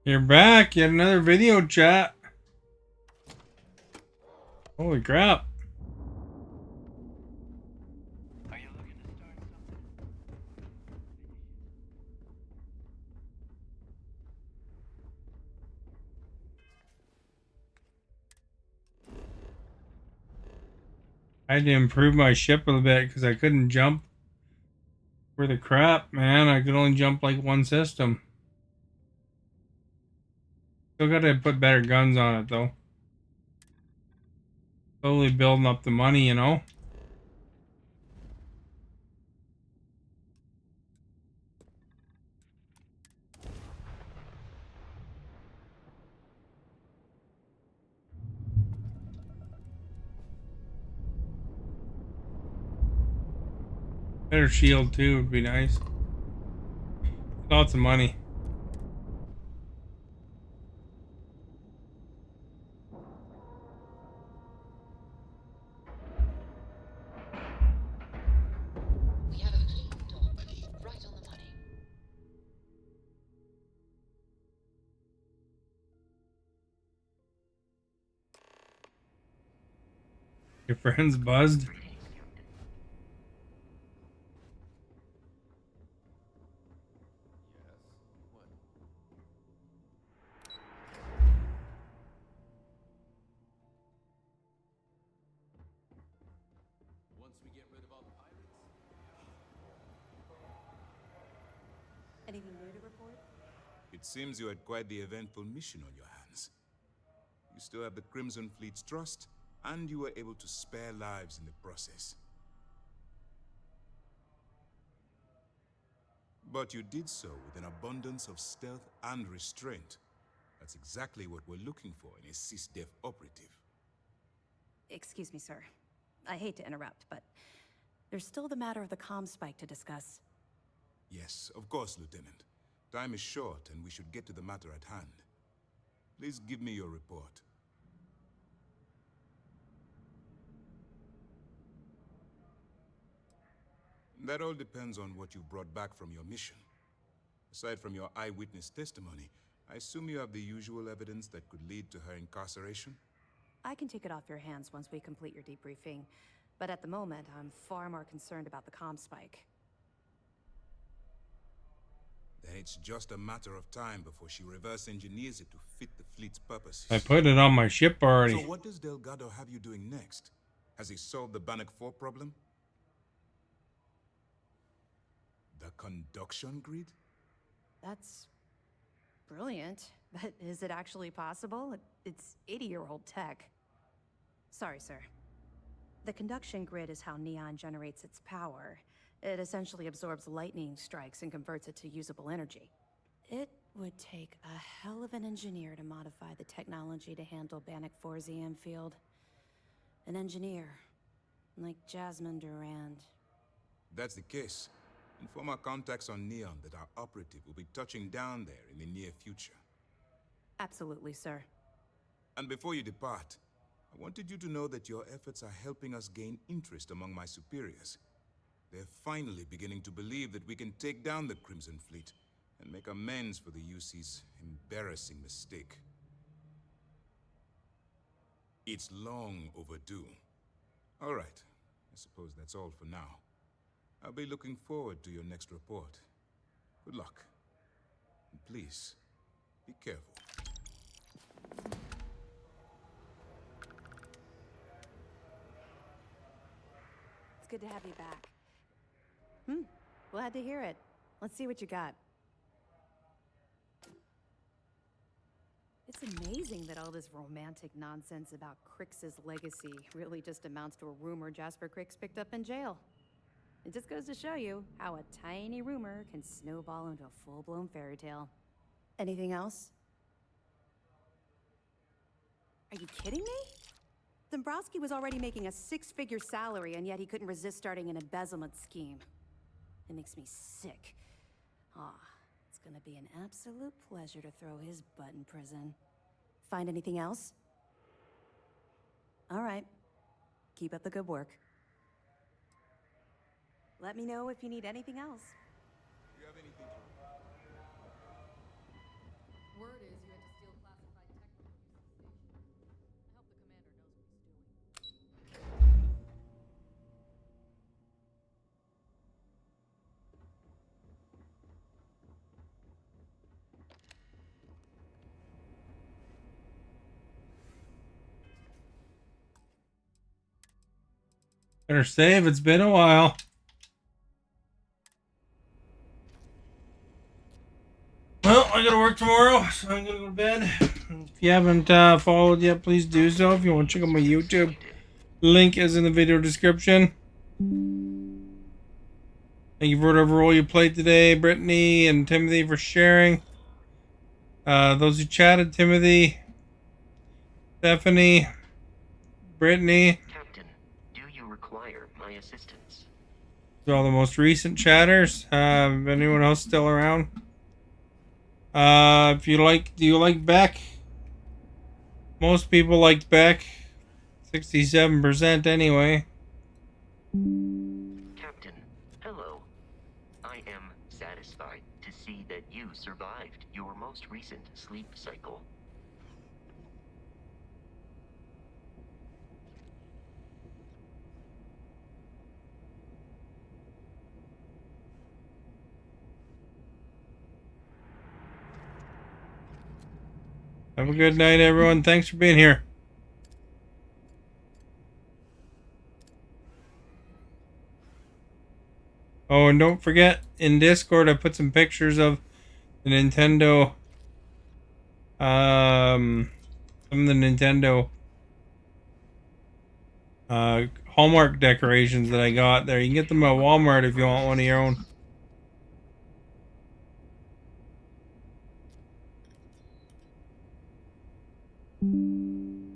You're back. Yet another video chat. Holy crap. I had to improve my ship a little bit because I couldn't jump for the crap, man. I could only jump like one system. Still gotta put better guns on it though. Slowly building up the money, you know? Better shield too would be nice. Lots of money. We have a clean dock, right on the money. Your friend's buzzed. Once we get rid of all the pirates. Anything new to report? It seems you had quite the eventful mission on your hands. You still have the Crimson Fleet's trust, and you were able to spare lives in the process. But you did so with an abundance of stealth and restraint. That's exactly what we're looking for in a SysDef operative. Excuse me, sir. I hate to interrupt, but there's still the matter of the comm spike to discuss. Yes, of course, Lieutenant. Time is short, and we should get to the matter at hand. Please give me your report. That all depends on what you brought back from your mission. Aside from your eyewitness testimony, I assume you have the usual evidence that could lead to her incarceration? I can take it off your hands once we complete your debriefing. But at the moment, I'm far more concerned about the comm spike. Then it's just a matter of time before she reverse engineers it to fit the fleet's purposes. I put it on my ship already. So what does Delgado have you doing next? Has he solved the Bannock 4 problem? The conduction grid? That's brilliant, but is it actually possible? It's 80-year-old tech. Sorry, sir. The conduction grid is how Neon generates its power. It essentially absorbs lightning strikes and converts it to usable energy. It would take a hell of an engineer to modify the technology to handle Bannock 4's EM field. An engineer, like Jasmine Durand. If that's the case, inform our contacts on Neon that our operative will be touching down there in the near future. Absolutely, sir. And before you depart, I wanted you to know that your efforts are helping us gain interest among my superiors. They're finally beginning to believe that we can take down the Crimson Fleet and make amends for the UC's embarrassing mistake. It's long overdue. All right, I suppose that's all for now. I'll be looking forward to your next report. Good luck. And please, be careful. It's good to have you back. Glad to hear it. Let's see what you got. It's amazing that all this romantic nonsense about Crix's legacy really just amounts to a rumor Jasper Crix picked up in jail. It just goes to show you how a tiny rumor can snowball into a full-blown fairy tale. Anything else? Are you kidding me? Dombrowski was already making a 6-figure salary, and yet he couldn't resist starting an embezzlement scheme. It makes me sick. It's gonna be an absolute pleasure to throw his butt in prison. Find anything else? All right. Keep up the good work. Let me know if you need anything else. Do you have anything to... Word is you had to steal classified tech from the UC station. I hope the commander knows what he's doing. Better save, it's been a while. Well, I gotta work tomorrow, so I'm gonna go to bed. If you haven't followed yet, please do so. If you want to check out my YouTube, link is in the video description. Thank you for whatever role you played today, Brittany and Timothy, for sharing. Those who chatted, Timothy, Stephanie, Brittany. Captain, do you require my assistance? These are all the most recent chatters. Anyone else still around? If you like, do you like Beck? Most people liked Beck. 67% anyway. Captain, hello. I am satisfied to see that you survived your most recent sleep cycle. Have a good night, everyone. Thanks for being here. Oh, and don't forget, in Discord, I put some pictures of the Nintendo, some of the Nintendo Hallmark decorations that I got there. You can get them at Walmart if you want one of your own.